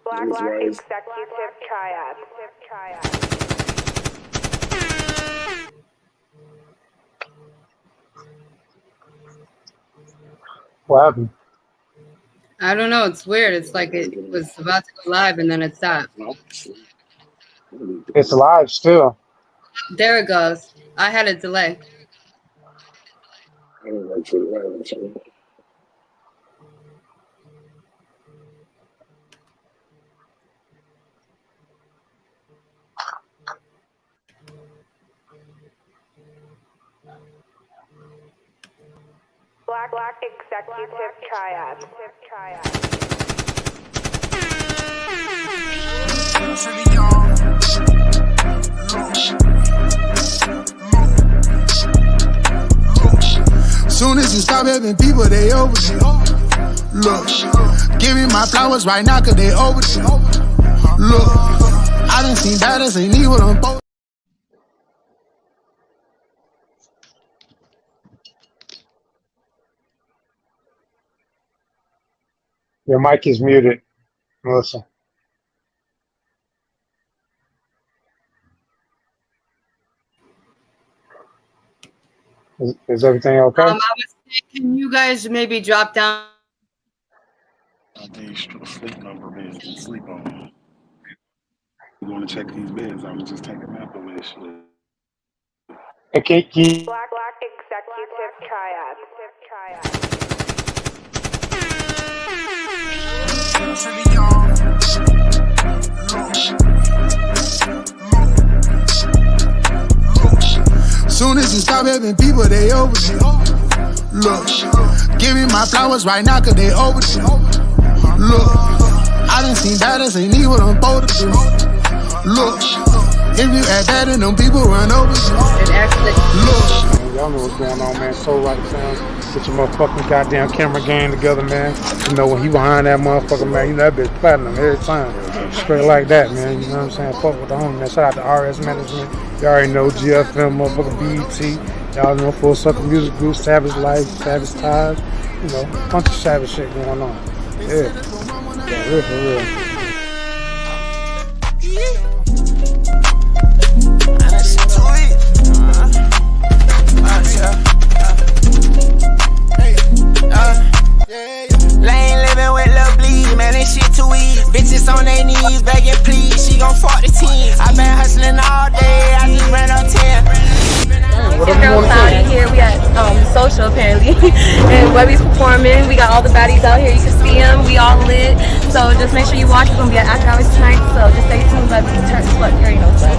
Black Executive Triad. What happened? I don't know. It's weird. It's like it was about to go live and then it stopped. It's live still. There it goes. I had a delay. Black Executive Triad. Soon as you stop helping people, they overdue. Look, give me my flowers right now, cause they overdue. Look, I done seen baddest, ain't need what I'm both. Your mic is muted, Melissa. Is everything okay? I was saying, can you guys maybe drop down? Sleep number beds and sleep on. You want to check these beds? I'm just taking a nap over this shit. Okay, Black Executive Triad. Soon as you stop helping people, they overdue. Look, give me my flowers right now, cause they overdue. Look, I done seen baddest, ain't need what I'm supposed to do. Look, if you act bad and them people run over you. It actually. Look. y'all know what's going on, man. So right sounds. Get your motherfucking goddamn camera game together, man. You know when he behind that motherfucker, man, you know that bitch platinum every time. Straight like that, man. You know what I'm saying? Fuck with the homie, man. Shout out to RS Management. Y'all already know GFM, motherfucker BET. Y'all know Full Circle Music Group, Savage Life, Savage Ties. You know, bunch of savage shit going on. Yeah. Yeah, real for real. Lane living with Lil Bleed, man, this shit too easy. Bitches on their knees begging please, she gon' fuck the team. I been hustling all day, I just ran up 10. It's your girl Cloudy here. We at Social apparently, and Webby's performing. We got all the baddies out here. You can see them. We all lit. So just make sure you watch. It's gonna be at after hours tonight. So just stay tuned. Webby, turn look, you already know stuff.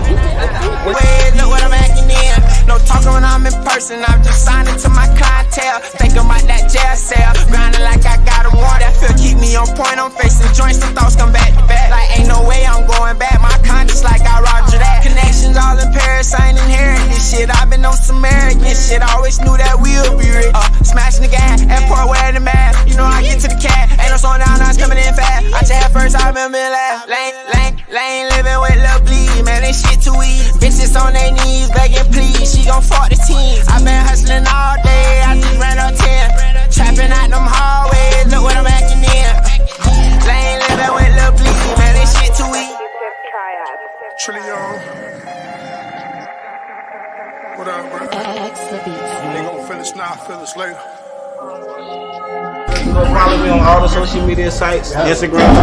Wait, look what I'm acting in. No talking when I'm in person. I'm just signing to my clientele. Thinking about that jail cell. Grinding like I got a warrant. That feel keep me on point. I'm facing joints. Some thoughts come back to back. Like ain't no way I'm going back. My conscience like I roger that. Connections all in Paris. I ain't inherit this shit. I've been on some arrogant shit. I always knew that we'll be rich. Smashing the gas. Airport wearing the mask. You know I get to the cat. Ain't no slowing down. Now it's coming in fast. I chat first. I remember last. Lane living with Lil Bleed. Man, this shit too easy. Bitches on their knees begging please. She gon' fuck the team. I been hustling all day. I just ran up 10. Trapping out them hallways. Look what I'm acting in. Lane living with Lil Bleed. Man, this shit too easy. Trill. What up, bro? They gon' feel us now, feel us later. Go follow me on all the social media sites, Instagram,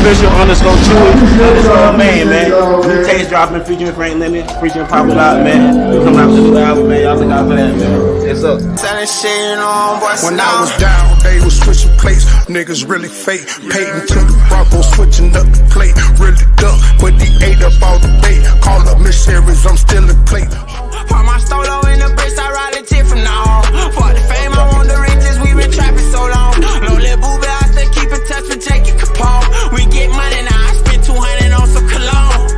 official_Chewy_main, man. New taste dropping, featuring Frank Lemon, featuring Pop It Out, man. We coming out with a new album, man. Y'all look out for that, man. It's up. When I was down, they was switching plates. Niggas really fake. Peyton took the Bronco, switching up the plate. Really duck, but he ate up all the bait. Call up Miss Harris, I'm still a plate. Put my stolo in the bricks, I ride a tip from now on. For the fame, I want the riches, we been trapping so long. No little boo, but I still keep in touch with Jackie Capone. We get money now, I spend 200 on some cologne.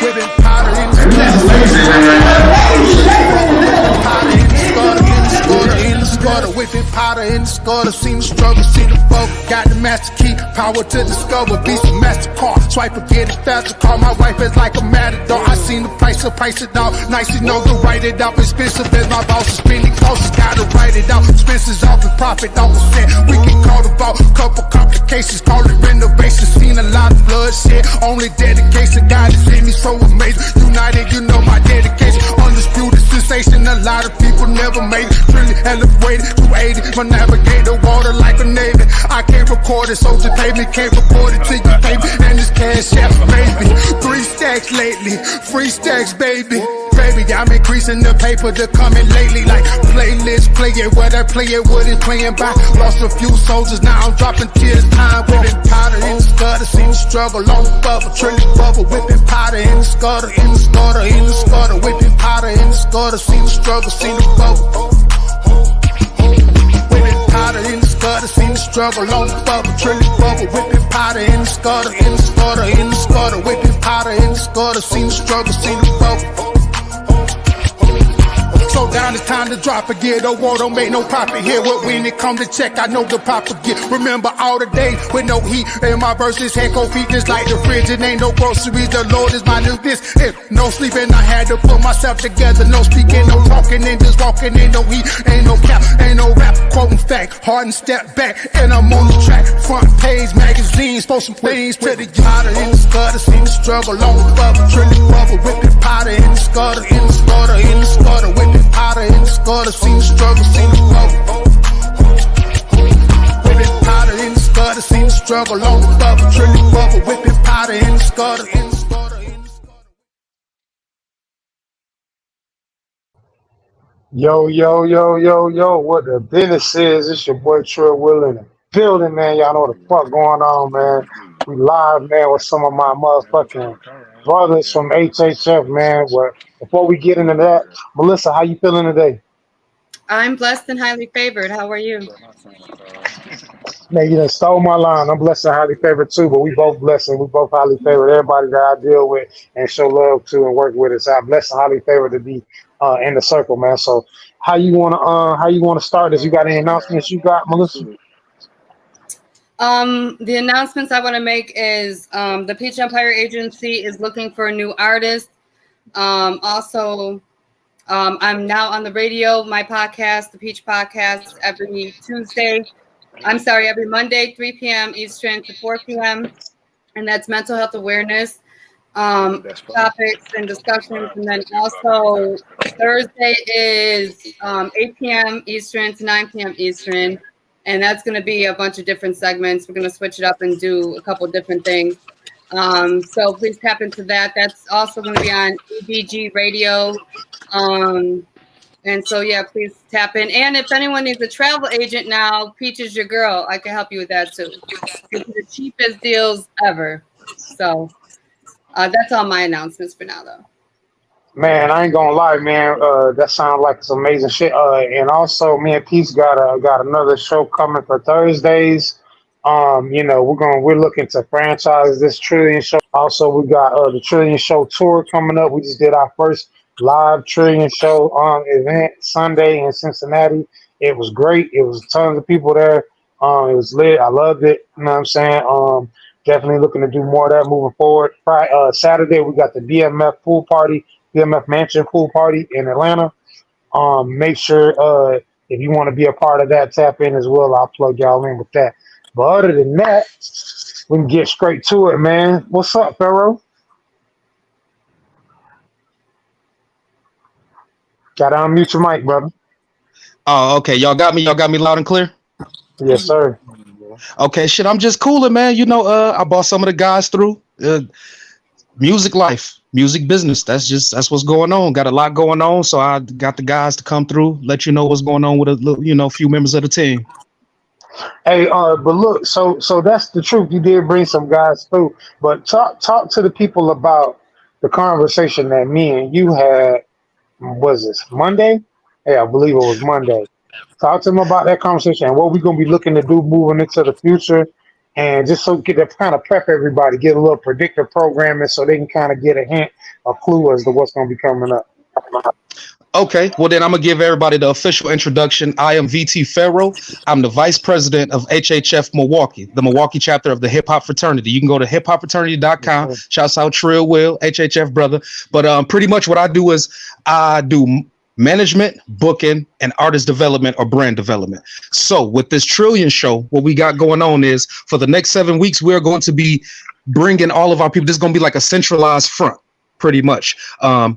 Whipping powder in the squad, whipping powder in the skutter. Seen the struggle, seen the bubble. Got the master key, power to discover. Beast of MasterCard, swipe or get it faster. Call my wife is like a matador. I seen the price, so price it out. Nice enough to write it out. Expensive as my boss is spending costs. Gotta write it out. Expenses off the profit, off percent. We can call the vault. Couple complications, call it renovation. Seen a lot of bloodshed. Only dedication, God is in me, so amazing. United, you know my dedication. Undisputed sensation. A lot of people never made it. Really elevated, 280. My navigator, water like a navy. I can't record it, so just pay me. Can't report it to you, baby. And this Cashapp, maybe 3 stacks lately, free stacks, baby. Baby, I'm increasing the paper to coming lately. Like playlist, play it, what I play it, what it's playing by. Lost a few soldiers, now I'm dropping tears. Time whipping powder in the gutter, seen the struggle on the bubble, trilling bubble, whipping powder in the gutter, in the gutter, in the gutter, whipping powder in the gutter, seen the struggle, seen the bubble. Whipping powder in the gutter, seen the struggle on the bubble, trilling bubble, whipping powder in the gutter, in the gutter, in the gutter, whipping powder in the gutter, seen the struggle, seen the bubble. Slow down, it's time to drop again. Don't war, don't make no profit here. When it come to check, I know the proper get. Remember all the days with no heat and my verses had cold feet just like the fridge. It ain't no groceries, the Lord is my new this. If no sleeping, I had to put myself together. No speaking, no talking, and just walking. Ain't no heat, ain't no cap, ain't no rap. Quoting fact, hard and step back, and I'm on the track. Front page magazines, post some things to the powder in the gutter. Seen the struggle on the bubble, trilling bubble, whipping powder in the gutter, in the gutter, in the gutter, whipping powder in the gutter, seen the struggle, seen the bubble. Whipping powder in the gutter, seen the struggle on the bubble, trilling bubble, whipping powder in the gutter, in the gutter, in the gutter. Yo, what the business is? It's your boy Trill in the building, man. Y'all know what the fuck going on, man. We live, man, with some of my motherfucking brothers from HHF, man. But before we get into that, Melissa, how you feeling today? I'm blessed and highly favored. How are you? Man, you done stole my line. I'm blessed and highly favored too, but we both blessed and we both highly favored. Everybody that I deal with and show love to and work with is I'm blessed and highly favored to be in the circle, man. So how you wanna start this? You got any announcements you got, Melissa? The announcements I want to make is the Peach Empire Agency is looking for a new artist. Also, I'm now on the radio, my podcast, the Peach Podcast, every Monday, 3 p.m. Eastern to 4 p.m. And that's mental health awareness topics and discussions. And then also Thursday is 8 p.m. Eastern to 9 p.m. Eastern. And that's going to be a bunch of different segments. We're going to switch it up and do a couple different things. So please tap into that. That's also going to be on EBG Radio. And so, yeah, please tap in. And if anyone needs a travel agent now, Peach is your girl. I can help you with that, too. It's the cheapest deals ever. So that's all my announcements for now, though. Man, I ain't gonna lie, man. That sounds like some amazing shit. And also, me and Peace got another show coming for Thursdays. We're looking to franchise this Trillion show. Also, we got the Trillion Show tour coming up. We just did our first live Trillion Show event Sunday in Cincinnati. It was great. It was tons of people there. It was lit. I loved it. You know what I'm saying? Definitely looking to do more of that moving forward. Saturday, we got the BMF Mansion pool party in Atlanta. Make sure if you want to be a part of that, tap in as well. I'll plug y'all in with that. But other than that, we can get straight to it, man. What's up, Pharaoh? Gotta unmute your mic, brother. Oh, okay. Y'all got me loud and clear? Yes, sir. Okay, shit. I'm just cooling, man. I brought some of the guys through. Music life, music business. That's what's going on. Got a lot going on. So I got the guys to come through, let you know what's going on with a few members of the team. Hey, but look, so that's the truth. You did bring some guys through, but talk to the people about the conversation that me and you had. Was this Monday? Yeah, I believe it was Monday. Talk to them about that conversation and what we're gonna be looking to do moving into the future, and just so get to kind of prep everybody, get a little predictive programming so they can kind of get a hint, a clue as to what's gonna be coming up. Okay, well then I'm gonna give everybody the official introduction. I am VT Pharaoh. I'm the vice president of HHF Milwaukee, the Milwaukee chapter of the Hip Hop Fraternity. You can go to hiphopfraternity.com. Shouts out Trill, Will, HHF brother. But pretty much what I do is I do management, booking, and artist development or brand development. So with this Trillion show, what we got going on is for the next 7 weeks, we're going to be bringing all of our people. This is going to be like a centralized front. Pretty much.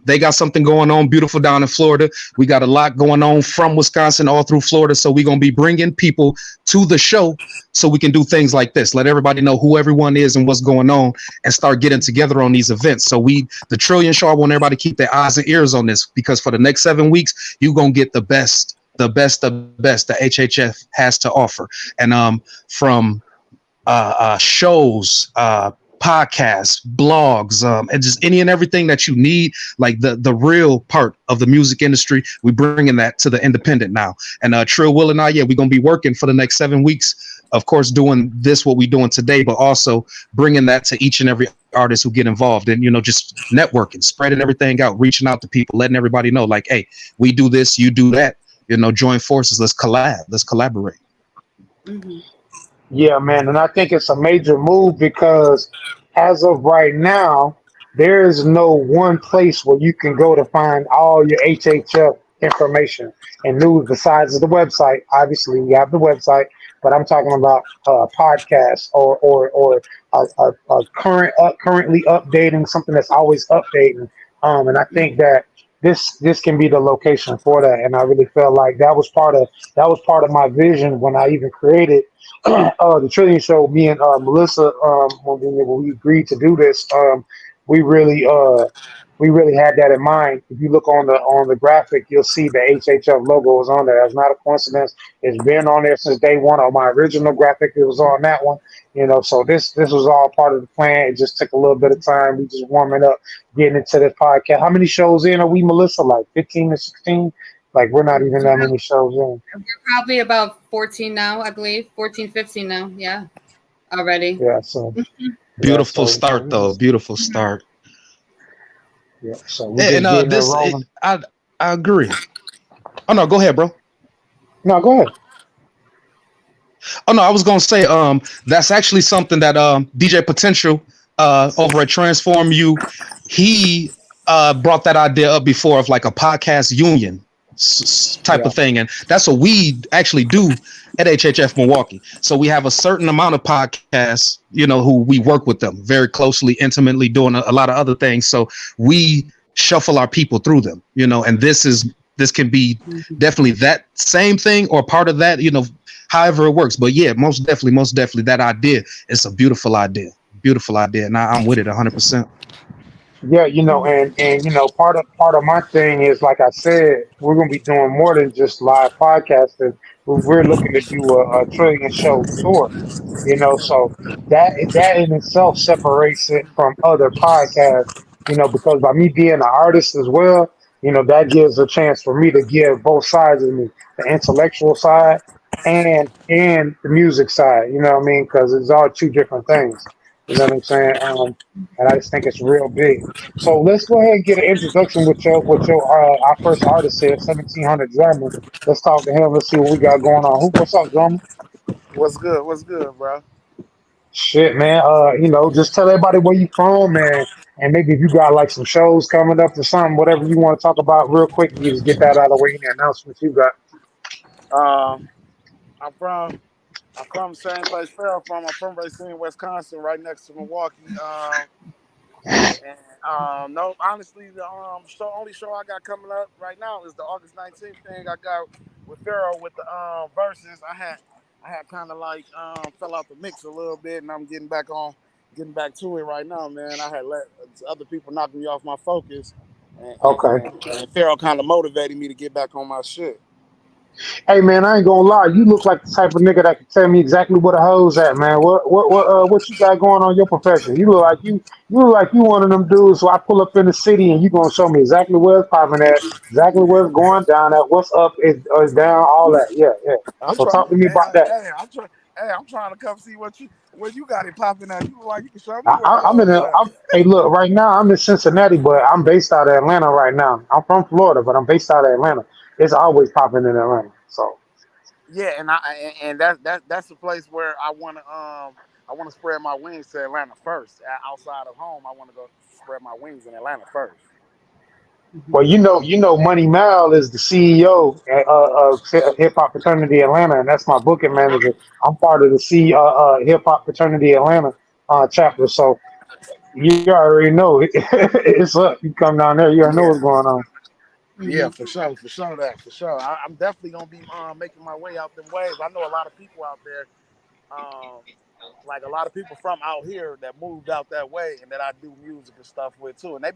They got something going on beautiful down in Florida. We got a lot going on from Wisconsin all through Florida. So we're going to be bringing people to the show so we can do things like this. Let everybody know who everyone is and what's going on and start getting together on these events. So the Trillion show, I want everybody to keep their eyes and ears on this because for the next 7 weeks, you're going to get the best that HHF has to offer. And from shows, podcasts, blogs, and just any and everything that you need, like the real part of the music industry, we're bringing that to the independent now. And Trill, Will, and I, we're going to be working for the next 7 weeks, of course, doing this, what we're doing today, but also bringing that to each and every artist who get involved and, just networking, spreading everything out, reaching out to people, letting everybody know, like, hey, we do this, you do that, join forces, let's collaborate. Mm-hmm. Yeah, man, and I think it's a major move because as of right now, there is no one place where you can go to find all your HHF information and news besides the website. Obviously, we have the website, but I'm talking about podcasts or a currently updating something that's always updating. And I think that this can be the location for that. And I really felt like that was part of my vision when I even created the Trillion Show. Me and Melissa, when we agreed to do this, we really had that in mind. If you look on the graphic, you'll see the HHF logo is on there. It's not a coincidence. It's been on there since day one. On my original graphic, it was on that one. So this was all part of the plan. It just took a little bit of time. We just warming up, getting into this podcast. How many shows in are we, Melissa? Like 15 to 16? Like we're not even that many shows in. We're probably about 14 now, I believe. 14, 15 now. Yeah. Already. Yeah. So beautiful start though. Beautiful start. Yeah. So I agree. Oh no, go ahead, bro. No, go ahead. Oh no, I was gonna say that's actually something that DJ Potential over at Transform You, he brought that idea up before of like a podcast union type of thing, and that's what we actually do at HHF Milwaukee. So we have a certain amount of podcasts, who we work with them very closely, intimately, doing a lot of other things. So we shuffle our people through them, and this can be definitely that same thing or part of that, however it works. But yeah, most definitely that idea is a beautiful idea, and I'm with it 100%. Yeah, and part of my thing is, like I said, we're gonna be doing more than just live podcasting. We're looking to do a Trillion show tour, so that in itself separates it from other podcasts, because by me being an artist as well, that gives a chance for me to give both sides of me, the intellectual side and the music side, you know what I mean? Because it's all two different things. You know what I'm saying? And I just think it's real big. So let's go ahead and get an introduction with your our first artist here, 1700 Drummer. Let's talk to him. Let's see what we got going on. What's up, Drummer? What's good, bro? Shit, man. Just tell everybody where you from, and maybe if you got like some shows coming up or something, whatever you want to talk about real quick, you just get that out of the way in the announcements you got. I'm from the same place Pharaoh from. I'm from Racine, Wisconsin, right next to Milwaukee. No, honestly, the only show I got coming up right now is the August 19th thing I got with Pharaoh with the verses. I had kind of like fell out the mix a little bit, and I'm getting back to it right now, man. I had let other people knock me off my focus, and Pharaoh kind of motivated me to get back on my shit. Hey man, I ain't gonna lie. You look like the type of nigga that can tell me exactly where the hoes at, man. What you got going on in your profession? You look like you one of them dudes. So I pull up in the city and you gonna show me exactly where it's popping at, exactly where it's going down at, what's up is down, all that. Yeah. So talk to me about that. I'm trying to come see what you. Well, you got it popping out. You look like you can show me I, where you I'm in over a. there. Hey, look, right now I'm in Cincinnati, but I'm based out of Atlanta right now. I'm from Florida, but I'm based out of Atlanta. It's always popping in Atlanta. So Yeah, and that's the place where I want to spread my wings to Atlanta first. Outside of home, I want to go spread my wings in Atlanta first. well, Money Mal is the CEO of Hip Hop Fraternity Atlanta, and that's my booking manager. I'm part of the Hip Hop Fraternity Atlanta chapter. So you already know it's up. You come down there, you already know Yeah, what's going on. yeah, for sure that for sure. I'm definitely gonna be making my way out them ways. I know a lot of people out there, um, like a lot of people from out here that moved out that way, and that I do music and stuff with too. And they've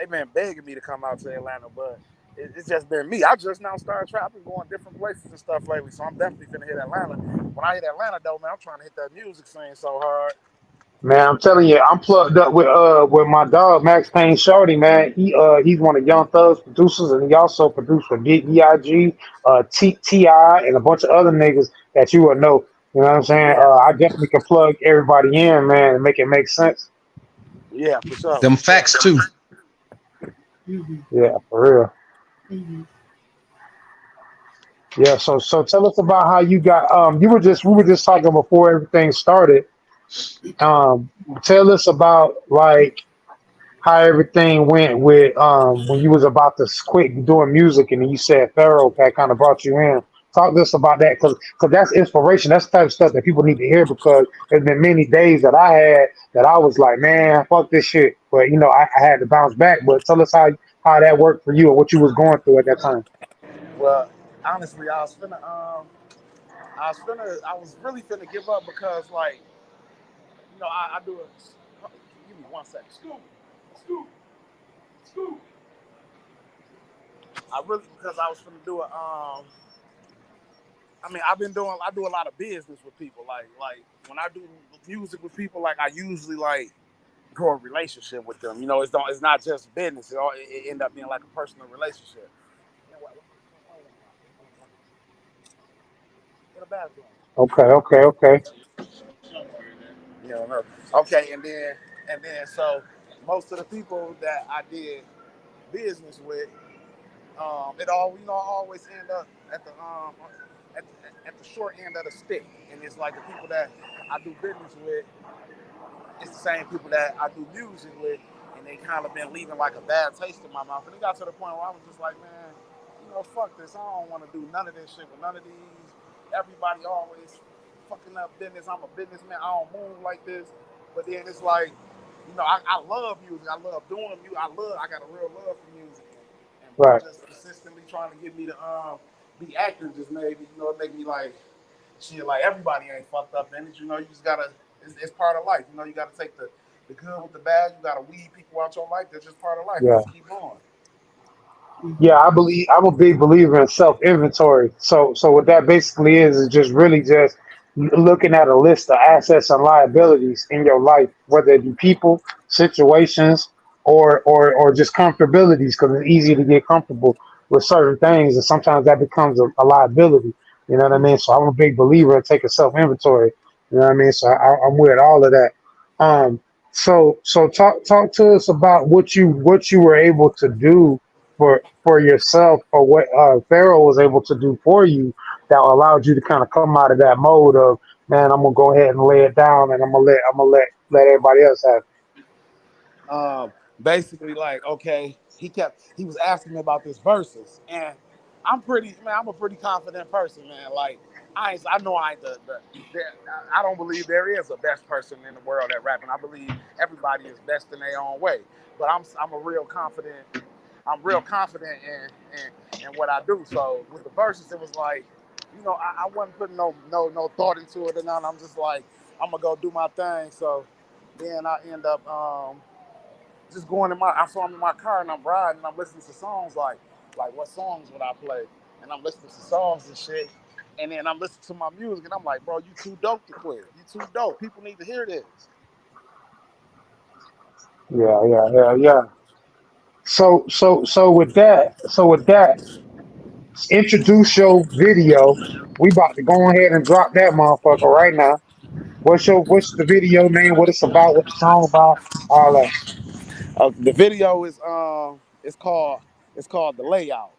been begging me to come out to Atlanta, but it's just been me. I just now started traveling, going different places and stuff lately. So I'm definitely gonna hit Atlanta. When I hit Atlanta though, man, I'm trying to hit that music scene so hard. Man, I'm telling you, I'm plugged up with my dog Max Payne Shorty, man. He's one of Young Thug's producers, and he also produced for Big, Ti, and a bunch of other niggas that you would know. You know what I'm saying? Yeah, I definitely can plug everybody in, man, and make it make sense. yeah, for sure, Them for sure. facts too. Yeah, for real. Yeah. So tell us about how you got. We were just talking before everything started. Um, Tell us about like how everything went with when you was about to quit doing music and then you said Pharaoh that kind of brought you in. Talk to us about that because that's inspiration. That's the type of stuff that people need to hear because there's been many days that I had that I was like, man, fuck this shit. But I had to bounce back. But tell us how that worked for you or what you was going through at that time. Well, honestly, I was really finna give up because like, I do it. Give me 1 second. Scoop, scoop, scoop. I really because I was finna do it. I do a lot of business with people. Like when I do music with people, like I usually like grow a relationship with them. It's not just business. It end up being like a personal relationship. In the bathroom. Okay. No. Okay, and then so most of the people that I did business with, it all always end up at the short end of the stick, and it's like the people that I do business with, it's the same people that I do music with, and they kind of been leaving like a bad taste in my mouth. And it got to the point where I was just like, man, fuck this. I don't want to do none of this shit with none of these. Everybody always fucking up business. I'm a businessman. I don't move like this. But then it's like, I love music. I love doing music. I got a real love for music. And bro, Right. just consistently trying to get me to be active just made me, it make me like, shit, like everybody ain't fucked up in it. You just gotta, it's part of life. You gotta take the good with the bad. You gotta weed people out your life. That's just part of life. Yeah. Just keep going. Yeah, I'm a big believer in self inventory. So what that basically is just really just looking at a list of assets and liabilities in your life, whether it be people, situations, or just comfortabilities, because it's easy to get comfortable with certain things, and sometimes that becomes a liability. You know what I mean? So I'm a big believer in taking self inventory. You know what I mean? So I'm with all of that. Um, so talk to us about what you were able to do for yourself or what Pharaoh was able to do for you that allowed you to kind of come out of that mode of man, I'm gonna go ahead and lay it down and I'm gonna let everybody else have it. Basically, like, okay, he was asking me about this verses, and I'm a pretty confident person, man. Like, I know I ain't I don't believe there is a best person in the world at rapping. I believe everybody is best in their own way, but I'm real confident in what I do. So with the verses, it was like, I wasn't putting no thought into it or nothing. I'm just like, I'm gonna go do my thing. So then I end up just going I saw him in my car and I'm riding and I'm listening to songs like what songs would I play? And I'm listening to songs and shit. And then I'm listening to my music and I'm like, bro, you too dope to quit. You too dope. People need to hear this. Yeah. So with that, introduce your video. We about to go ahead and drop that motherfucker right now. What's the video name? What it's about? What the song about? All that. The video is it's called The Layout.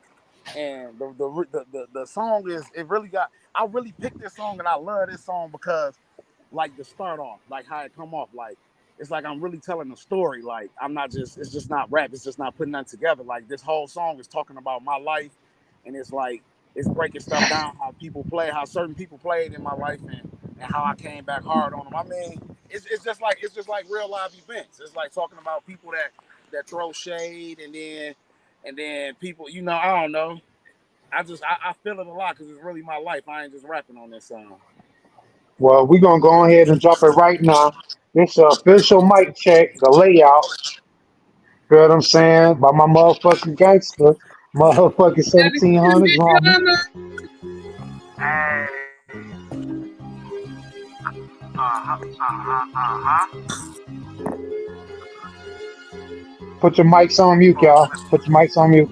And the song is, it really got, I really picked this song and I love this song because like the start off, like how it come off, like it's like I'm really telling a story. Like I'm not just, it's just not rap, it's just not putting that together. Like this whole song is talking about my life, and it's like it's breaking stuff down, how people play, how certain people played in my life, and how I came back hard on them. I mean, it's just like real live events. It's like talking about people that throw shade, and then people, I don't know. I feel it a lot because it's really my life. I ain't just rapping on this song. Well, we're gonna go ahead and drop it right now. This official mic check, the layout. Feel what I'm saying? By my motherfucking gangster, motherfucking Gotta keep 1700s, it homie. drama. Put your mics on mute, y'all. Put your mics on mute.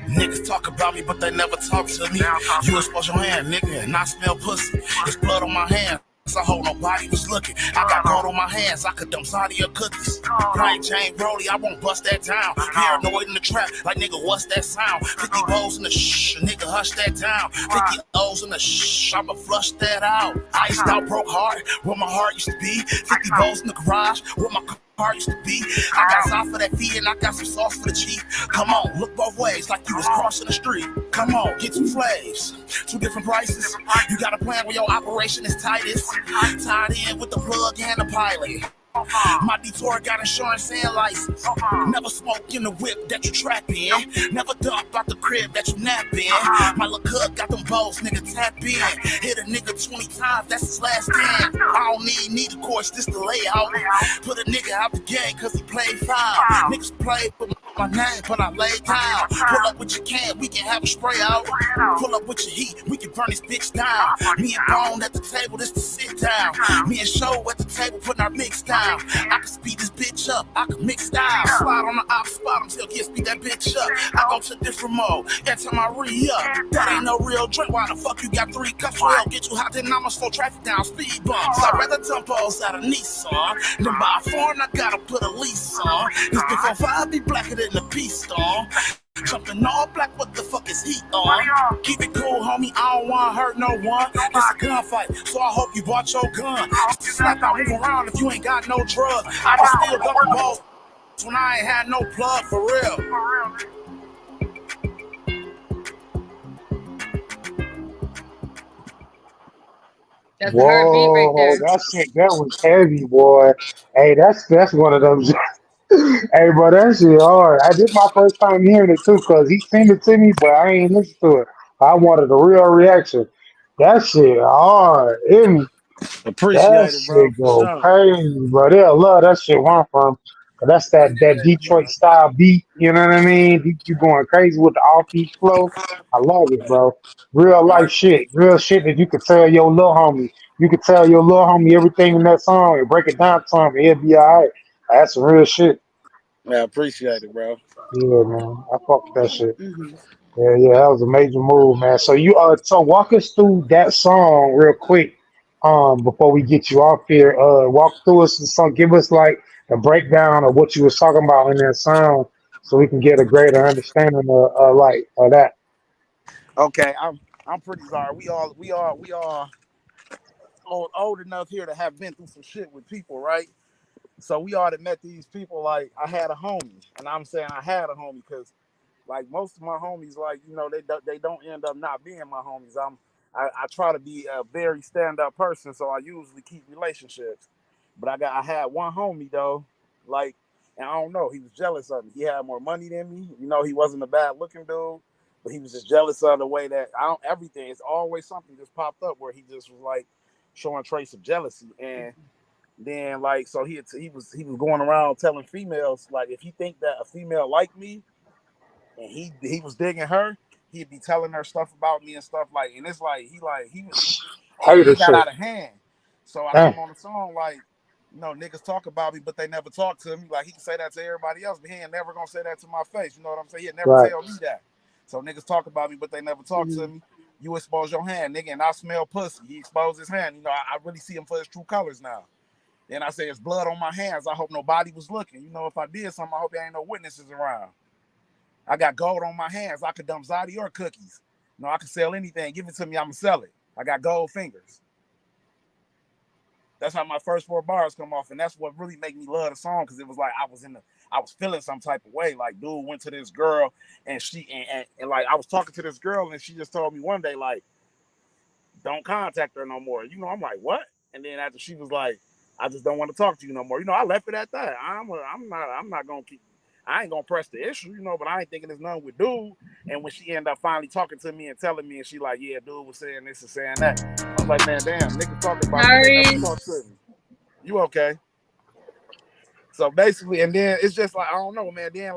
Niggas talk about me, but they never talk to me. You expose your hand, nigga, and I smell pussy. It's blood on my hands. I hope nobody was looking. I got gold on my hands, I could dump side of your cookies. Plain Jane Brody, I won't bust that down. Paranoid in the trap, like nigga, what's that sound? 50 bowls in the shh, nigga, hush that down. 50 O's in the shh, I'ma flush that out. Iced out, broke heart, where my heart used to be. 50 bowls in the garage, where my car used to be. I got sauce for that fee and I got some sauce for the cheap. Come on, look both ways like you was crossing the street. Come on, get two flaves, two different prices. You got a plan where your operation is tightest. Tied in with the plug and the pilot. My detour got insurance and license. Never smoke in the whip that you trap in. Never dump out the crib that you nap in. My little cook got them bows, nigga, tap in. Hit a nigga 20 times, that's his last stand. I don't need of course, this the layout. Put a nigga out the game cause he played foul. Niggas play for my name, but I lay down. Pull up with your can, we can have a spray out. Pull up with your heat, we can burn this bitch down. Me and Bone at the table, this to sit down. Me and Show at the table, putting our mix down. I can speed this bitch up, I can mix style. Slide on the op spot until get speed that bitch up. I go to different mode, every time I re-up. That ain't no real drink, why the fuck you got 3 cups? Well, get you hot, then I'ma slow traffic down, speed bumps. I'd rather Tempos out of Nissan than buy a foreign, I gotta put a lease on. This before 5 be blacker than the peace storm. Jumping all black, what the fuck is heat on? Keep it cool, homie, I don't wanna hurt no one. It's a gunfight, so I hope you bought your gun. Slap out, move around if you ain't got no drug. I was still ducking balls when I ain't had no plug, for real. That's a hard beat right Whoa, there. that was heavy, boy. Hey, that's one of those. Hey, bro, that shit hard. I did my first time hearing it too, cause he sent it to me, but I ain't listened to it. I wanted a real reaction. That shit hard. That Appreciate it, bro, shit for go sure. crazy, bro. They'll love that shit where I'm from. 'Cause that's that Appreciate it, Detroit bro. style beat. You know what I mean? You going crazy with the off beat flow. I love it, bro. Real life Right. shit. Real shit that you could tell your little homie. You could tell your little homie everything in that song and break it down to him. And he'll be all right. That's some real shit. Yeah, appreciate it, bro. Yeah, man. I fuck with that shit. Mhm. Yeah, yeah, that was a major move, man. So so walk us through that song real quick, before we get you off here. Walk through us the song, give us like the breakdown of what you was talking about in that song, so we can get a greater understanding of that. Okay, I'm pretty sorry. We all old enough here to have been through some shit with people, right? So we all that met these people. Like I had a homie, and I'm saying I had a homie because like most of my homies, like they don't end up not being my homies. I try to be a very stand up person, so I usually keep relationships. But I had one homie though, like, and I don't know, he was jealous of me. He had more money than me. He wasn't a bad looking dude, but he was just jealous of the way that I don't everything. It's always something just popped up where he just was like showing trace of jealousy. And then like so he was going around telling females like if he think that a female like me and he was digging her, he'd be telling her stuff about me and stuff like, and it's like Hater it got shit. out of hand. So I Damn. come on the song like, niggas talk about me, but they never talk to me. Like he can say that to everybody else, but he ain't never gonna say that to my face. You know what I'm saying? He'll never Right. tell me that. So niggas talk about me, but they never talk to Mhm. me. you expose your hand, nigga, and I smell pussy. He exposed his hand. You know, I really see him for his true colors now. Then I say, it's blood on my hands. I hope nobody was looking. You know, if I did something, I hope there ain't no witnesses around. I got gold on my hands. I could dump Zodi or cookies. You know, I could sell anything. Give it to me, I'm going to sell it. I got gold fingers. That's how my first 4 bars come off. And that's what really made me love the song, because it was like I was feeling some type of way. Like, dude went to this girl, and like, I was talking to this girl, and she just told me one day, like, don't contact her no more. You know, I'm like, what? And then after she was like, I just don't want to talk to you no more. You know, I left it at that. I'm not gonna keep. I ain't gonna press the issue, you know. But I ain't thinking there's nothing with dude. And when she ended up finally talking to me and telling me, and she like, yeah, dude was saying this and saying that. I was like, man, damn, niggas talking about me. They never talk to me. You okay? So basically, and then it's just like, I don't know, man. Then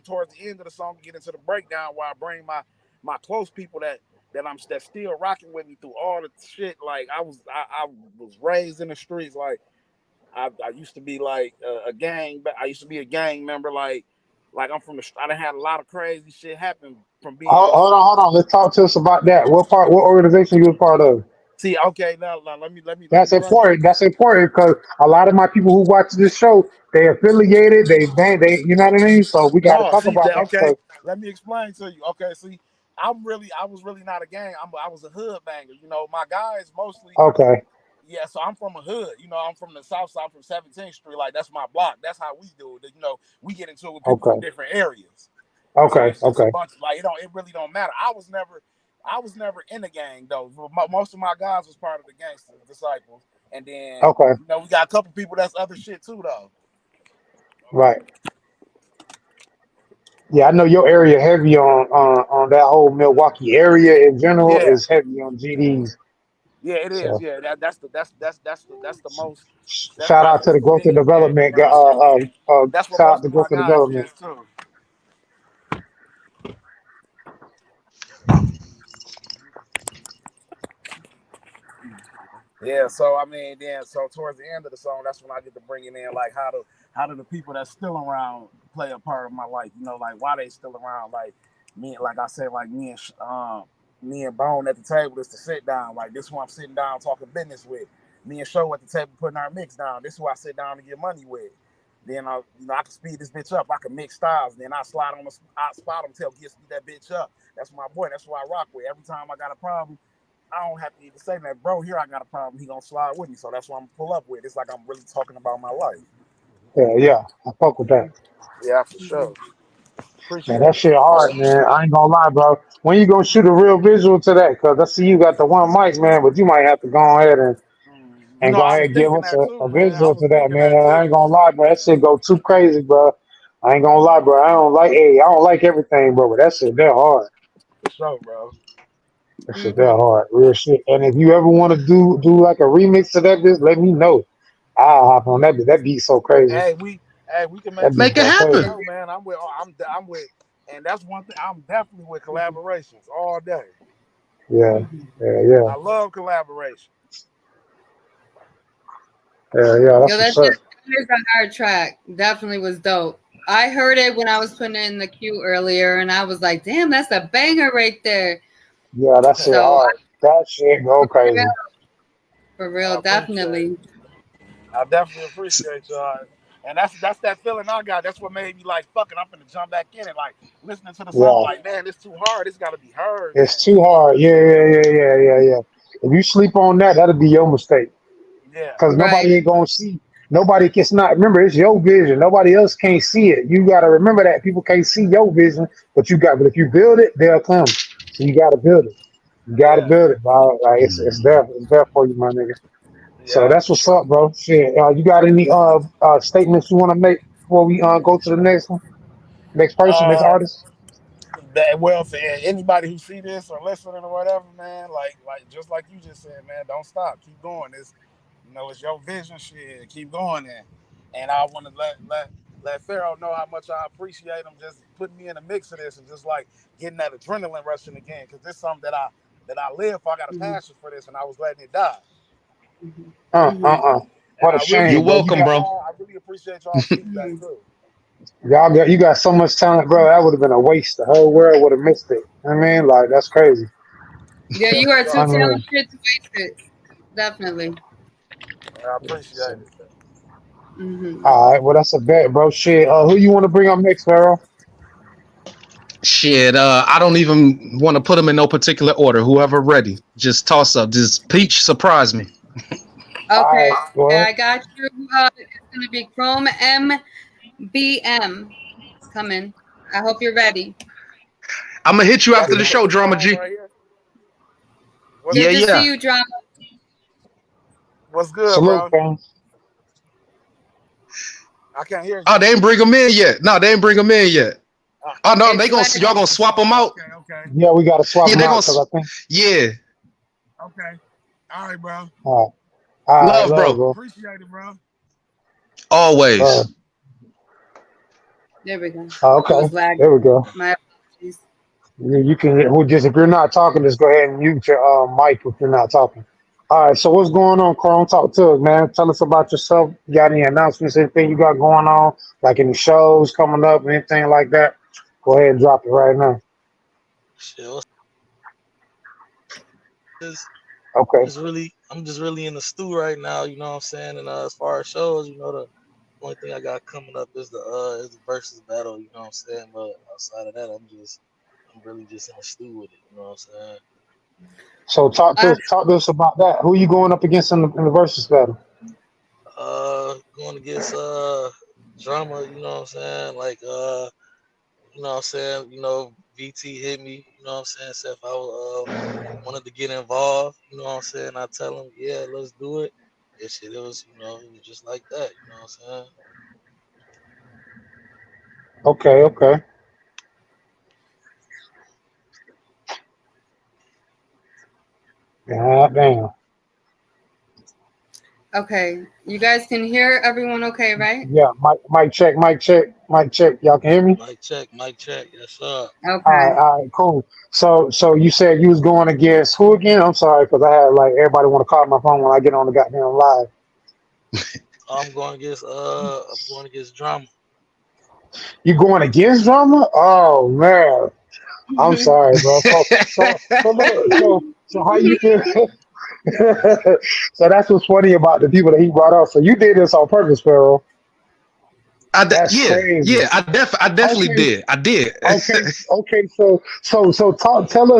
towards the end of the song, we get into the breakdown where I bring my close people that's still rocking with me through all the shit. Like I was raised in the streets. Like I used to be like a gang. I used to be a gang member. Like I'm from I done had a lot of crazy shit happen from being. Hold on. Let's talk to us about that. What organization you was part of? See, okay, now let me. That's important. That's important because a lot of my people who watch this show, they affiliated, they, you know what I mean. So we got to talk about that. Okay, let me explain to you. Okay, see, I was really not a gang. I was a hood banger. You know, my guys mostly. Okay. Yeah, so I'm from a hood. You know, I'm from the south side, from 17th Street. Like that's my block. That's how we do it. You know, we get into it with people from different areas. Okay. So it's a bunch of, like it really don't matter. I was never in a gang though. Most of my guys was part of the Gangster Disciples, and then you know we got a couple people that's other shit too though. Right. Yeah, I know your area heavy on that whole Milwaukee area in general is heavy on GDs. Yeah, it is. So. Yeah, that's the most. Shout out to the growth and development. That's what shout out most to of my growth and guys development is too. Yeah, so I mean, then so towards the end of the song, that's when I get to bring it in, like how do the people that's still around play a part of my life? You know, like why they still around? Like me, like I said, like me and Bone at the table is to sit down. Like this who I'm sitting down talking business with. Me and Show at the table putting our mix down. This is who I sit down to get money with. Then I can speed this bitch up. I can mix styles. Then I spot him, tell Gil speed that bitch up. That's my boy. That's who I rock with. Every time I got a problem, I don't have to even say that, bro. Here I got a problem. He gonna slide with me, so that's what I'm gonna pull up with. It's like I'm really talking about my life. Yeah, I fuck with that. Yeah, for sure. Appreciate that shit hard, man. I ain't gonna lie, bro. When you gonna shoot a real visual to that? Cause I see you got the one mic, man, but you might have to go ahead and go ahead and give us a visual to that, man. I ain't gonna lie, bro. That shit go too crazy, bro. I ain't gonna lie, bro. I don't like everything, bro. But that shit that hard. For sure, bro. That shit that hard, real shit. And if you ever want to do like a remix to that, bitch, let me know. I'll hop on that. That beat so crazy. Hey, we can make it happen, man. I'm with, and that's one thing. I'm definitely with collaborations all day. Yeah. I love collaborations. Yeah. That's a hard track. Definitely was dope. I heard it when I was putting it in the queue earlier, and I was like, "Damn, that's a banger right there." Yeah, that's shit hard. That shit go crazy. For real, definitely. I definitely appreciate y'all. And that's that feeling I got. That's what made me like, fuck it, I'm gonna jump back in it. Like listening to the song, like, man, it's too hard. It's gotta be heard. It's too hard. Yeah. If you sleep on that, that'll be your mistake. Yeah. Because nobody ain't gonna see. Nobody can not remember. It's your vision. Nobody else can't see it. You gotta remember that people can't see your vision, but if you build it, they'll come. So you gotta build it. You gotta build it, bro. Like it's there. It's there for you, my nigga. Yeah. So that's what's up, bro. Shit. You got any statements you want to make before we go to the next one? Next person, next artist? Well, for anybody who see this or listening or whatever, man, like just like you just said, man, don't stop. Keep going. It's your vision, shit. Keep going there. And I want to let Pharaoh know how much I appreciate him just putting me in the mix of this and just like getting that adrenaline rushing again, because this is something that I live for. I got a passion for this, and I was letting it die. What a shame. You're welcome, bro. I really appreciate y'all's feedback too. You got so much talent, bro. That would have been a waste. The whole world would have missed it. I mean, like that's crazy. Yeah, you are too Unreal. talented to waste it. Definitely. I appreciate it. All right, well that's a bet, bro. Shit, who you want to bring up next, Pharaoh? Shit, I don't even want to put them in no particular order. Whoever ready, just toss up. Just Peach, surprise me. All Okay, right, go ahead. I got you. It's gonna be Krome MBM. It's coming. I hope you're ready. I'm gonna hit you That's after the show, this Drama Chrome G. right here. What's, Yeah, Good to see yeah. you, Drama. what's good, Salute, bro? fam. I can't hear you. Oh, they ain't bring them in yet. No, they ain't bring them in yet. Uh, Oh no, It's y'all gonna swap them out. okay. Yeah, we gotta swap Yeah, them they out gonna. because I think. Yeah, Okay. All right, bro. All right, love, love, bro. bro. Appreciate it, bro. Always. There we go. It Okay, was lagging. there we go. My apologies. You can just if you're not talking, just go ahead and mute your mic if you're not talking. All right, so what's going on, Chrome? Talk to us, man. Tell us about yourself. You got any announcements, anything you got going on, like any shows coming up, anything like that? Go ahead and drop it right now. Shit, Okay. I'm just really in the stew right now, you know what I'm saying? And as far as shows, the only thing I got coming up is the versus battle, you know what I'm saying? But outside of that, I'm really just in the stew with it, you know what I'm saying? So talk to us about that. Who you going up against in the versus battle? Going against drama, you know what I'm saying? Like you know what I'm saying, VT hit me, you know what I'm saying? So if I wanted to get involved, you know what I'm saying, I tell him, yeah, let's do it. And shit, it was just like that, you know what I'm saying? Okay. God damn. Okay, you guys can hear everyone okay, right? Yeah, mic check. Y'all can hear me? Mic check, yes sir. Okay. All right, cool. So you said you was going against who again? I'm sorry, because I had like everybody want to call my phone when I get on the goddamn live. I'm going against drama. You going against drama? Oh man, I'm sorry, bro. So how you feel? So that's what's funny about the people that he brought up. So you did this on purpose, Pharaoh. That's crazy. I definitely Okay, did. I did. okay. So tell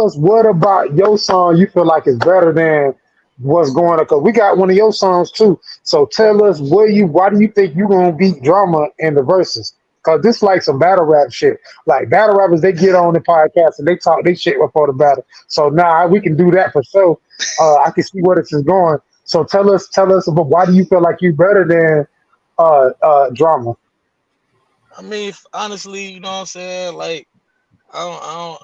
us what about your song you feel like is better than what's going on? Because we got one of your songs too. So tell us why do you think you gonna beat Drama in the verses? Cause this like some battle rap shit. Like battle rappers, they get on the podcast and they talk they shit before the battle. So now we can do that for sure. I can see where this is going. So tell us about why do you feel like you better than Drama? I mean, honestly, you know what I'm saying? Like, I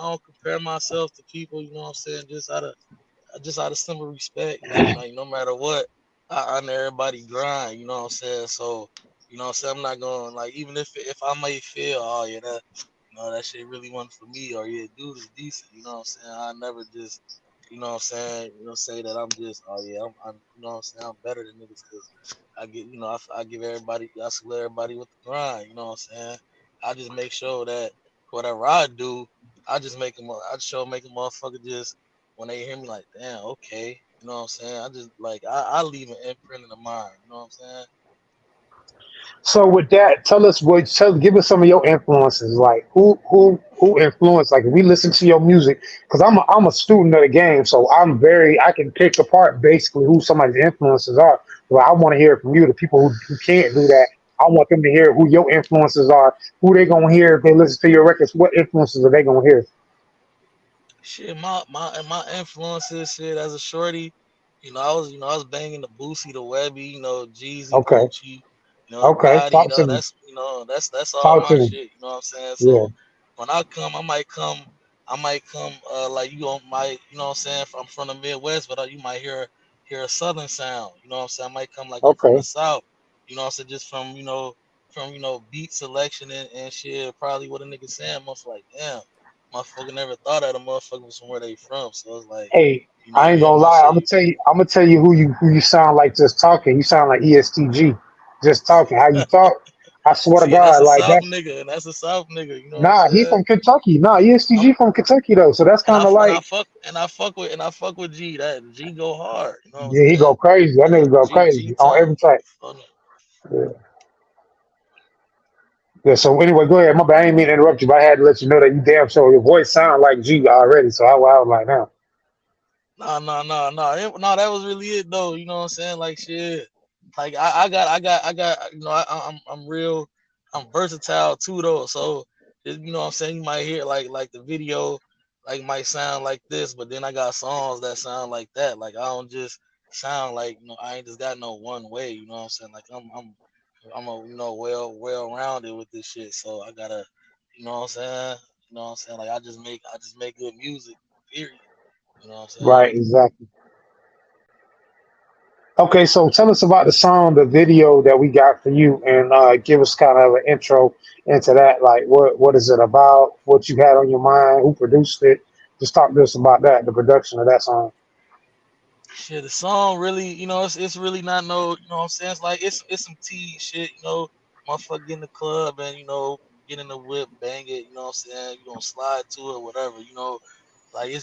don't compare myself to people, you know what I'm saying? Just out of simple respect, like no matter what, I honor everybody grind, you know what I'm saying? So, you know what I'm saying, I'm not going like even if I may feel, oh yeah, that shit really wasn't for me, or yeah, dude is decent, you know what I'm saying? I never just, you know what I'm saying, say that I'm just, oh yeah, I'm you know what I'm saying, I'm better than niggas because I get, I give everybody, I salute everybody with the grind, you know what I'm saying? I just make sure that whatever I do, I just make them, make a motherfucker just when they hear me like, damn, okay, you know what I'm saying? I just like I leave an imprint in the mind, you know what I'm saying? So with that, give us some of your influences. Like who influenced? Like if we listen to your music, because I'm a student of the game, so I can pick apart basically who somebody's influences are. Well, I want to hear it from you, the people who can't do that. I want them to hear who your influences are, who they gonna hear if they listen to your records. What influences are they gonna hear? Shit, my influences, shit, as a shorty, I was banging the Boosie, the Webby, Jeezy, Okay, Gucci, okay, Gotti, talk to me. that's all Talk my to me. shit, you know what I'm saying? Yeah. So when I might come, like might, you know what I'm saying? I'm from the Midwest, but you might hear a Southern sound, you know what I'm saying? I might come like I'm from the Okay. South, you know what I'm saying? Just from, beat selection and shit, probably what a nigga saying, must like, damn. Motherfucker never thought of the motherfuckers from where they from. So it's like, Hey, I ain't yeah, gonna my lie. shit. I'm gonna tell you who you sound like just talking. You sound like ESTG, just talking. How you talk? I swear to See, and that's God, a like South that's nigga, and that's a South nigga. You know what I'm nah. He saying? from Kentucky. Nah, I'm, ESTG from Kentucky though. So that's and kind I of and I like fuck and I fuck with G. That G go hard. You know what I'm yeah, he go saying? crazy. That nigga go G crazy on tough. every track. Fuck no. Yeah. Yeah. So anyway, go ahead. My bad. I ain't mean to interrupt you, but I had to let you know that you damn sure your voice sound like G already. So I was like, now. No, that was really it though. You know what I'm saying? Like shit. Like I got. You know, I'm real. I'm versatile too though. So you know what I'm saying? You might hear like the video like might sound like this, but then I got songs that sound like that. Like I don't just sound like I ain't just got no one way. You know what I'm saying? Like I'm a well rounded with this shit. So I gotta you know what I'm saying? You know what I'm saying? Like I just make good music. Period. You know what I'm saying? Right. Exactly. Okay. So tell us about the song, the video that we got for you, and give us kind of an intro into that. Like, what is it about? What you had on your mind? Who produced it? Just talk to us about that, the production of that song. Shit, the song really, it's really not no, you know what I'm saying? It's like it's some T shit, motherfucker get in the club and get in the whip, bang it, you know what I'm saying? You gonna slide to it, whatever. Like it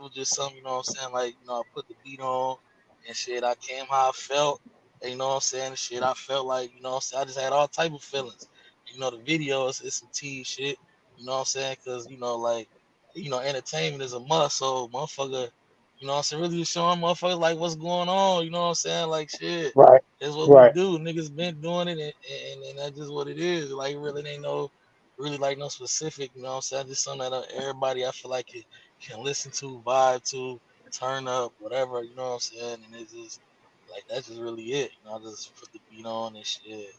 was just something, you know what I'm saying? Like, I put the beat on and shit, I came how I felt, and you know what I'm saying? And shit, I felt like, you know what I'm saying? I just had all type of feelings. The video is it's some T shit, you know what I'm saying? Cause, like, entertainment is a must, so motherfucker. You know what I'm saying? Really showing motherfuckers like what's going on. You know what I'm saying? Like shit. Right. That's what we Right. do. Niggas been doing it and that's just what it is. Like really ain't no really like no specific, you know what I'm saying? Just something that everybody I feel like it can listen to, vibe to, turn up, whatever, you know what I'm saying? And it's just like that's just really it. I just put the beat on and shit.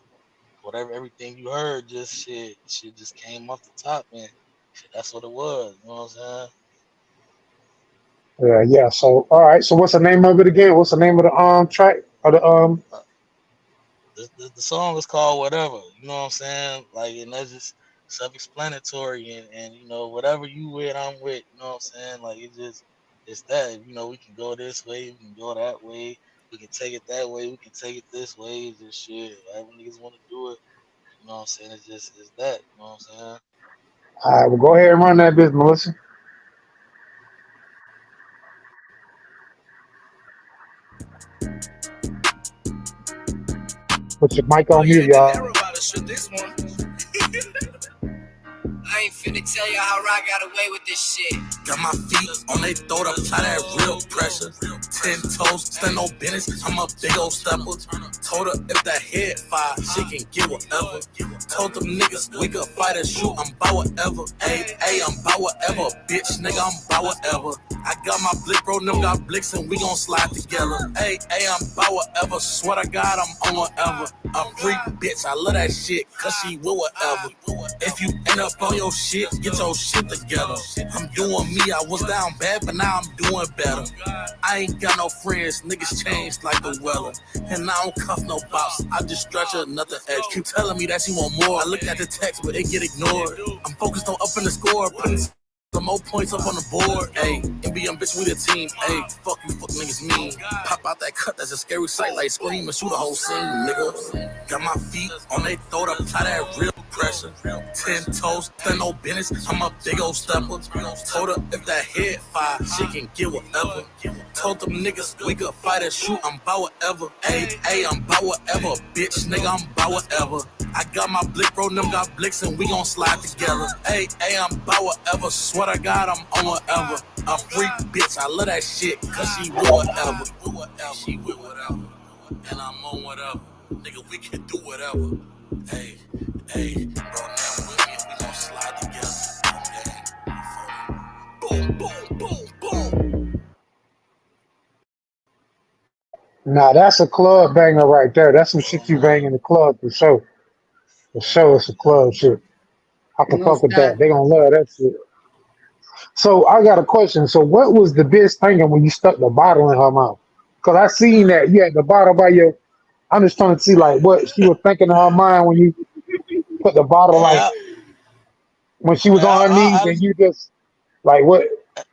Whatever everything you heard, just shit just came off the top, man. Shit, that's what it was, you know what I'm saying? Yeah, yeah. So, all right. So, what's the name of it again? What's the name of the track or the The song is called whatever, you know what I'm saying? Like, and that's just self-explanatory, and whatever you with, I'm with, you know what I'm saying? Like, it's that, we can go this way, we can go that way, we can take it that way, we can take it this way, it's just shit. Whatever niggas want to do it, you know what I'm saying? It's that, you know what I'm saying? All right, well, go ahead and run that business, Melissa. Put your mic Oh on yeah, mute, De y'all. Niro about to shoot this one. I ain't finna tell you how I got away with this shit. Got my feet on they throat, apply that real pressure. 10 toes, stand no business, I'm a big old stepper. Told her if that head fire, she can get whatever. Told them niggas we could fight and shoot, I'm bout whatever. Ayy, I'm bout whatever, bitch, nigga, I'm bout whatever. I got my blick, bro, them got blicks and we gon' slide together. Ayy, I'm bout whatever, swear to God, I'm on whatever. A freak bitch, I love that shit, cause she will whatever. If you end up on your shit, get your shit together. I'm doing me, I was down bad, but now I'm doing better. I ain't got no friends, niggas changed like the weather. And I don't cuff no bops, I just stretch another edge. Keep telling me that she want more, I look at the text, but it get ignored. I'm focused on upping the score, putting some more points up on the board, ayy. NBM bitch, we the team, ayy. Fuck you, fuck niggas mean. Pop out that cut, that's a scary sight, like scream and shoot a whole scene, nigga. Got my feet on they throat, apply that real pressure. 10 toes, stand no business, I'm a big old stepper. Told her if that head fire, she can get whatever. Told them niggas we could fight and shoot, I'm bout whatever. Ayy, I'm bout whatever, bitch, nigga, I'm bout whatever. I got my blick, bro, them got blicks and we gon' slide together. Ayy, I'm bout whatever, swear to God, I'm on whatever. A freak bitch, I love that shit, cause she will whatever. She will whatever, and I'm on whatever. Nigga, we can do whatever. Ayy, bro, now with me and we gon' slide together. Boom, boom, boom, boom. Nah, that's a club banger right there. That's some shit you bang in the club for sure. For sure, it's a club shit. I can fuck Most with that. definitely. They gonna love that shit. So I got a question. So what was the bitch thinking when you stuck the bottle in her mouth? Cause I seen that you had the bottle by your. I'm just trying to see like what she was thinking in her mind when you put the bottle Hey, like when she was on her knees I, and you just like what?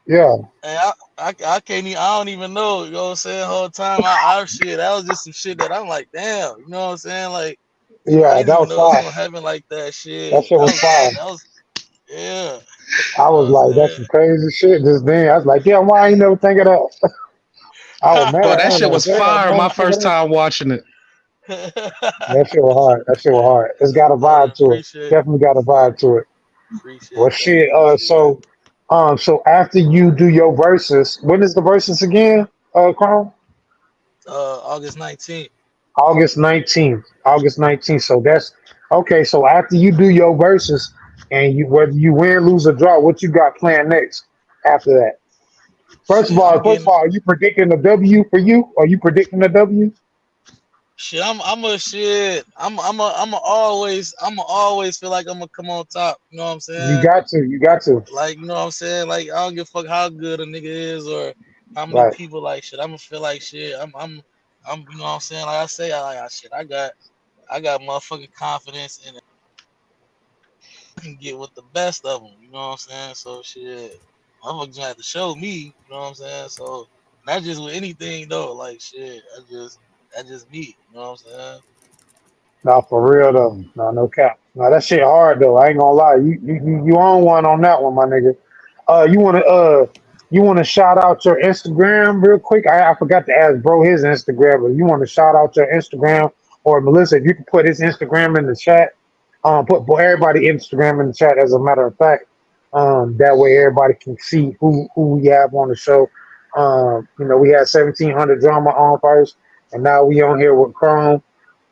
Yeah. Hey, I can't even, I don't even know, you know what I'm saying? The whole time I shit, that was just some shit that I'm like, damn, you know what I'm saying? Like, I Yeah, didn't that even was know it was fire. gonna happen like that. That Shit, shit was fire. that was yeah. I You know was what I'm like, that's saying? some crazy shit. Just then, I was like, yeah, why I ain't never think of that? I was mad. Boy, I that was shit like, was damn, fire. I My ain't think of first that. time watching it. That shit was hard. That shit was hard. It's got a vibe to it. Appreciate, Definitely got a vibe to it. Well, that. shit. Appreciate that. So after you do your verses, when is the verses again? Chrome? August 19th. August 19th. August 19th. So that's okay. So after you do your verses, and you whether you win, lose, or draw, what you got planned next after that? Shit, I'm First of getting all, are you predicting a W for you? Are you predicting a W? shit. I'm a shit. I'm a always feel like I'm gonna come on top. You know what I'm You saying? got to. You got to. Like, you know what I'm saying? Like, I don't give a fuck how good a nigga is or how many Right. people like shit. I'm gonna feel like shit. I'm. You know what I'm saying? Like I say, shit. I got motherfucking confidence in it. I can get with the best of them. You know what I'm saying? So shit, motherfuckers gonna have to show me. You know what I'm saying? So not just with anything though. Like shit, that's just me. You know what I'm saying? No, for real though. No, no cap. No, that shit hard though. I ain't gonna lie. You own one on that one, my nigga. You wanna shout out your Instagram real quick? I forgot to ask bro his Instagram, but you wanna shout out your Instagram or Melissa, if you can put his Instagram in the chat. Put everybody Instagram in the chat as a matter of fact. That way everybody can see who we have on the show. We had 1700 drama on first, and now we on here with Chrome.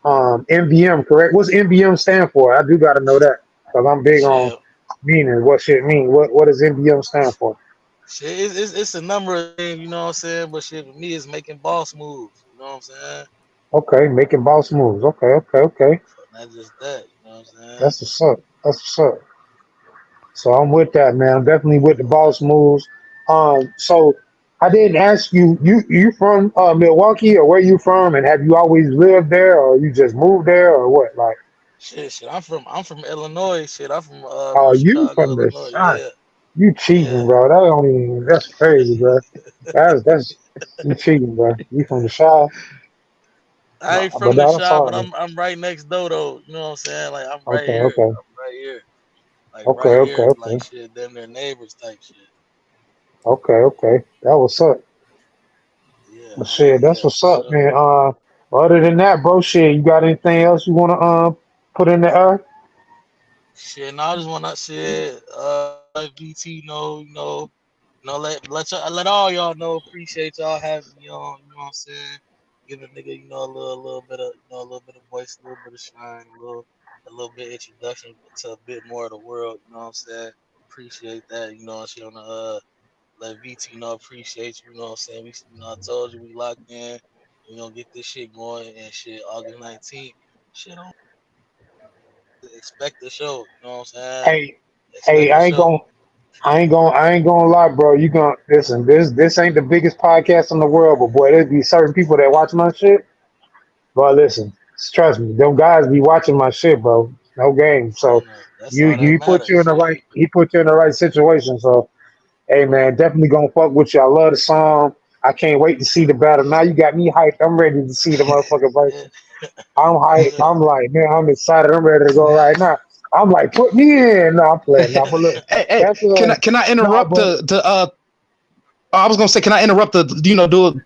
MBM, correct? What's MBM stand for? I do got to know that because I'm big on Shit, meaning. What shit mean? What does MBM stand for? it's a number of things. You know what I'm saying? But shit, for me, it's making boss moves. You know what I'm saying? Okay, making boss moves. Okay. So not just that. You know what I'm saying? That's what's up. That's what's up. So I'm with that, man. I'm definitely with the boss moves. So I didn't ask you. You from Milwaukee or where you from? And have you always lived there, or you just moved there, or what? Like, Shit. I'm from Illinois. Shit, I'm from oh, North you Chicago, from the Illinois. shot? Yeah, You cheating, yeah. bro? That don't even. That's crazy, bro. That's you cheating, bro. You from the shot? I ain't But from the that's shop, but hard. I'm right next door though. You know what I'm saying? Like I'm right Okay, here. okay, I'm right here. Like okay, right okay, here. okay, Like shit, them their neighbors type shit. okay. That was up. Yeah, But hell shit, that's yeah, what's for up, sure. man. Other than that, bro, shit, you got anything else you wanna put in the air? Shit, no, I just wanna shit. Let VT know, let all y'all know. Appreciate y'all having me on. You know what I'm saying? Give a nigga, a little bit of, a little bit of voice, a little bit of shine, a little bit introduction to a bit more of the world. You know what I'm saying? Appreciate that. You know, shit on the let VT appreciate you. You know what I'm saying? I told you we locked in. We gonna get this shit going and shit. August 19th. Shit on. Expect the show. You know what I'm saying? Hey, hey, Expect the show. I ain't gonna lie, bro. You gonna listen? This ain't the biggest podcast in the world, but boy, there's be certain people that watch my shit. But listen, trust me, them guys be watching my shit, bro. No game. So And that's you all that you put you matters. in the Shit. right he put you in the right situation. So hey man, definitely gonna fuck with you. I love the song. I can't wait to see the battle. Now you got me hyped. I'm ready to see the motherfucking Yeah. verses. I'm hyped. I'm like, man, I'm excited. I'm ready to go right now. I'm like, put me in. No, I'm playing. No, but look, Hey, that's can I no, interrupt but the I was gonna say, can I interrupt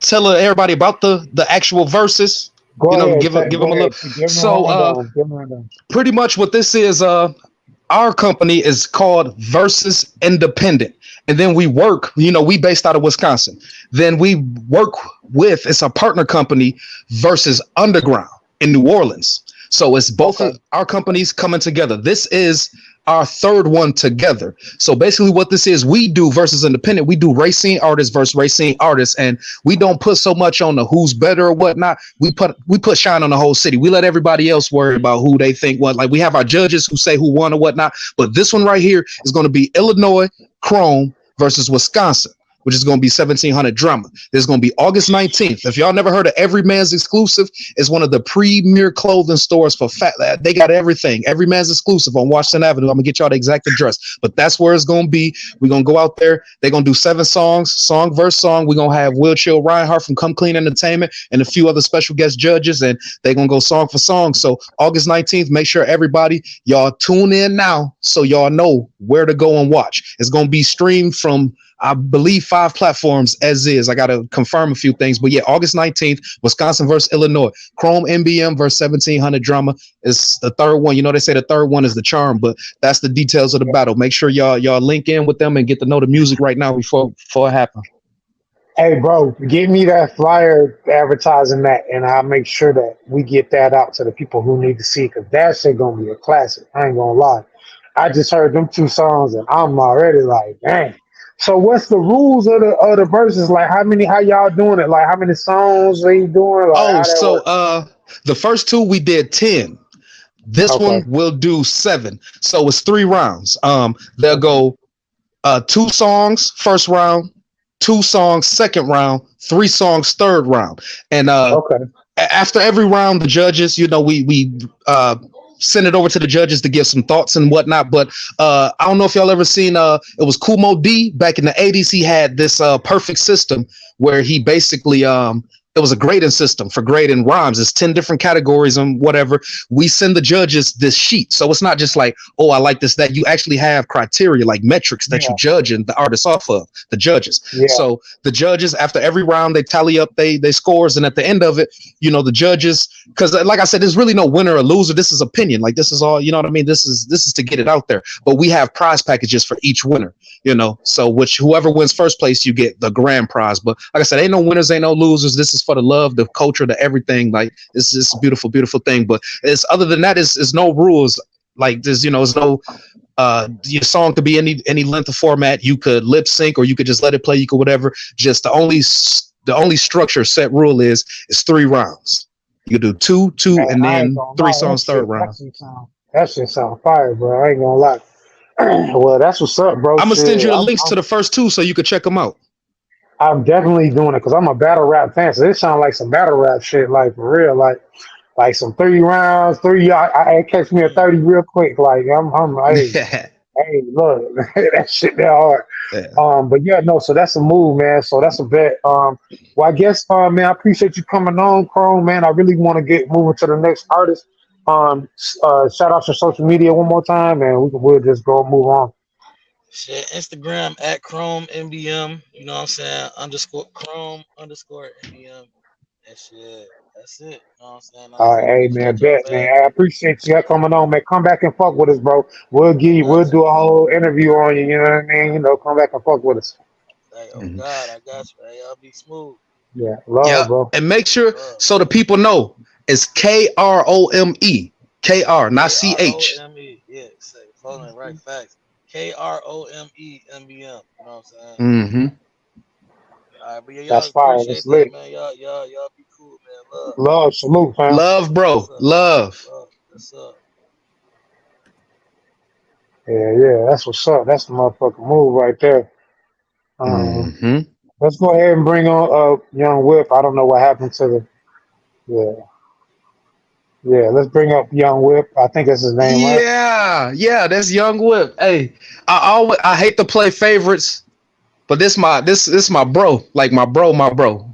tell everybody about the actual verses? go ahead, Give them go a ahead. little. Give me a So rundown. Give me a rundown. pretty much what this is, our company is called Versus Independent, and then we work. We based out of Wisconsin. Then we work with it's a partner company, Versus Underground in New Orleans. So it's both Okay. of our companies coming together. This is our third one together. So basically, what this is, we do Versus Independent. We do racing artists versus racing artists, and we don't put so much on the who's better or whatnot. We put shine on the whole city. We let everybody else worry about who they think what. Like we have our judges who say who won or whatnot. But this one right here is going to be Illinois Krome versus Wisconsin. which is going to be 1700 Drama. There's going to be August 19th. If y'all never heard of Every Man's Exclusive, it's one of the premier clothing stores for fat. They got everything. Every Man's Exclusive on Washington Avenue. I'm going to get y'all the exact address, but that's where it's going to be. We're going to go out there. They're going to do 7 songs, song verse song. We're going to have Will Chill Reinhardt from Come Clean Entertainment and a few other special guest judges, and they're going to go song for song. So August 19th, make sure everybody, y'all tune in now so y'all know where to go and watch. It's going to be streamed from, I believe, 5 platforms as is. I got to confirm a few things, but yeah, August 19th, Wisconsin versus Illinois. Krome NBM versus 1700 Drama is the third one. You know, they say the third one is the charm, but that's the details of the battle. Make sure y'all link in with them and get to know the music right now before it happens. Hey, bro, give me that flyer advertising that, and I'll make sure that we get that out to the people who need to see it, because that shit gonna be a classic. I ain't gonna lie. I just heard them 2 songs, and I'm already like, dang. So what's the rules of the verses? Like, how y'all doing it? Like, how many songs are you doing? Like, The first 2 we did 10. This one we'll do 7. So it's 3 rounds. They'll go 2 songs first round, 2 songs second round, 3 songs third round. And after every round, the judges, you know, we send it over to the judges to give some thoughts and whatnot. But I don't know if y'all ever seen it was Kumo D back in the 80s. He had this perfect system where he basically it was a grading system for grading rhymes. It's 10 different categories and whatever. We send the judges this sheet. So it's not just like, oh, I like this, that. You actually have criteria, like metrics that you judging the artists off of, the judges. Yeah. So the judges, after every round, they tally up they scores. And at the end of it, you know, the judges, because like I said, there's really no winner or loser. This is opinion. Like, this is all, you know what I mean? This is to get it out there. But we have prize packages for each winner, you know. So whoever wins first place, you get the grand prize. But like I said, ain't no winners, ain't no losers. This is for the love, the culture, the everything. Like, it's just a beautiful, beautiful thing. But it's, other than that, is no rules. Like, there's, you know, it's no your song could be any length of format. You could lip sync, or you could just let it play. You could whatever. Just the only structure set rule is 3 rounds. You could do two, and then 3 songs third round. That shit sound fire, bro. I ain't gonna lie. Well, that's what's up, bro. I'm gonna send you the links to the first 2 so you can check them out. I'm definitely doing it because I'm a battle rap fan. So this sounds like some battle rap shit, like for real, like some 3 rounds, 3. I catch me a 30 real quick. Like I'm hey, look, that shit that hard. Yeah. But yeah, no. So that's a move, man. So that's a bet. Well, I guess, man, I appreciate you coming on, Krome, man. I really want to get moving to the next artist. Shout out your social media one more time, and we'll just go and move on. Shit, Instagram at Krome NBM, you know what I'm saying, _Krome _NBM. That shit, that's it. You know what I'm saying? All right, hey man, bet, man. I appreciate you coming on, man. Come back and fuck with us, bro. We'll do a whole interview on you, you know what I mean? You know, come back and fuck with us. Hey, oh God, I got you, man. Y'all be smooth. Yeah, love, bro. And make sure so the people know it's KROME. KR, not CH. Yeah, say following right facts. KROME NBM. You know what I'm saying? Mm-hmm. All right, but yeah, y'all that's fire. That's lit, man. Y'all be cool, man. Love, salute, fam. Love, bro. Love. What's up? Yeah, that's what's up. That's the motherfucking move right there. Let's go ahead and bring on Young Whip. I don't know what happened to the. Yeah, let's bring up Young Whip. I think that's his name, right? Yeah, that's Young Whip. Hey, I hate to play favorites, but this my bro. Like my bro.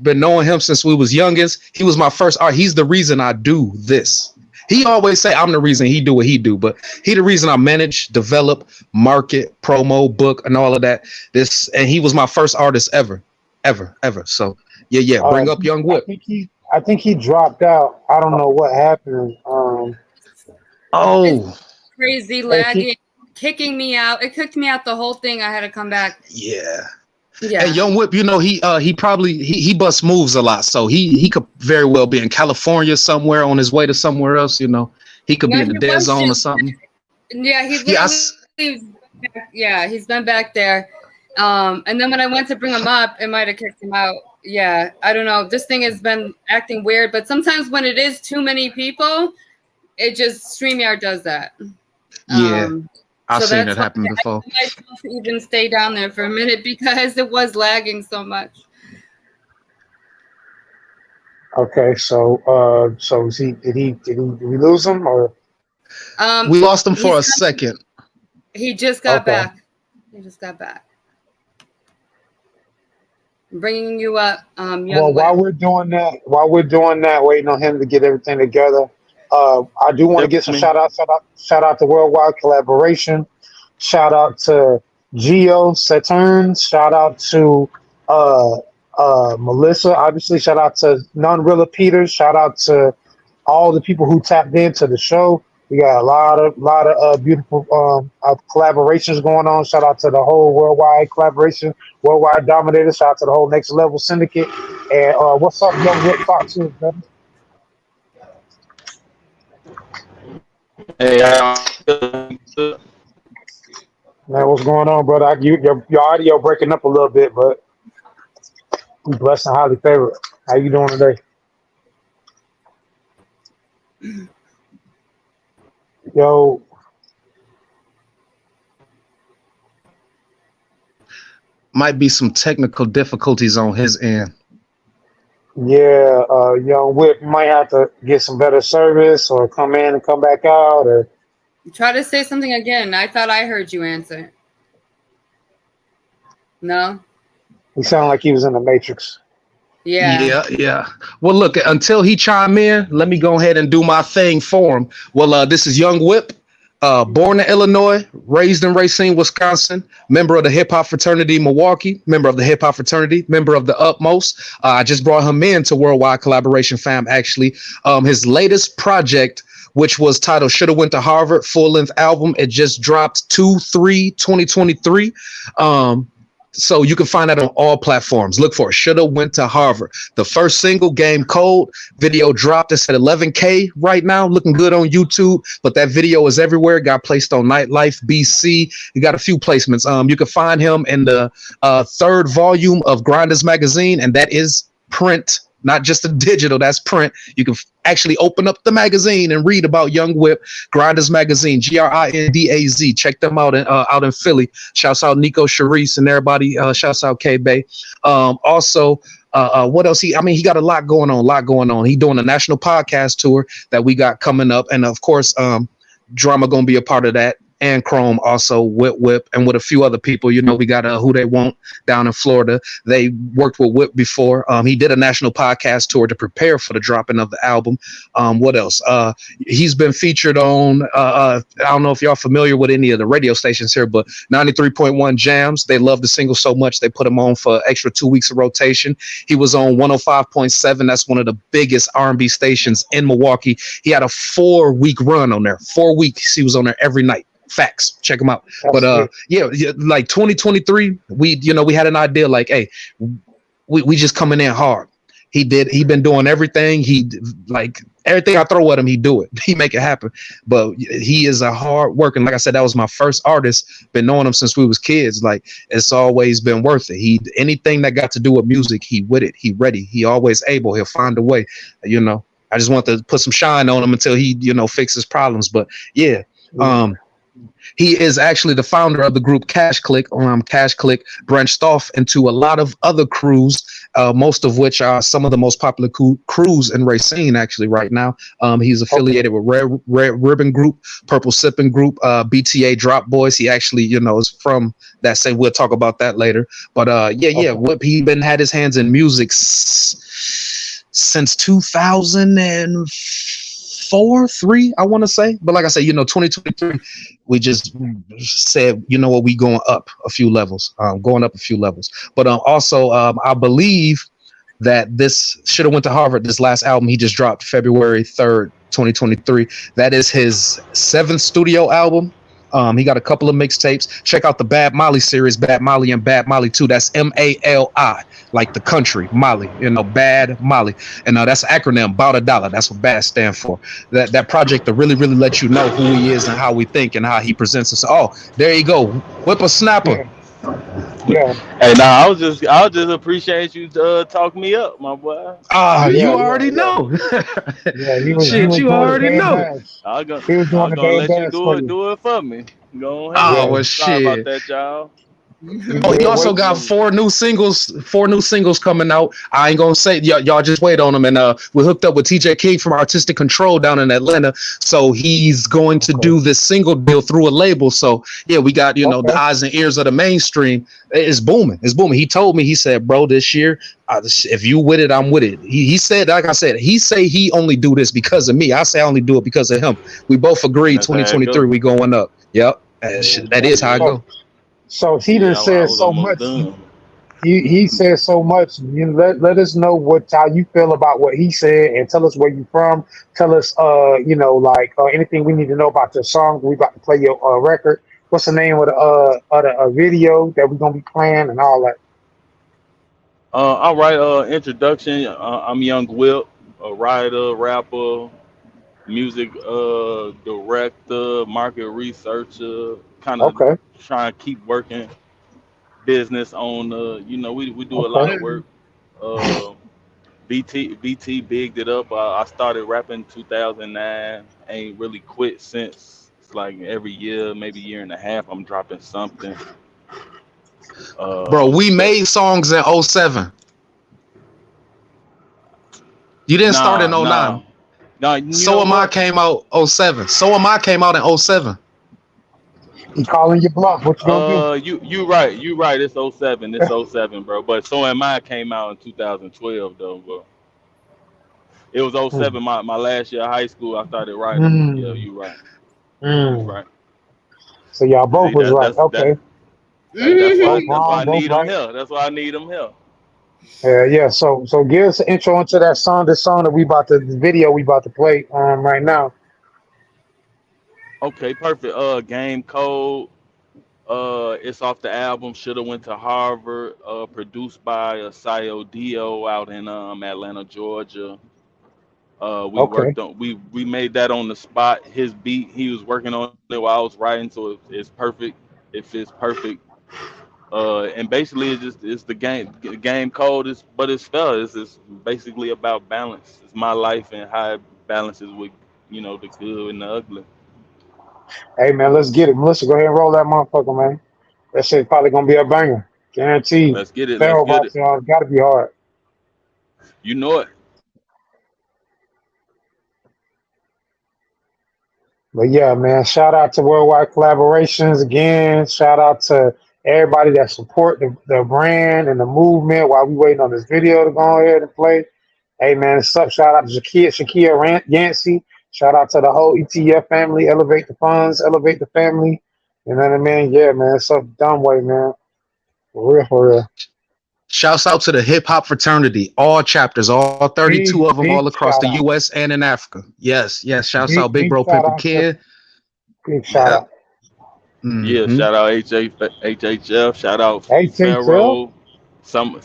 Been knowing him since we was youngest. He was my first art. He's the reason I do this. He always say I'm the reason he do what he do, but he the reason I manage, develop, market, promo, book, and all of that. And he was my first artist ever. So yeah. Bring up Young Whip. I think he dropped out. I don't know what happened. Crazy lagging, kicking me out. It kicked me out the whole thing. I had to come back. Yeah. Hey, Young Whip, you know, he probably busts moves a lot. So he could very well be in California somewhere on his way to somewhere else, you know. He could be in the dead zone or something. Yeah, he's been back there. And then when I went to bring him up, it might have kicked him out. Yeah, I don't know. This thing has been acting weird, but sometimes when it is too many people, it just StreamYard does that. Yeah. I've So seen that's it why happen before. I myself to even stay down there for a minute because it was lagging so much. Okay, so is he did we lose him or We lost him for a He's second. He just got Okay. back. He just got back. I'm bringing you up, Young well while Whip. we're doing that, waiting on him to get everything together. I do want to get some shout out to Worldwide Collaboration. Shout out to Geo Saturn. Shout out to Melissa. Obviously, shout out to Nonrilla Peters. Shout out to all the people who tapped into the show. We got a lot of beautiful collaborations going on. Shout out to the whole Worldwide Collaboration, Worldwide Dominator. Shout out to the whole Next Level Syndicate. And what's up, Young Whip? Talk to us, brother. Hey, Man, what's going on, brother? Your audio breaking up a little bit, but we blessed and highly favored. How you doing today? Yo, Might be some technical difficulties on his end. yeah, Young Whip, you might have to get some better service or come in and come back out, or Try to say something again. I thought I heard you answer. No? he sounded like he was in the Matrix. Yeah. Well, look, until he chime in, let me go ahead and do my thing for him. Well, this is Young Whip, born in Illinois, raised in Racine, Wisconsin, member of the hip hop fraternity Milwaukee, member of the hip hop fraternity, member of the Utmost. I just brought him in to Worldwide Collaboration fam, actually. His latest project, which was titled Shoulda Went to Harvard, full-length album. It just dropped 2/3/2023. So you can find that on all platforms. Look for it. Shoulda Went to Harvard. The first single, Game Cold, video dropped. It's at 11K right now, looking good on YouTube. But that video is everywhere. Got placed on Nightlife BC. You got a few placements. You can find him in the third volume of Grinders magazine, and that is print. Not just a digital, that's print. You can actually open up the magazine and read about Young Whip, Grinders Magazine, GRINDAZ. Check them out in Philly. Shouts out Nico Sharice and everybody. Shouts out K-Bay. Also, what else? He got a lot going on. He doing a national podcast tour that we got coming up. And of course, Drama gonna be a part of that. And Krome also, Whip, and with a few other people. You know, we got Who They Want down in Florida. They worked with Whip before. He did a national podcast tour to prepare for the dropping of the album. What else? He's been featured on, I don't know if y'all familiar with any of the radio stations here, but 93.1 Jams. They love the single so much, they put him on for extra 2 weeks of rotation. He was on 105.7. That's one of the biggest R&B stations in Milwaukee. He had a 4-week run on there. 4 weeks. He was on there every night. Facts. Check them out. But yeah, like 2023, we had an idea like, hey, we just coming in hard. He been doing everything. Everything I throw at him, he do it. He make it happen. But he is a hard working. Like I said, that was my first artist. Been knowing him since we was kids. Like, it's always been worth it. Anything that got to do with music, he with it. He ready. He always able. He'll find a way. I just want to put some shine on him until he fixes problems. But yeah. He is actually the founder of the group Cash Click. Cash Click branched off into a lot of other crews, most of which are some of the most popular crews in Racine actually right now. He's affiliated with Red Ribbon Group, Purple Sipping Group, BTA Drop Boys. He actually, is from that same. We'll talk about that later. But Whip, he had his hands in music since 2004-3, I want to say. But like I said, 2023, we just said, we going up a few levels, But also, I believe that this Shoulda Went to Harvard, this last album he just dropped February 3rd, 2023. That is his 7th studio album. He got a couple of mixtapes. Check out the Bad Molly series, Bad Molly and Bad Molly 2. That's MALI, like the country, Molly, Bad Molly. And that's an acronym, about $1. That's what BAD stand for. That project to really, really let you know who he is and how we think and how he presents us. Oh, there you go. Whip a snapper. Yeah. Hey, I was just appreciate you talking me up, my boy. You already know. Yeah, he was you already know. I'm gonna let you do it for me. Go Oh ahead. well, Sorry about shit. that, y'all. Oh, he also Wait. got four new singles coming out. I ain't gonna say y'all just wait on them. And we hooked up with TJ King from Artistic Control down in Atlanta. So he's going to do this single deal through a label. So yeah, we got, you know, the eyes and ears of the mainstream. It's booming. It's booming. He told me, he said, bro, this year, if you with it, I'm with it. He said, like I said, he say he only do this because of me. I say I only do it because of him. We both agreed That's how it 2023 go. we going up. Yep. That is how I Yeah. go. So he done Yeah, I said was so almost much. done. He said so much. You know, let us know how you feel about what he said, and tell us where you from. Tell us, you know, like anything we need to know about your song. We about to play your record. What's the name of the video that we're gonna be playing and all that? All right. Introduction. I'm Young Whip, a writer, rapper, music director, market researcher. Kind of Okay, trying to keep working business on. You know, we do a lot okay. of work. Uh, BT bigged it up. I started rapping in 2009. Ain't really quit since. It's like every year, maybe year and a half, I'm dropping something. Bro, we But made songs in '07. You didn't start in nah. '09. You So know Am I what? came out '07. So Am I came out in '07. He calling your bluff. What you gonna do? You right. You right. It's '07. It's '07, bro. But So Am I came out in 2012, though, bro. It was '07, my last year of high school. I started writing. Yeah, Mm, you right. You mm. right. So y'all both See, was right. Okay, both that's why wrong, I both need them right. here. That's why I need them here. Yeah. So give us an intro into that song. The song that the video we about to play right now. Okay, perfect. Game Code. It's off the album. Shoulda went to Harvard. Produced by Sayo Dio out in Atlanta, Georgia. We Okay. worked on we made that on the spot. His beat, he was working on it while I was writing, so it's perfect. It fits perfect. And basically it's the game code is, but it's fair. It's basically about balance. It's my life and how it balances with, you know, the good and the ugly. Hey man, let's get it. Melissa, go ahead and roll that motherfucker, man. That shit probably gonna be a banger. Guaranteed. Let's get it. Let's Pharaoh get about it. y'all gotta be hard. You know it. But yeah, man, shout out to Worldwide Collaborations again. Shout out to everybody that support the brand and the movement while we waiting on this video to go ahead and play. Hey man, shout out to Shakia Yancey. Shout out to the whole ETF family. Elevate the funds, elevate the family. You know what I mean? Yeah, man. It's up dumb way, man. For real, for real. Shouts out to the hip hop fraternity, all chapters, all 32 of them, Big all across shout the out. US and in Africa. Yes. Shouts out Big Big Bro shout Pimpin' out to Kid. big shout Yep. out. Yeah. Mm-hmm. Shout out HHF. Shout out Hey, Trill. Pharaoh. Something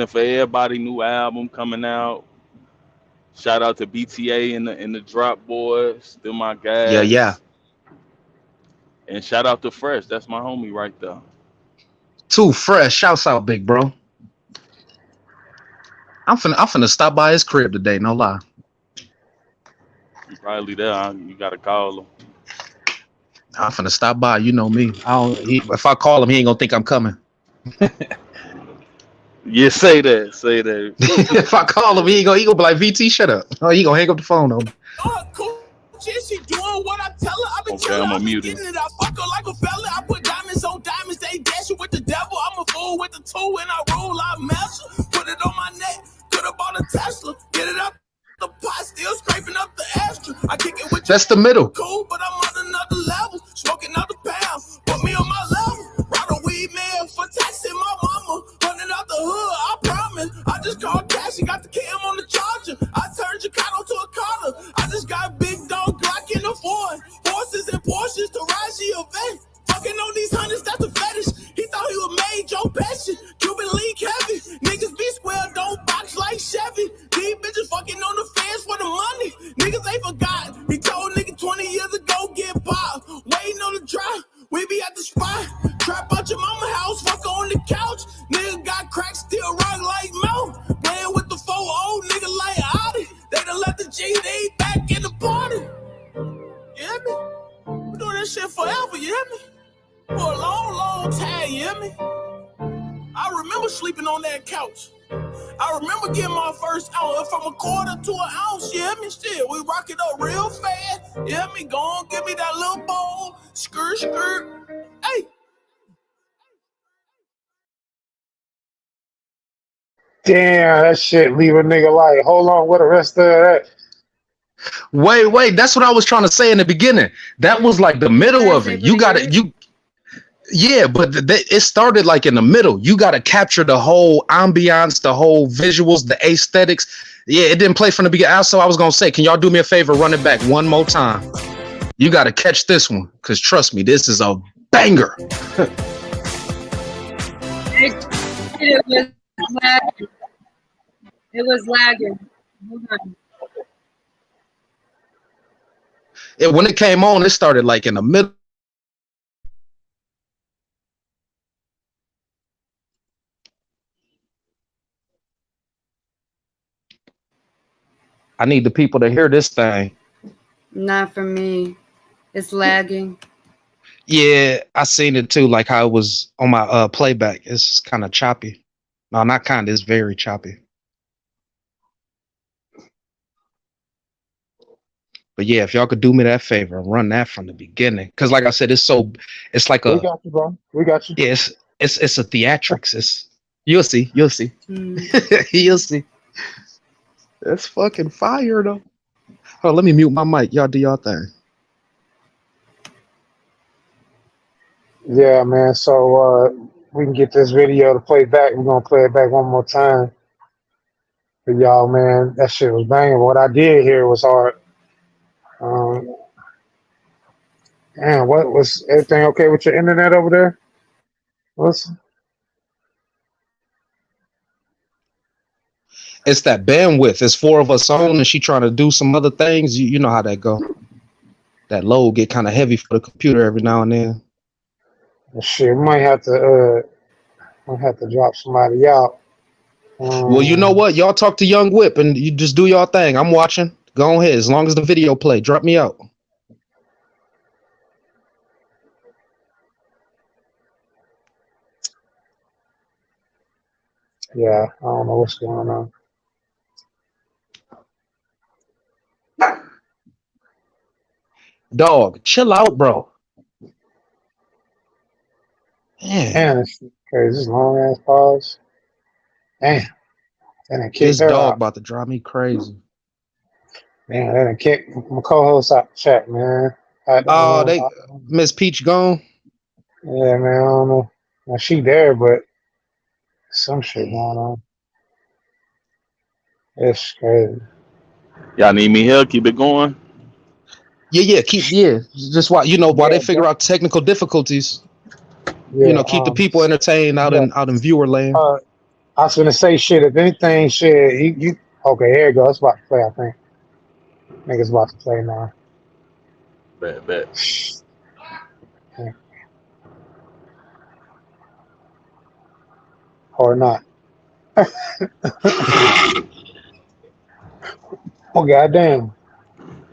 for everybody. New album coming out. Shout out to BTA and the Drop Boys, still my Yeah. guys. And shout out to Fresh. That's my homie right there. Too fresh. Shouts out, Big Bro. I'm finna stop by his crib today, no lie. You probably there. Huh? You gotta call him. I'm finna stop by. You know me. If I call him, he ain't gonna think I'm coming. Yeah, say that. Say that. If I call him, he gonna be like, VT, shut up. Oh, he gonna hang up the phone on me. She doing what I tell her. I been Okay, telling I'm her, gonna I been mute him. getting it. I fuck her like a fella. I put diamonds on diamonds. They dashing with the devil. I'm a fool with the two and I rule. I measure. Put it on my neck. Could have bought a Tesla. Get it up. The pot still scraping up the ashtray. I kick it with That's the middle. cool, but I'm on another level. Smoking out the pound. Put me on my level. Ride a weed man for taxing my mama. Running out the hood, I promise. I just called cash and got the cam on the charger. I turned Chicago to a collar. I just got big dog Glock in the Ford. Horses and Porsches to Raji event. Fucking on these hundreds, that's a fetish. He thought he was made Joe Pesci. Cuban League heavy. Niggas be square, don't box like Chevy. These bitches fucking on the fans for the money. Niggas ain't forgot. He told nigga 20 years ago, get popped. Waiting on the drop. We be at the spot. Trap out your mama house, fuck her on the couch. Nigga got crack, still rock like Mount. Playing with the 4-0, nigga like Audi. They done let the GD back in the party. You hear me? We doing this shit forever. on time, you hear me? I remember sleeping on that couch. I remember getting my first ounce from a quarter to an ounce, you hear me? Still, we rock it up real fast. You hear me? Go on, give me that little bowl. Skirt, skirt. Hey. Damn, that shit leave a nigga like, hold on, what the rest of that? Wait, that's what I was trying to say in the beginning. That was like the middle of it. You got it. Yeah, but it started like in the middle. You got to capture the whole ambiance, the whole visuals, the aesthetics. Yeah, it didn't play from the beginning. So I was going to say, can y'all do me a favor, run it back one more time? You got to catch this one, because trust me, this is a banger. It was lagging. When it came on, it started like in the middle. I need the people to hear this thing. Not for me. It's lagging. Yeah, I seen it too, like how it was on my playback. It's kind of choppy. No, not kind of, it's very choppy. But yeah, if y'all could do me that favor and run that from the beginning, because like I said, it's like We got you, bro. We got you. Yeah, it's a theatrics. You'll see. You'll see. That's fucking fire though. Oh, let me mute my mic. Y'all do y'all thing. Yeah, man. So we can get this video to play back. We're gonna play it back one more time for y'all, man. That shit was banging. What I did here was hard. Man, what was everything okay with your internet over there? It's that bandwidth. It's 4 of us on, and she trying to do some other things. You know how that go. That load get kind of heavy for the computer every now and then. Shit, we might have to drop somebody out. Well, you know what? Y'all talk to Young Whip and you just do y'all thing. I'm watching. Go ahead. As long as the video play, drop me out. Yeah, I don't know what's going on. Dog, chill out, bro. Man, this shit crazy. This long ass pause. Damn. That done kicked This her dog out. about to drive me crazy. Man, that done kicked my co-host out the chat, man. Miss Peach gone? Yeah, man, I don't know. Now she there, but some shit going on. It's crazy. Y'all need me here? Keep it going. Yeah. Just while while they figure out technical difficulties. Yeah, Keep the people entertained out in viewer land. I was gonna say shit. If anything, shit, you okay? Here it goes. It's about to play. I think. I think it's about to play now. Bet. Yeah. Or not. Oh goddamn!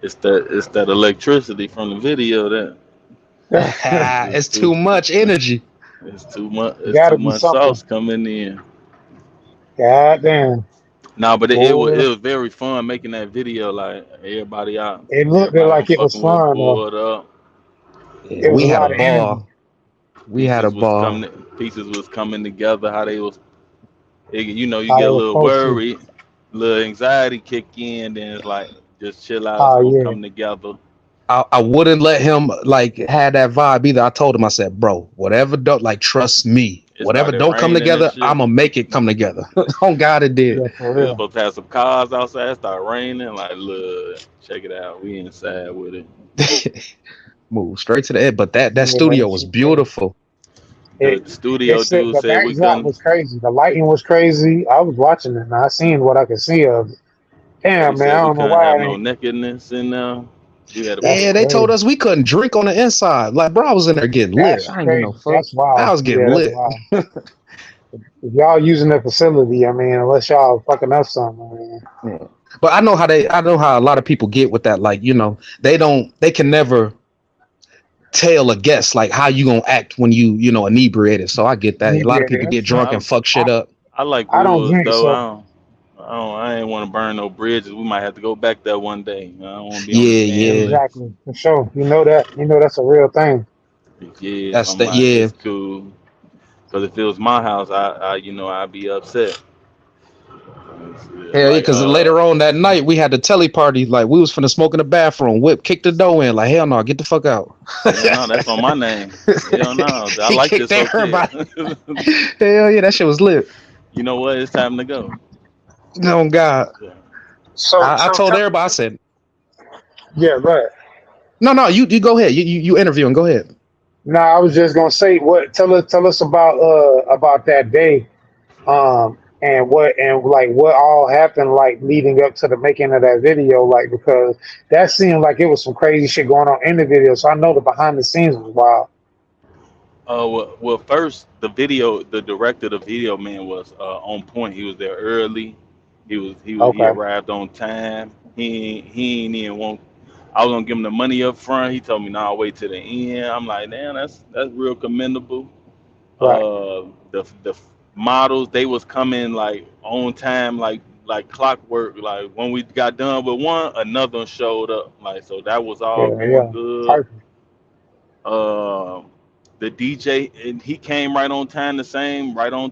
It's that electricity from the video that. It's too much energy. It's too much. It's Gotta too be much something. sauce coming in. Goddamn. Nah, but it was very fun making that video. Like everybody out. It looked like it was fun. Pulled up. It was We a had lot a of energy. ball. We had a ball. Pieces was coming together. How they was. You How get they a was little supposed to. worried, little anxiety kick in. Then it's like just chill out. Oh, It's gonna yeah. come together. I wouldn't let him have that vibe either. I told him, I said, bro, whatever don't trust me. It Whatever started don't come raining and together, shit. I'm gonna make it come together. Oh God, it did. Yeah, for We was real. supposed to have some cars outside. It started raining. Like, look, check it out. We inside with it. Move straight to the end. But that Yeah, studio that was shit beautiful. The studio dude the said we backdrop couldn't. was crazy. The lighting was crazy. I was watching it and I seen what I could see of it. He Damn, man, I said we don't know couldn't why have it no ain't. nakedness in there. We had to That's Yeah, put. they told crazy. us we couldn't drink on the inside. Like, bro, I was in there getting lit. That's I ain't get no crazy. fuck. That's wild. I was getting Yeah, that's lit. wild. If y'all using the facility, I mean, unless y'all fucking up something, I mean. Yeah. But I know how a lot of people get with that. Like, they can never tell a guest like how you gonna act when you know inebriated. So I get that. A lot of people Inebriated. get No, drunk and fuck shit up. I like I don't rules drink, though. so I ain't want to burn no bridges. We might have to go back there one day. I don't want to be on the Yeah, fan yeah. list. exactly for sure. You know that. You know that's a real thing. Yeah, That's I'm that. like, Yeah. it's cool. Cause if it was my house, I'd be upset. Hell yeah, Like, because later on that night we had the telly party. Like we was finna smoke in the bathroom. Whip kicked the door in. Like hell no, get the fuck out. hell no, that's on my name. Hell no, I He like kicked this hotel. everybody. Hell yeah, that shit was lit. You know what? It's time to go. No God. Yeah. I told everybody. I said, Yeah, right. no, you go ahead. You interviewing. Go ahead. No, I was just gonna say what. Tell us about that day. And what all happened like leading up to the making of that video, like because that seemed like it was some crazy shit going on in the video. So I know the behind the scenes was wild. Well, first the director of the video man was on point. He was there early. He Okay, arrived on time. He ain't even want. I was gonna give him the money up front. He told me, "Nah, I'll wait till the end." I'm like, "Damn, that's real commendable." right. The models they was coming like on time, like clockwork. Like when we got done with one, another one showed up. Like so that was all Yeah, going yeah. good. Perfect. Um, the DJ and he came right on time, the same right on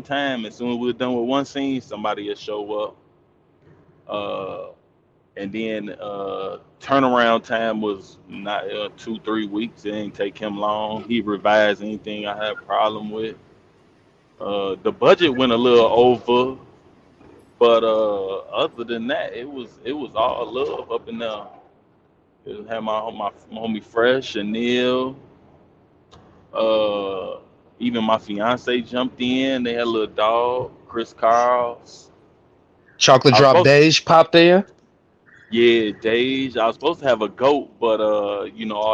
time. As soon as we were done with one scene, somebody would show up. And then turnaround time was not 2-3 weeks. It didn't take him long. He revised anything I had a problem with. The budget went a little over, but other than that, it was all love up in there. It had my homie Fresh and Neil. Uh, Even my fiance jumped in. They had a little dog, Chris Carl. Chocolate I was drop supposed, beige popped in. yeah, Dage. I was supposed to have a goat, but all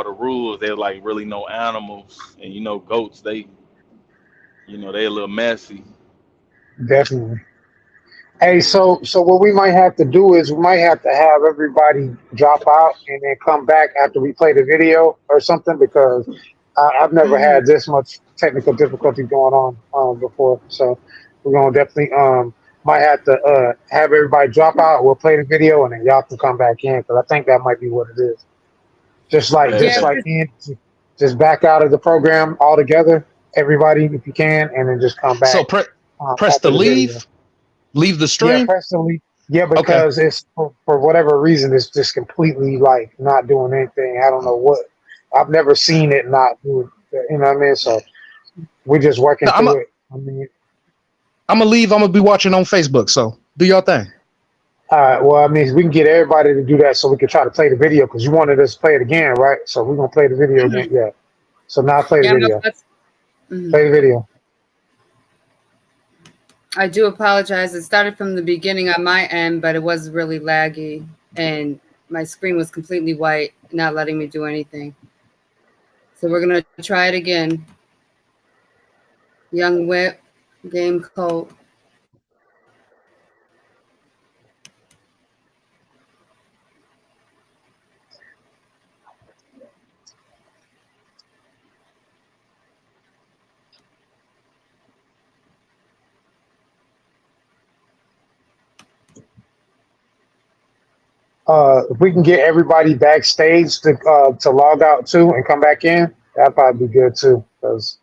the rules. They're like really no animals, and goats. They a little messy. Definitely. Hey, so what we might have to do is we might have to have everybody drop out and then come back after we play the video or something because I've never Mhm. had this much technical difficulty going on before. So we're gonna definitely might have to have everybody drop out. We'll play the video and then y'all can come back in because I think that might be what it is. Just like Bet Yeah, just bet. like in, just back out of the program altogether, everybody if you can, and then just come So back press the after the video. leave the Yeah, stream. personally, yeah, Okay. because it's for whatever reason, it's just completely like not doing anything. I don't know what. I've never seen it not do it. You know what I mean? So we're just working No, through it. I mean, I'm gonna leave. I'm gonna be watching on Facebook. So do your thing. all right. Well, I mean, we can get everybody to do that so we can try to play the video because you wanted us to play it again, right? So we're gonna play the video again. Yeah. So now play the yeah, video. mhm. Play the video. I do apologize. It started from the beginning on my end, but it was really laggy, and my screen was completely white, not letting me do anything. So we're gonna try it again. Young Whip, game code. If we can get everybody backstage to log out too and come back in, that'd probably be good too. Because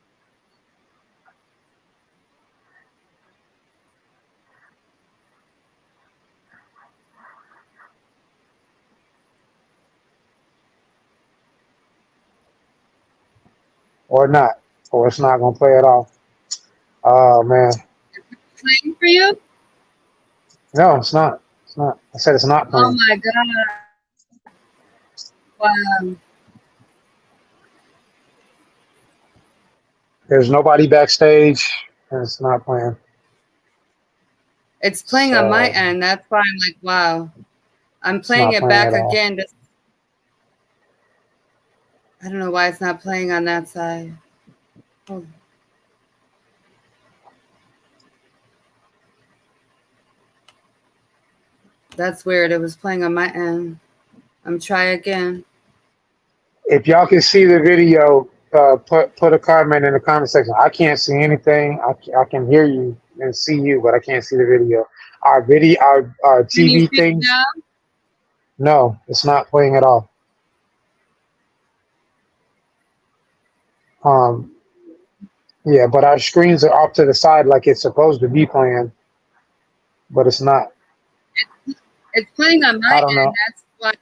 or not, or it's not gonna play at all. Oh man, Playing for you? no, it's not. It's not. I said it's not Oh playing. my god! Wow, There's nobody backstage, and it's not playing. it's playing on my So end. That's why I'm like, wow. I'm it's playing not it playing back at all. again. I don't know why it's not playing on that side. Oh, that's weird. It was playing on my end. I'm try again. If y'all can see the video, put a comment in the comment section. I can't see anything. I can hear you and see you, but I can't see the video. Our Can you TV see it things. now? No, it's not playing at all. Yeah, but our screens are off to the side like it's supposed to be playing, but it's not. It's playing on my I don't end. know. That's why.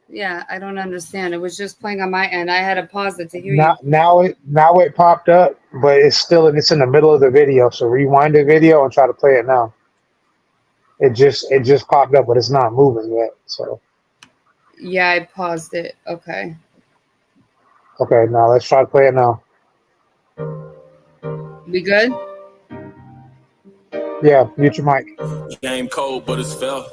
Yeah, I don't understand. It was just playing on my end. I had to pause it to hear you. Now it popped up, but it's in the middle of the video. So rewind the video and try to play it now. It just popped up, but it's not moving yet. So Yeah, I paused it. Okay. okay, now let's try to play it now. We good? Yeah, mute your mic. Game cold, but it's fell.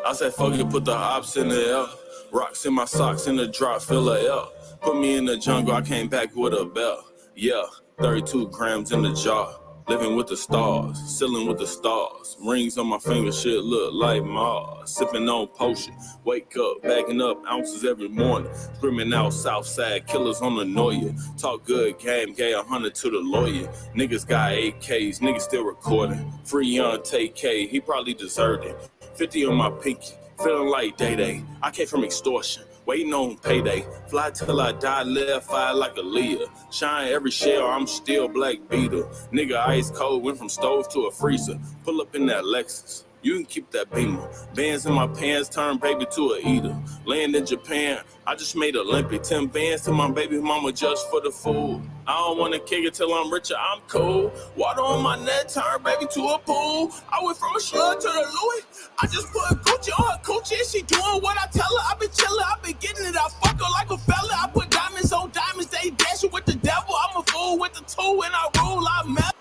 I said, fuck it, put the ops in the air. Rocks in my socks in the drop, fill a L. Put me in the jungle, I came back with a belt. Yeah, 32 grams in the jar. Living with the stars, ceiling with the stars. Rings on my finger, shit look like Mars. Sipping on potion, wake up, bagging up ounces every morning. Screaming out Southside, killers on the Noya. Talk good, game, gay 100 to the lawyer. Niggas got AKs, niggas still recording. Free young Tay-K, he probably deserved it. 50 on my pinky, feeling like Day-Day. I came from extortion, waiting on payday. Fly till I die, live fire like a Leah. Shine every shell, I'm still Black Beetle. Nigga ice cold, went from stove to a freezer. Pull up in that Lexus, you can keep that Beamer. Bands in my pants, turn baby to a eater. Land in Japan, I just made Olympic. 10 bands to my baby mama just for the food. I don't wanna kick it till I'm richer, I'm cool. Water on my neck, turn baby to a pool. I went from a slug to the Louis. I just put Gucci on her coochie and she doing what I tell her. I been chillin', I been getting it, I fuck her like a fella. I put diamonds on diamonds, they dashing with the devil. I'm a fool with the two and I rule, I melt.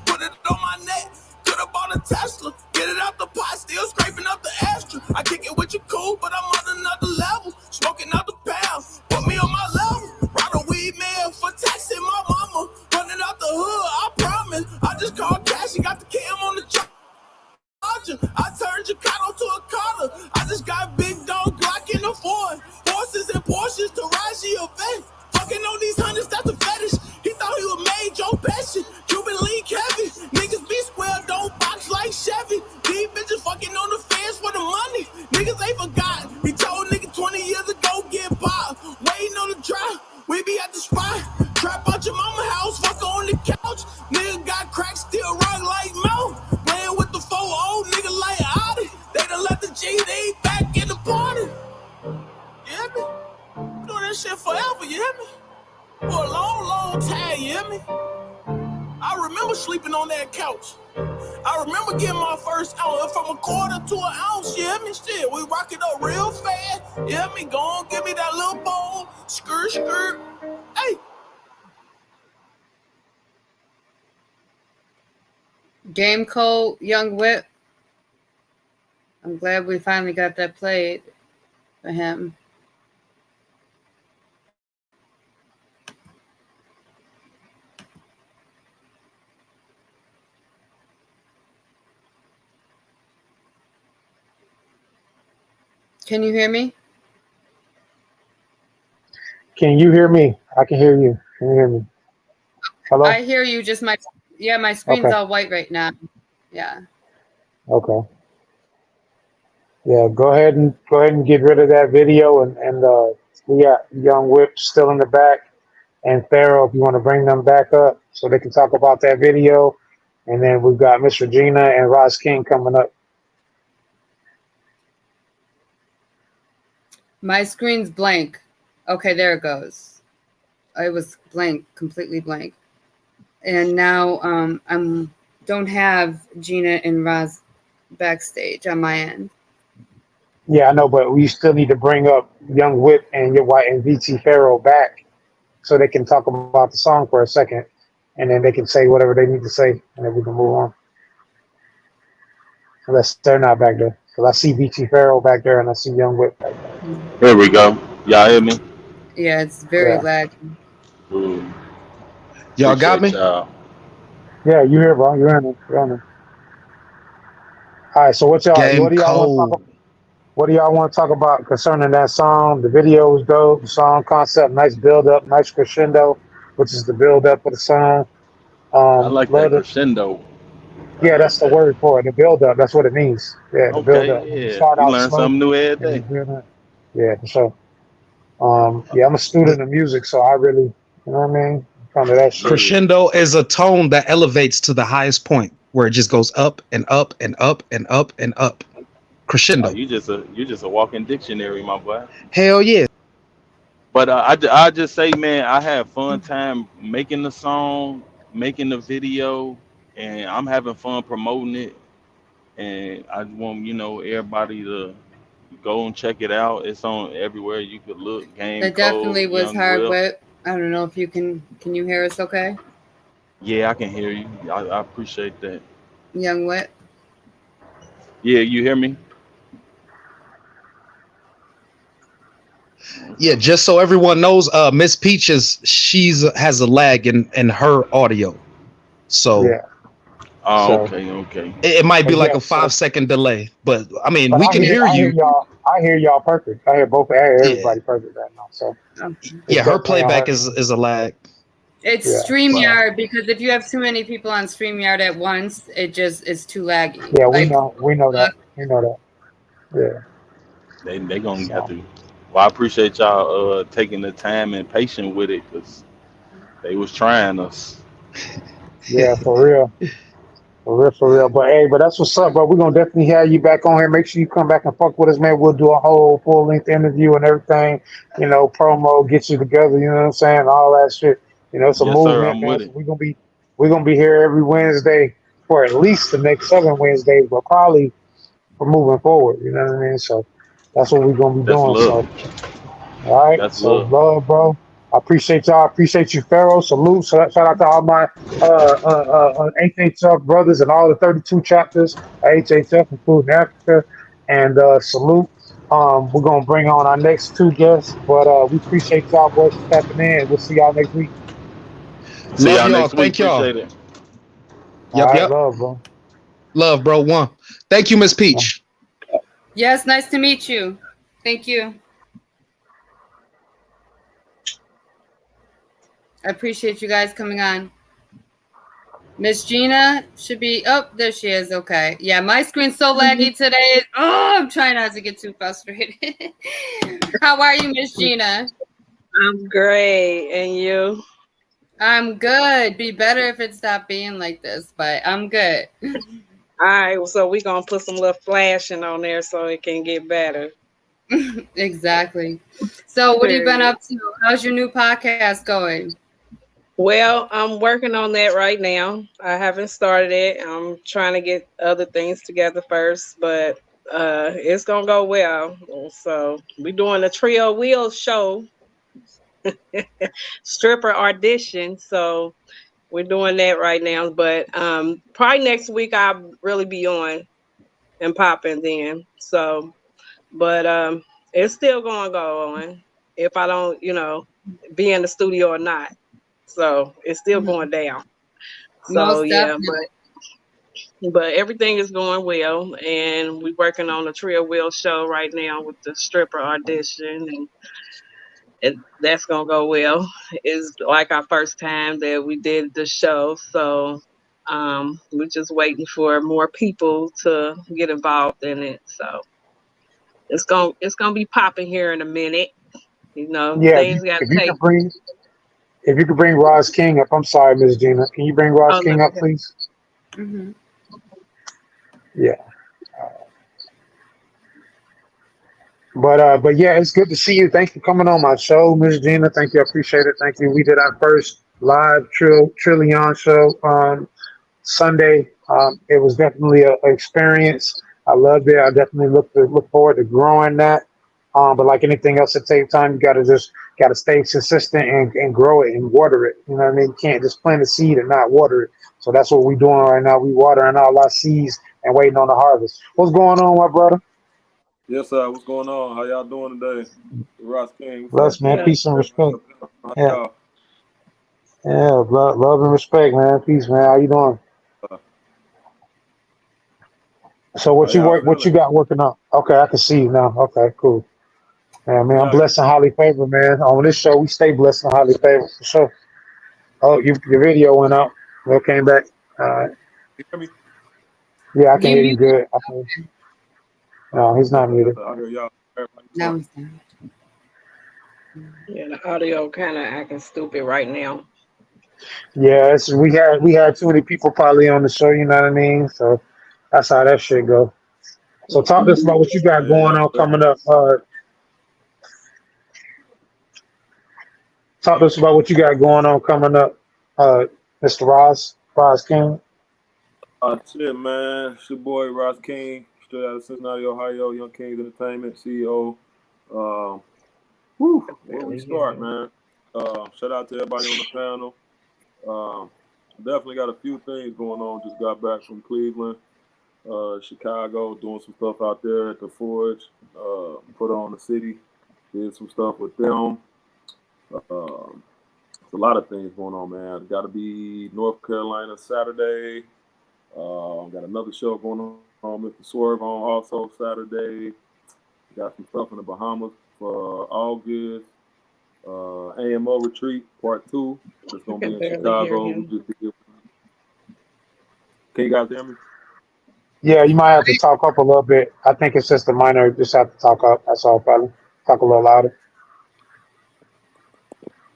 Put it on my neck. Could've bought a Tesla, get it out the pot, still scraping up the astra. I kick it with you cool, but I'm on another level. Smoking out the pound, put me on my level. Ride a weed man for taxing my mama. Running out the hood, I promise. I just called cash and got the cam on the charger. I turned Chicago to a Carter. I just got big dog Glock in the Ford. Horses and Porsches to Raji event. Fucking on these hundreds, that's a fetish. He thought he was made Joe Pesci. Cuban link heavy. Niggas be square, don't box like Chevy. These bitches fucking on the fence for the money. Niggas ain't forgot. He told nigga 20 years ago, get by. Waiting on the drop. We be at the spot. Trap out your mama house, fuck her on the couch. Nigga got crack, still rock like mouth. Playing with the 4-0, nigga like Audi. They done let the GD back in the party. You hear me? Doing that shit forever, you hear me? For a long, long time, you hear me? I remember sleeping on that couch. I remember getting my first ounce from a quarter to an ounce, you hear me? Shit, we rock it up real fast. You hear me? Go on, give me that little bowl. Skirt, skirt. Hey. Game Code, Young Whip. I'm glad we finally got that played for him. Can you hear me? Can you hear me? I can hear you. Can you hear me? Hello? I hear you. Just my screen's Okay. all white right now. Yeah. Okay. Yeah, go ahead and get rid of that video and we got Young Whip still in the back and Pharaoh if you want to bring them back up so they can talk about that video. And then we've got Miss Regina and Ross King coming up. My screen's blank. Okay, there it goes. It was blank, completely blank. And now I'm don't have Gina and Roz backstage on my end. Yeah, I know, but we still need to bring up Young Whip and your white and VT Pharaoh back so they can talk about the song for a second, and then they can say whatever they need to say, and then we can move on. Unless they're not back there, because I see VT Pharaoh back there and I see Young Whip back there. Here we go. Y'all hear me? Yeah, it's very laggy. Ooh. Y'all got me? Y'all. Yeah, you here, bro? You're in there. You're in there. All right, so what do y'all want to talk about? What do y'all want to talk about concerning that song? The video was dope. The song concept, nice build up, nice crescendo, which is the build up of the song. I like Love that it. crescendo. I Yeah, like that's the that. word for it. The build up. That's what it means. Yeah, the build Okay, up. When you yeah. start We out learn slow something new every and you day. build up. Yeah, for sure. Yeah, I'm a The student of music, so I really, you know what I mean? Kind of that shit. Yeah. crescendo is a tone that elevates to the highest point where it just goes up and up and up and up and up. Oh, Crescendo. you just a walking dictionary, my boy. Hell yeah. But I just say, man, I had fun time making the song, making the video, and I'm having fun promoting it. And I want everybody to go and check it out. It's on everywhere you could look. Game That definitely Code, was Young hard Will. whip. I don't know if you can you hear us okay? Yeah, I can hear you. I appreciate that. Young whip. Yeah, you hear me? Yeah, Okay. just so everyone knows, Miss Peach she's has a lag in her audio. So Yeah. Oh, So, okay, okay. it might be but like yeah, a so, 5 second delay. But I mean, but we can hear I hear you. y'all, I hear y'all perfect. I hear Yeah. everybody perfect right now. So it's Yeah, her definitely on playback her. is a lag. It's Yeah. So, StreamYard because if you have too many people on StreamYard at once, it's too laggy. yeah, Like we know that. We know that. Yeah. They gonna have So, to. Well, I appreciate y'all taking the time and patient with it because they was trying us. yeah, for real. For real, for real. But hey, but that's what's up, bro. We're gonna definitely have you back on here. Make sure you come back and fuck with us, man. We'll do a whole full length interview and everything, promo, get you together, you know what I'm saying? All that shit. It's a Yes, sir. movement, I'm man. with So it. we're gonna be here every Wednesday for at least the next 7 Wednesdays, but probably for moving forward, you know what I mean? So that's what we're gonna be That's doing. love. So all right. That's So love. love, bro. I appreciate y'all. I appreciate you, Pharaoh. Salute. So shout out to all my HHF brothers and all the 32 chapters of HHF, including Africa. And salute. We're gonna bring on our next two guests, but we appreciate y'all boys for tapping in. We'll see y'all next week. See Love y'all y'all. next week. Thank y'all. Appreciate it. All Yep, right, yep. love, bro. Love, bro. One. Thank you, Miss Peach. yes, nice to meet you. Thank you. I appreciate you guys coming on. Miss Gina should be. Oh, there she is. Okay. Yeah, my screen's so laggy today. Oh, I'm trying not to get too frustrated. How are you, Miss Gina? I'm great. And you? I'm good. Be better if it stopped being like this, but I'm good. All right. So we're going to put some little flashing on there so it can get better. Exactly. So what have you been up to? How's your new podcast going? Well, I'm working on that right now. I haven't started it. I'm trying to get other things together first, but it's gonna go well. So we're doing a Trill Wheel show, stripper audition. So we're doing that right now. But probably next week I'll really be on and popping then. So, but it's still gonna go on if I don't, be in the studio or not. So it's still going down. So Most yeah, definitely. but everything is going well, and we're working on the Trill Wheel show right now with the stripper audition, and that's gonna go well. It's like our first time that we did the show, so we're just waiting for more people to get involved in it. So it's gonna be popping here in a minute. Yeah, Things gotta take. if you could bring Roz King up. I'm sorry, Miss Gina. Can you bring Roz Oh, let King me up, please? Mm-hmm. Yeah. But yeah, it's good to see you. Thanks for coming on my show, Miss Gina. Thank you. I appreciate it. Thank you. We did our first live Trillion show Sunday. It was definitely an experience. I loved it. I definitely look forward to growing that. But like anything else, it takes time. You gotta stay consistent and grow it and water it. You know what I mean? You can't just plant a seed and not water it. So that's what we're doing right now. We watering all our seeds and waiting on the harvest. What's going on, my brother? Yes, sir. What's going on? How y'all doing today? Ross King, what's Bless, up, man. man? Peace and respect. How Yeah, y'all? yeah. Love and respect, man. Peace, man. How you doing? Uh, So How y'all what you feeling? got working on? Okay, I can see you now. Okay, cool. Yeah, Can man, I'm y'all hear me? blessed and highly favored, man. On this show, we stay blessed and highly favored for sure. Oh, your video went out. Well, came back. You hear me? Yeah, I can You hear you muted. good. No, he's not Okay, muted. I hear y'all. Everybody Now talking. he's done. Yeah, the audio kind of acting stupid right now. Yeah, we had too many people probably on the show. You know what I mean? So that's how that shit go. So talk to us about what you got Man, going y'all on better. coming up. Talk to us about what you got going on coming up, Mr. Roz King. Shit, man. It's your boy Ross King, straight out of Cincinnati, Ohio. Young Kings Entertainment CEO. Um, where we start, man? Shout out to everybody on the panel. Definitely got a few things going on. Just got back from Cleveland, Chicago, doing some stuff out there at the Forge. Put on the city, did some stuff with them. It's a lot of things going on, man. Got to be North Carolina Saturday. Got another show going on, Mr. Swerve on also Saturday. Got some stuff in the Bahamas for August. AMO Retreat Part 2. It's I going to can be in barely hear Chicago. We him. just did. Can you guys hear me? Yeah, you might have to talk up a little bit. I think it's just a minor. You just have to talk up. That's all, probably. Talk a little louder.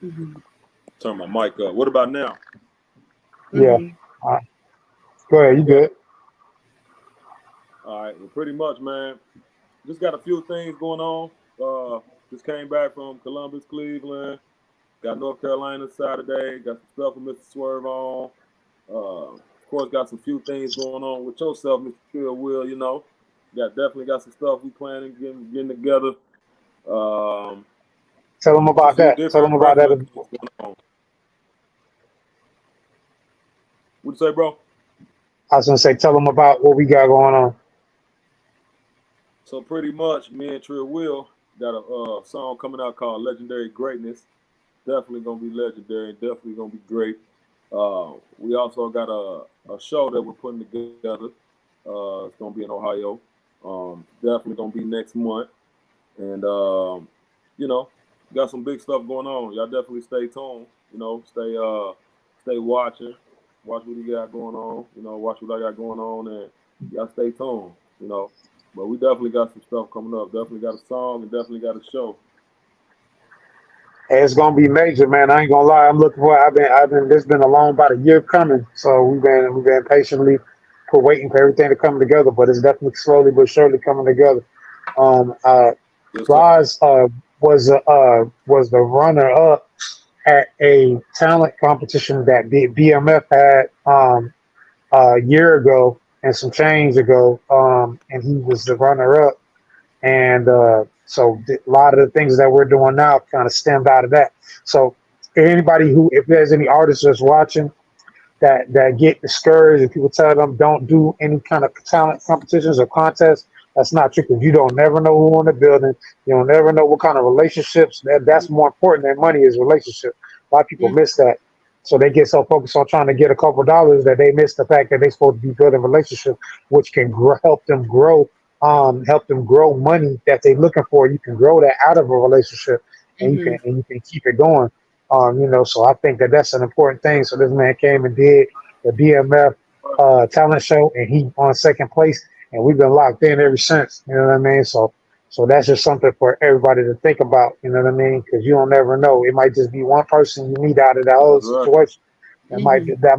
Mm-hmm. Turn my mic up. What about now? Yeah. Mm-hmm. All right. Go ahead. You good? All right. Well, pretty much, man. Just got a few things going on. Just came back from Columbus, Cleveland. Got North Carolina Saturday. Got some stuff with Mr. Swerve on. Of course, got some few things going on with yourself, Mr. Trill. Will, you know, definitely got some stuff we planning getting together. Tell them Just a about few that. Tell them different about that. wrestling things going on. What'd you say, bro? I was gonna say, tell them about what we got going on. So pretty much, me and Trill Will got a song coming out called "Legendary Greatness." Definitely gonna be legendary. Definitely gonna be great. We also got a show that we're putting together. It's gonna be in Ohio. Definitely gonna be next month. And you know, got some big stuff going on. Y'all definitely stay tuned. You know, stay watching. Watch what you got going on. You know, watch what I got going on, and y'all stay tuned. You know, but we definitely got some stuff coming up. Definitely got a song and definitely got a show. Hey, it's gonna be major, man. I ain't gonna lie. I'm looking for. I've been. This been a long, about a year coming. So we've been patiently waiting for everything to come together. But it's definitely slowly but surely coming together. Um, uh, Yes, sir. Roz was the runner up at a talent competition that BMF had a year ago and some change ago. And he was the runner up. And so a lot of the things that we're doing now kind of stemmed out of that. So if there's any artists that's watching that get discouraged and people tell them don't do any kind of talent competitions or contests, that's not true, because you don't never know who in the building. You don't never know what kind of relationships. That's more important than money is relationship. A lot of people miss that. So they get so focused on trying to get a couple of dollars that they miss the fact that they're supposed to be building relationship, which can help them grow money that they're looking for. You can grow that out of a relationship, and you can keep it going. So I think that that's an important thing. So this man came and did the BMF talent show, and he on second place, and we've been locked in ever since. You know what I mean? So that's just something for everybody to think about. You know what I mean? Because you don't never know. It might just be one person you meet out of that whole That's right. situation that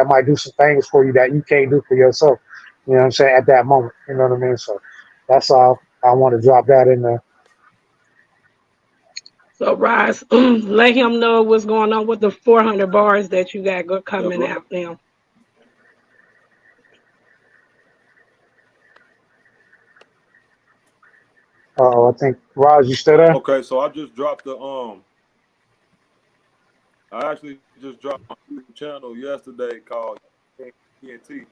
might do some things for you that you can't do for yourself. You know what I'm saying? At that moment. You know what I mean? So that's all. I want to drop that in there. So, Roz, let him know what's going on with the 400 bars that you got coming out now. I think Raj, you still there? Okay, so I just dropped I actually just dropped my YouTube channel yesterday called TNT.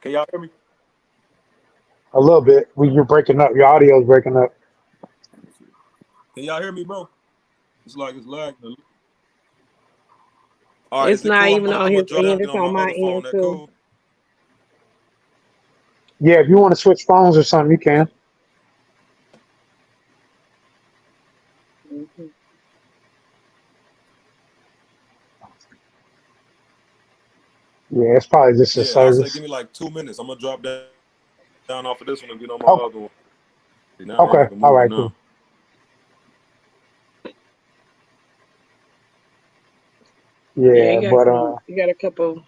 Can y'all hear me? A little bit. You're breaking up. Your audio's breaking up. Can y'all hear me, bro? It's like it's lagging. All right, It's is it not cool? even on I'm gonna his drop end. it It's on on my my other phone. end That too. cool? Yeah, if you want to switch phones or something, you can. Mhm. Yeah, it's probably just a Yeah, I say service. give me like 2 minutes. I'm gonna drop down off of this one and get on my Okay. other one. See, now they Okay. acting All moving right. now. Cool. Yeah, Yeah, but he got a couple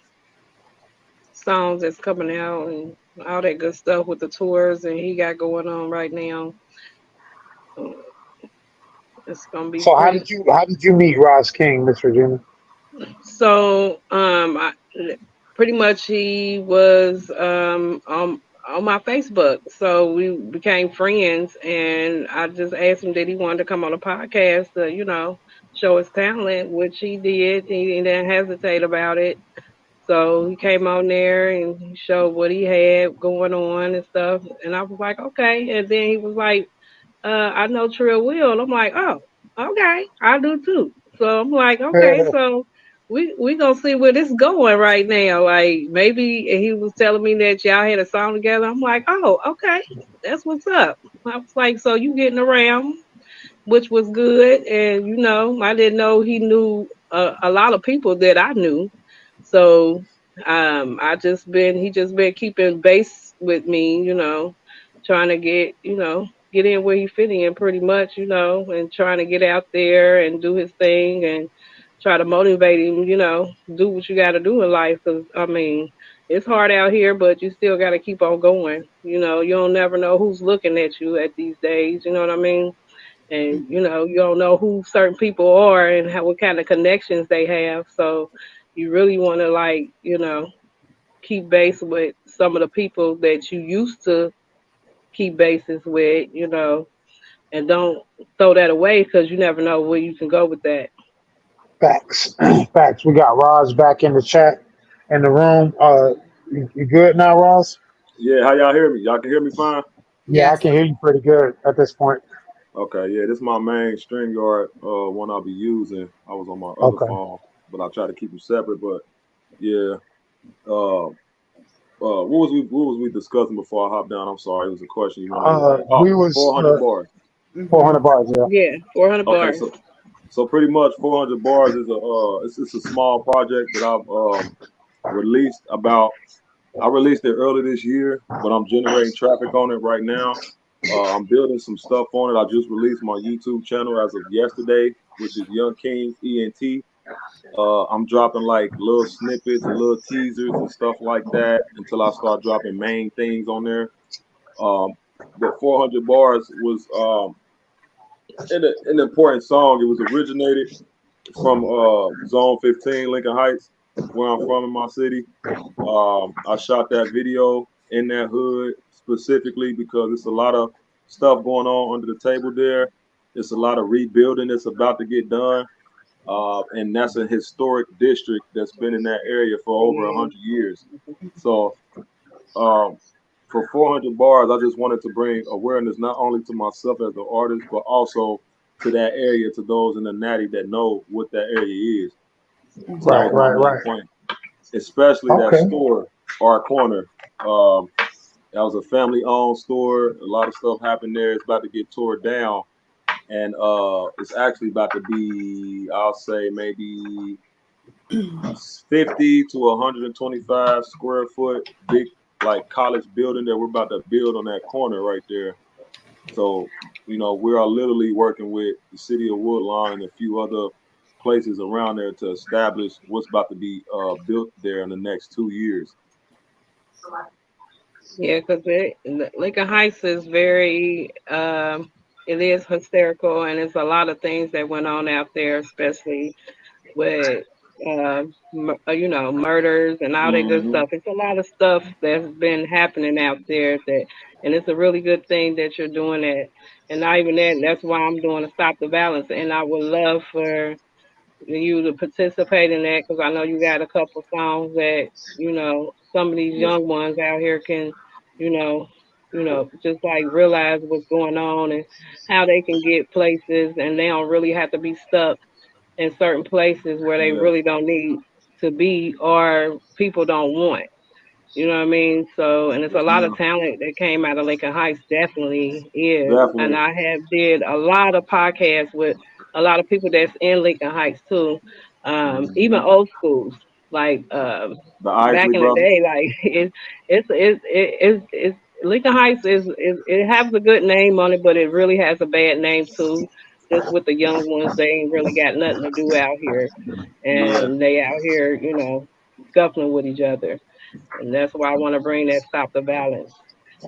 songs that's coming out and all that good stuff with the tours and he got going on right now. Uh, It's gonna be so pretty. how did you meet Roz King, Miss Virginia? So, pretty much he was on my Facebook. So we became friends, and I just asked him that he wanted to come on a podcast to, show his talent, which he did. He didn't hesitate about it. So he came on there and he showed what he had going on and stuff. And I was like, okay. And then he was like, I know Trill will. I'm like, oh, okay, I do too. So I'm like, okay, so we gonna see where this going right now. Like maybe and he was telling me that y'all had a song together. I'm like, oh, okay, that's what's up. I was like, so you getting around, which was good. And I didn't know he knew a lot of people that I knew. So he just been keeping base with me, trying to get in where he fit in pretty much, and trying to get out there and do his thing and try to motivate him, do what you got to do in life. Cause I mean, it's hard out here, but you still got to keep on going. You don't never know who's looking at you at these days. You know what I mean? And you don't know who certain people are and what kind of connections they have. So you really want to keep base with some of the people that you used to keep bases with, and don't throw that away because you never know where you can go with that. Facts. Facts. We got Roz back in the chat in the room. You good now, Roz? Yeah, how y'all hear me? Y'all can hear me fine? Yeah, I Yes. can hear you pretty good at this point. Okay, yeah, this is my main StreamYard one I'll be using. I was on my other Okay. phone, but I try to keep them separate. But yeah, what was we discussing before I hopped down? I'm sorry, it was a question you wanted to. Oh, We was 400 bars. 400 bars. Yeah. Yeah, 400 Okay, bars. so pretty much 400 bars is it's a small project that I've released about. I released it early this year, but I'm generating traffic on it right now. I'm building some stuff on it. I just released my YouTube channel as of yesterday, which is Young King ENT. I'm dropping like little snippets and little teasers and stuff like that until I start dropping main things on there. Um, but 400 bars was an important song. It was originated from Zone 15, Lincoln Heights, where I'm from in my city. I shot that video in that hood specifically because it's a lot of stuff going on under the table there. It's a lot of rebuilding that's about to get done. And that's a historic district that's been in that area for over 100 years. So um, for 400 bars, I just wanted to bring awareness not only to myself as an artist, but also to that area, to those in the natty that know what that area is. So that Right. was my Right. main Right. point, especially that Okay. store, our corner. Um, that was a family-owned store. A lot of stuff happened there. It's about to get tore down, and it's actually about to be, I'll say, maybe 50 to 125 square foot big like college building that we're about to build on that corner right there. So, we are literally working with the city of Woodlawn and a few other places around there to establish what's about to be built there in the next 2 years. Yeah, because Lincoln Heights is very, it is hysterical, and it's a lot of things that went on out there, especially with, murders and all that good Hmm. stuff. It's a lot of stuff that's been happening out there and it's a really good thing that you're doing that. And not even that, that's why I'm doing a Stop the Violence. And I would love for you to participate in that because I know you got a couple songs that some of these Yes. young ones out here can you know just like realize what's going on and how they can get places and they don't really have to be stuck in certain places where they Yes. really don't need to be or people don't want. You know what I mean? So, and it's a Yes, lot of ma'am. talent that came out of Lincoln Heights, definitely is. And Definitely. I have did a lot of podcasts with a lot of people that's in Lincoln Heights too, even Hmm. old schools like The back Isley in the brothers. day. Like it's Lincoln Heights is it has a good name on it, but it really has a bad name too. Just with the young ones, they ain't really got nothing to do out here, Yeah. and they out here, scuffling with each other. And that's why I want to bring that stop the violence.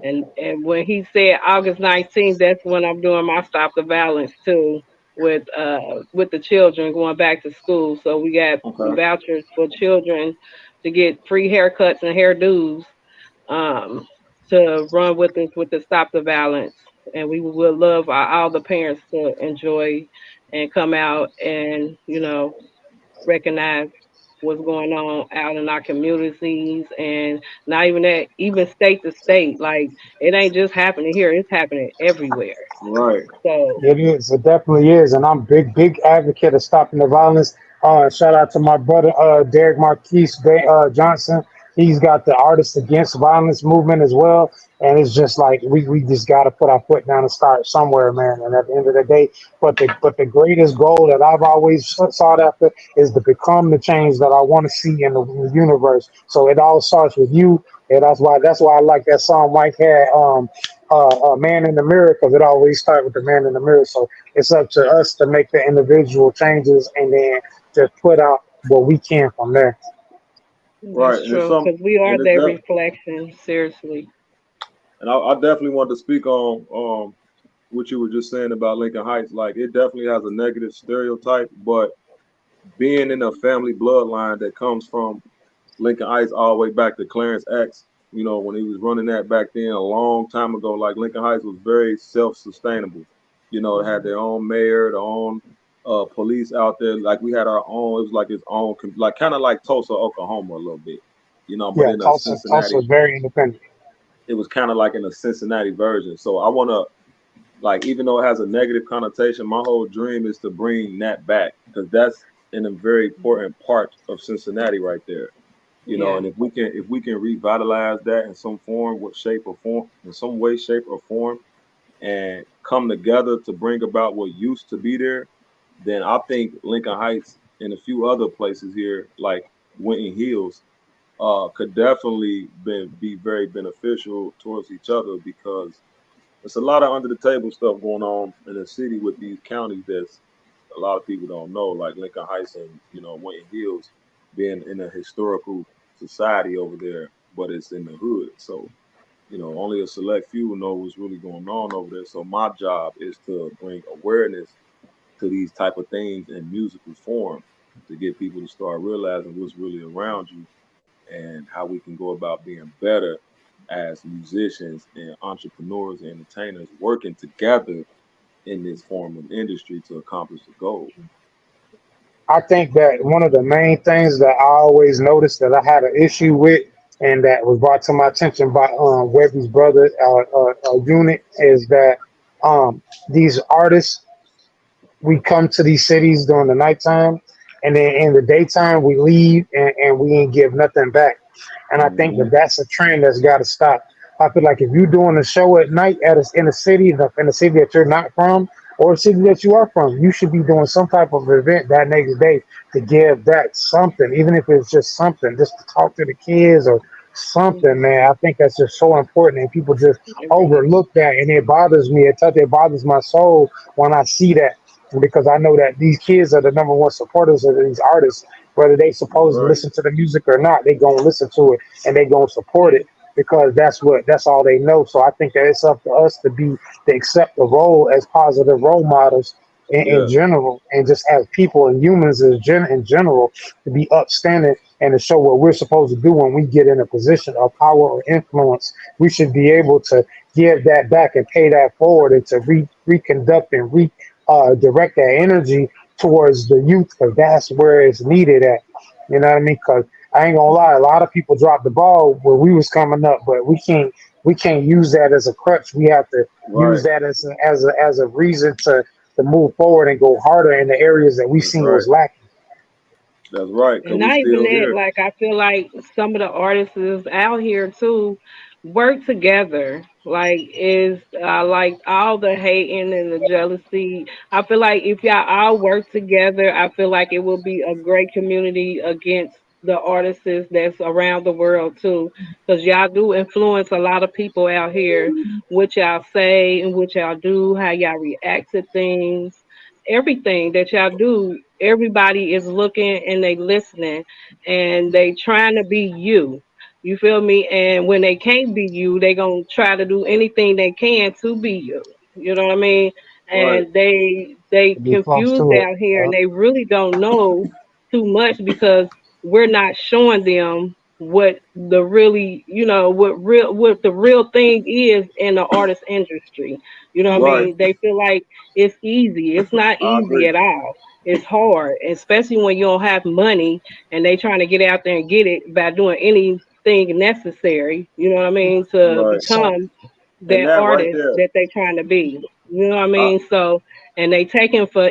And when he said August 19th, that's when I'm doing my stop the violence too with the children going back to school. So we got some Okay. vouchers for children to get free haircuts and hairdos um, to run with us with the stop the violence. And we would love all the parents to enjoy and come out and recognize what's going on out in our communities, and not even that, even state to state. Like it ain't just happening here, it's happening everywhere. Right. So It is. It definitely is. And I'm big advocate of stopping the violence. Shout out to my brother, Derek Marquise Johnson. He's got the Artists Against Violence movement as well. And it's just like we just got to put our foot down and start somewhere, man. And at the end of the day, but the greatest goal that I've always sought after is to become the change that I want to see in the universe. So it all starts with you, and that's why I like that song Mike had. Man in the mirror, because it always starts with the man in the mirror. So it's up to us to make the individual changes and then just put out what we can from there. Right. that's And it's true, some because we are and it's their that reflection, seriously. and I definitely want to speak on what you were just saying about Lincoln Heights. Like it definitely has a negative stereotype, but being in a family bloodline that comes from Lincoln Heights all the way back to Clarence X, when he was running that back then a long time ago, like Lincoln Heights was very self-sustainable. It had their own mayor, their own police out there. Like we had our own, it was like its own, like kind of like Tulsa, Oklahoma a little bit, but Yeah, in a Tulsa Cincinnati, is very independent. it was kind of like in a Cincinnati version. So I want to, like, even though it has a negative connotation, my whole dream is to bring that back because that's in a very important part of Cincinnati right there. Yeah. And if we can revitalize that in some form, what shape or form, in some way, shape or form, and come together to bring about what used to be there, then I think Lincoln Heights and a few other places here, like Winton Hills, could definitely be very beneficial towards each other because there's a lot of under the table stuff going on in the city with these counties that's a lot of people don't know, like Lincoln Heights and Winton Hills being in a historical society over there, but it's in the hood. So only a select few know what's really going on over there. So my job is to bring awareness to these type of things in musical form to get people to start realizing what's really around you and how we can go about being better as musicians and entrepreneurs and entertainers working together in this form of industry to accomplish the goal. I think that one of the main things that I always noticed that I had an issue with, and that was brought to my attention by Webby's brother, Unit, is that these artists, we come to these cities during the nighttime, and then in the daytime we leave and we ain't give nothing back. And I think Hmm. that that's a trend that's got to stop. I feel like if you're doing a show at night in a city, in a city that you're not from, or a city that you are from, you should be doing some type of event that next day to give that something, even if it's just something, just to talk to the kids or something, Mhm. man. I think that's just so important, and people just It really overlook that, and it bothers me. It bothers my soul when I see that, because I know that these kids are the number one supporters of these artists. Whether they That's supposed to right. listen to the music or not, they gonna listen to it and they gonna support it because that's all they know. So I think that it's up to us to accept the role as positive role models in Yeah. general, and just as people and humans in general, to be upstanding and to show what we're supposed to do when we get in a position of power or influence. We should be able to give that back and pay that forward, and to reconduct and direct that energy towards the youth, because that's where it's needed at. You know what I mean? Because I ain't gonna lie, a lot of people dropped the ball when we was coming up, but we can't use that as a crutch. We have to use Right. that as a reason to move forward and go harder in the areas that we That's seen right. was lacking. That's right, because And we not even still that, here. like I feel like some of the artists is out here too work together. Like is like all the hating and the jealousy. I feel like if y'all all work together, I feel like it will be a great community against the artists that's around the world too. Because y'all do influence a lot of people out here, what y'all say and what y'all do, how y'all react to things, everything that y'all do, everybody is looking and they listening and they trying to be you. You feel me? And when they can't be you, they gonna try to do anything they can to be you. You know what I mean? Right. And they Be close confused to it. out here and they really don't know too much because we're not showing them what the really, what the real thing is in the artist industry. You know what I Right. mean? They feel like it's easy. It's not I easy agree. at all. It's hard, especially when you don't have money and they trying to get out there and get it by doing anything necessary. You know what I mean? To Right. So become And that that right artist there. that they trying to be. You know what I I, mean? So, and they taking from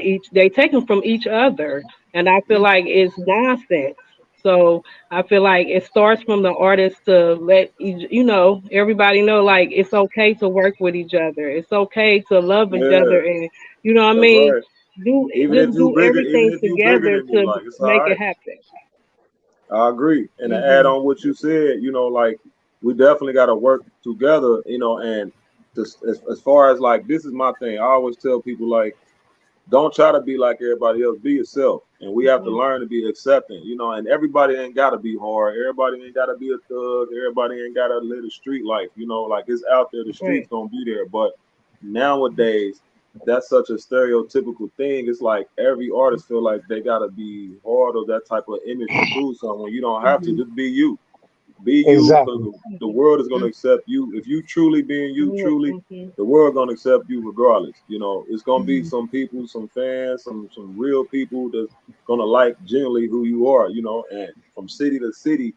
each other, and I feel like it's nonsense. So I feel like it starts from the artist to let everybody know like it's okay to work with each other. It's okay to love each other, yeah, and you know what I that's mean. right. Do Even if just you do bigger, even everything if you bigger together than me, to like it's all make it right. happen. I agree. And to add Hmm. on what you said, like we definitely got to work together, and just as far as like this is my thing. I always tell people like don't try to be like everybody else. Be yourself, and we have to Hmm. learn to be accepting. And everybody ain't got to be hard. Everybody ain't got to be a thug. Everybody ain't got to live the street life. Like it's out there. The streets Right. gonna be there. But nowadays, that's such a stereotypical thing. It's like every artist feel like they gotta be hard or that type of image to prove something. When you don't have to, Hmm. just be you. Be you, because exactly. the world is gonna accept you. If you truly being you, truly, Hmm. the world gonna accept you regardless. It's gonna be Hmm. some people, some fans, some real people that's gonna like genuinely who you are. And from city to city,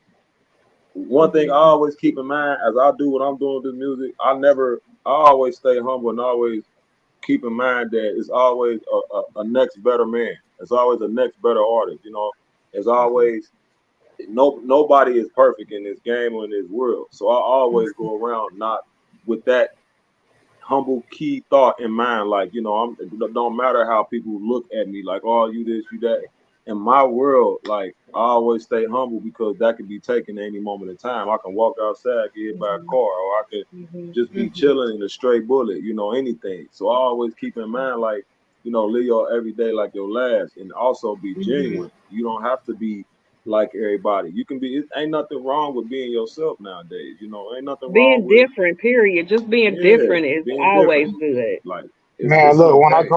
one thing I Hmm. always keep in mind as I do what I'm doing with this music, I always stay humble and always keep in mind that it's always a next better man. It's always a next better artist. It's always nobody is perfect in this game or in this world. So I always go around not with that humble key thought in mind. Like, it don't matter how people look at me, like, oh, you this, you that. In my world, like, I always stay humble because that could be taken at any moment in time. I can walk outside, get hit by a car, or I could Hmm. just be Hmm. chilling in a stray bullet, anything. So I always keep in mind, like, live your every day like your last, and also be Hmm. genuine. You don't have to be like everybody. You can be. It ain't nothing wrong with being yourself nowadays. Ain't nothing wrong Being with different, period. Just being yeah different is being always different. good. Like Man, it's look, okay.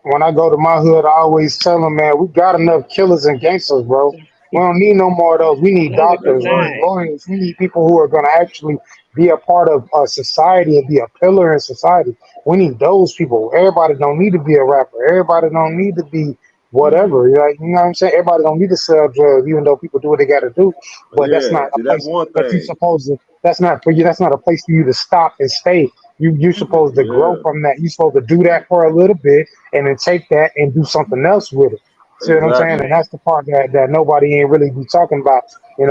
when I go to my hood, I always tell them, man, we got enough killers and gangsters, bro. We don't need no more of those. We need No, we do That's doctors. We right. need not. lawyers. We need people who are going to actually be a part of society and be a pillar in society. We need those people. Everybody don't need to be a rapper. Everybody don't need to be Hmm. whatever. You know what I'm saying? Everybody don't need to sell drugs, even though people do what they got to do. But that's Yeah. not a See, that's place one that you thing. supposed to. That's not for you. That's not a place for you to stop and stay. You're Hmm. supposed to grow Yeah. from that. You're supposed to do that for a little bit and then take that and do something else with it. See what I'm saying? Exactly. And Right. that's the part that nobody ain't really be talking about,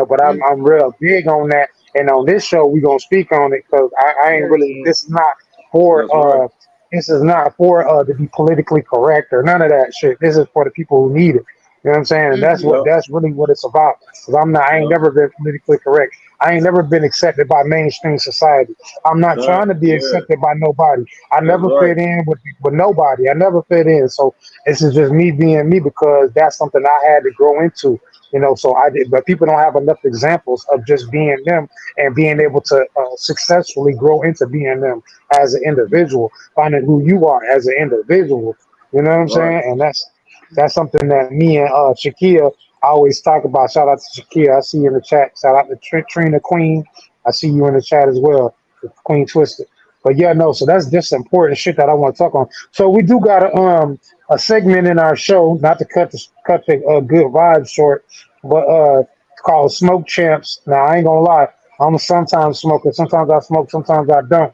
But I'm Hmm. real big on that. And on this show, we gonna speak on it because I ain't really. Period. This is not for That's right. to be politically correct or none of that shit. This is for the people who need it. You know what I'm saying? And Yep. that's really what it's about. Because I ain't Yep. never been politically correct. I ain't never been accepted by mainstream society. I'm not trying to be Yeah. accepted by nobody. I That's never right. fit in with nobody. I never fit in. So this is just me being me because that's something I had to grow into. So I did, but people don't have enough examples of just being them and being able to successfully grow into being them as an individual, finding who you are as an individual. You know what I'm Right. saying? And that's something that me and Shakia always talk about. Shout out to Shakia. I see you in the chat. Shout out to Trina Queen. I see you in the chat as well, Queen Twisted. But yeah, no. So that's just important shit that I want to talk on. So we do got a segment in our show, not to cut the good vibes short, but it's called Smoke Champs. Now I ain't gonna lie, I'm a sometimes smoker. Sometimes I smoke, sometimes I don't.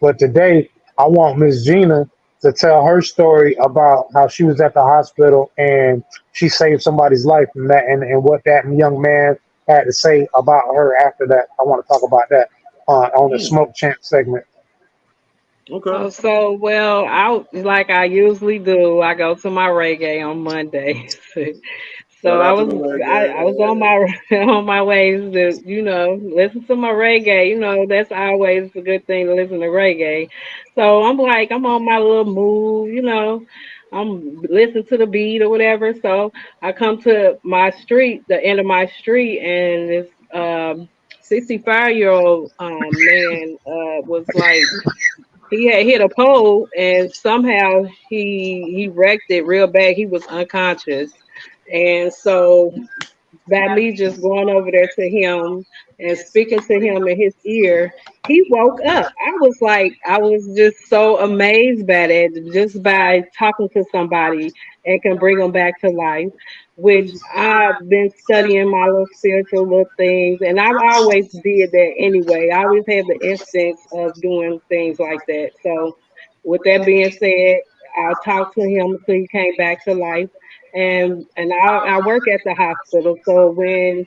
But today I want Miss Gina to tell her story about how she was at the hospital and she saved somebody's life and that and what that young man had to say about her after that. I want to talk about that on the Smoke Champ segment. Okay. Well, like I usually do, I go to my reggae on Mondays. So Shout I out to was the I was on reggae. my on my ways to listen to my reggae. That's always a good thing to listen to reggae. So I'm on my little move. I'm listening to the beat or whatever. So I come to my street, the end of my street, and this 65-year-old man was like he had hit a pole and somehow he wrecked it real bad. He was unconscious. And so by me just going over there to him and speaking to him in his ear, he woke up. I was just so amazed by that, just by talking to somebody and can bring them back to life, which I've been studying my little spiritual little things, and I've always did that anyway. I always had the instincts of doing things like that. So, with that being said, I talked to him until he came back to life, and I work at the hospital. So when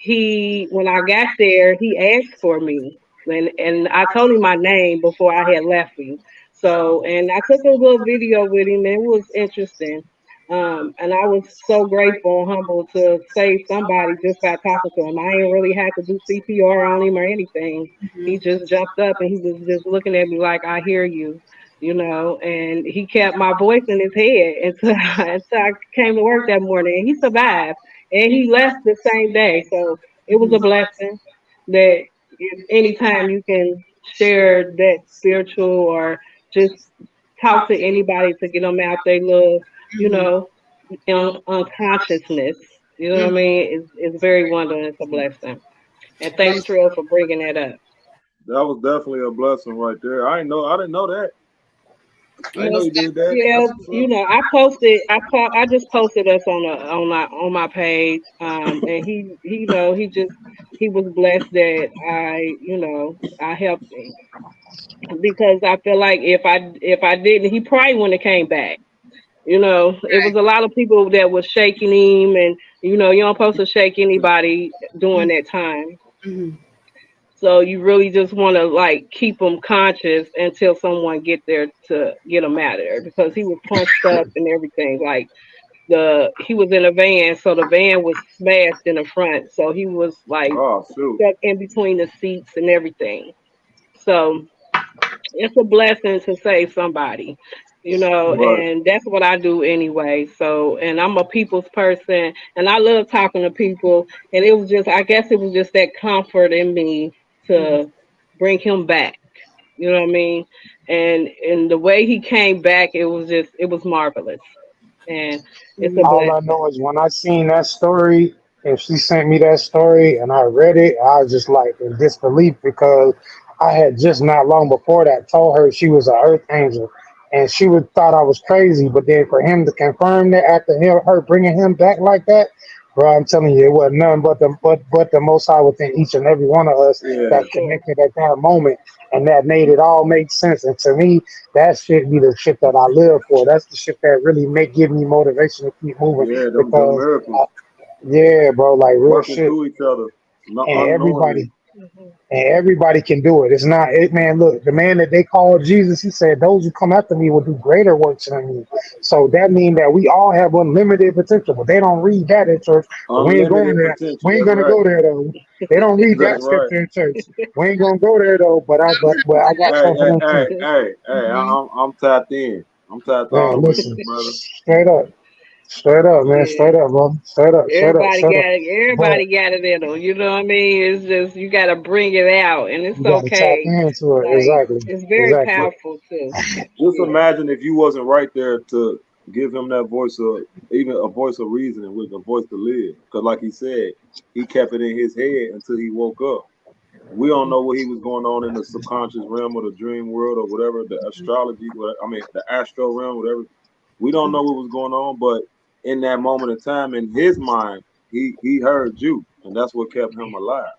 I got there, he asked for me, and I told him my name before I had left him. So and I took a little video with him, and it was interesting. And I was so grateful and humble to save somebody just by talking to him. I ain't really had to do CPR on him or anything. He just jumped up and he was just looking at me like, I hear you, and he kept my voice in his head until I came to work that morning. And he survived and he left the same day. So it was a blessing that anytime you can share that spiritual or just talk to anybody to get them out their little, you know, unconsciousness. You know what I mean? It's very wonderful. It's a blessing. And thanks, Trill, for bringing that up. That was definitely a blessing right there. I didn't know that. I didn't know you did that. Yeah, That's what's up. I posted. I just posted us on my page. And he was blessed that I helped him because I feel like if I didn't, he probably wouldn't have came back. It was a lot of people that was shaking him, and you don't supposed to shake anybody during that time. So you really just want to like keep them conscious until someone get there to get him out of there because he was punched up and everything. Like he was in a van, so the van was smashed in the front, so he was like stuck in between the seats and everything. So it's a blessing to save somebody, Right. and that's what I do anyway. So, and I'm a people's person, and I love talking to people, and it was just, I guess it was just that comfort in me to bring him back. You know what I mean? And the way he came back, it was marvelous, and it's a All I blessing. know is when I seen that story, and she sent me that story, and I read it, I was just like in disbelief because I had just not long before that told her she was an earth angel, and she would thought I was crazy. But then for him to confirm that after her bringing him back like that, bro, I'm telling you, it wasn't nothing but the Most High within each and every one of us Yeah. that connected at that moment, and that made it all make sense. And to me, that shit be the shit that I live for. That's the shit that really give me motivation to keep moving Yeah, them because, miracles yeah, bro, like real working shit, through each other, not and unknowingly. everybody can do it. It's not it, man. Look, the man that they called Jesus, he said, "Those who come after me will do greater works than me." So that means that we all have unlimited potential, but they don't read that in church. But we ain't going Unlimited there. potential. We ain't That's gonna right. go there though. They don't read that That's right. scripture in church. We ain't gonna go there though. But I got Hey, something for hey, them too. hey, hey, hey! I'm tapped in. I'm tapped all the Man, way listen, in, brother. straight up, man, Yeah. straight up, bro, straight up, straight up, Everybody straight up. got it. But Everybody got it in them. You know what I mean? It's just you got to bring it out, and it's you got to tap okay. into it. Like Exactly, it's very exactly. powerful too. Just Yeah. imagine if you wasn't right there to give him that voice of even a voice of reasoning with a voice to live. Because like he said, he kept it in his head until he woke up. We don't know what he was going on in the subconscious realm or the dream world or whatever, the astrology, the astral realm, whatever. We don't know what was going on, but in that moment of time, in his mind, he heard you, and that's what kept him alive.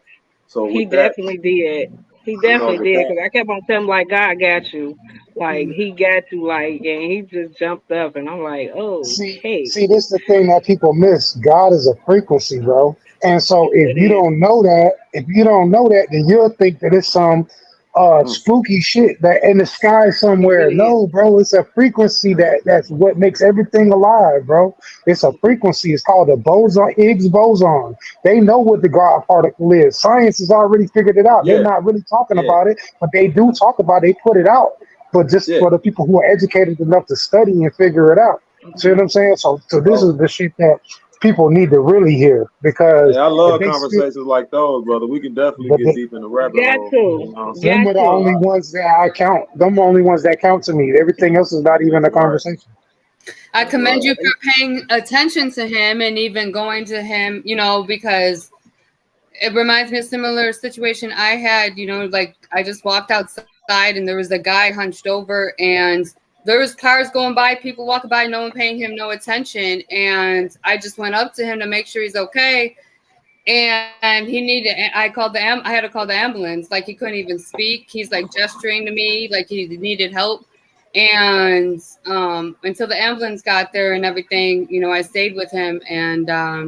So He with that, definitely did. He You know, definitely but did, that, because I kept on telling him, like, God got you. Like, he got you, like, and he just jumped up, and I'm like, oh, See, hey, see, this is the thing that people miss. God is a frequency, bro. And so it is. if you don't know that, then you'll think that it's some spooky shit that in the sky It somewhere. really is. No, bro, it's a frequency that's what makes everything alive, bro. It's a frequency. It's called the boson, Higgs boson. They know what the God particle is. Science has already figured it out. They're yeah, not really talking yeah, about it, but they do talk about it. They put it out. But just yeah. for the people who are educated enough to study and figure it out. See what Mhm. I'm saying? So this Oh, is the shit that people need to really hear hey, because I if love they still, conversations like those, brother. We can definitely but get deep in the rabbit Got hole. to. You know what I'm saying? them Got are the to. only ones that I count. Them are the only ones that count to me. Everything else is not even That's a right. conversation. I That's commend right. you for paying attention to him and even going to him, because it reminds me of a similar situation I had, like I just walked outside and there was a guy hunched over and there was cars going by, people walking by, no one paying him no attention. And I just went up to him to make sure he's okay. And I had to call the ambulance. Like he couldn't even speak. He's like gesturing to me like he needed help. And until the ambulance got there and everything, I stayed with him and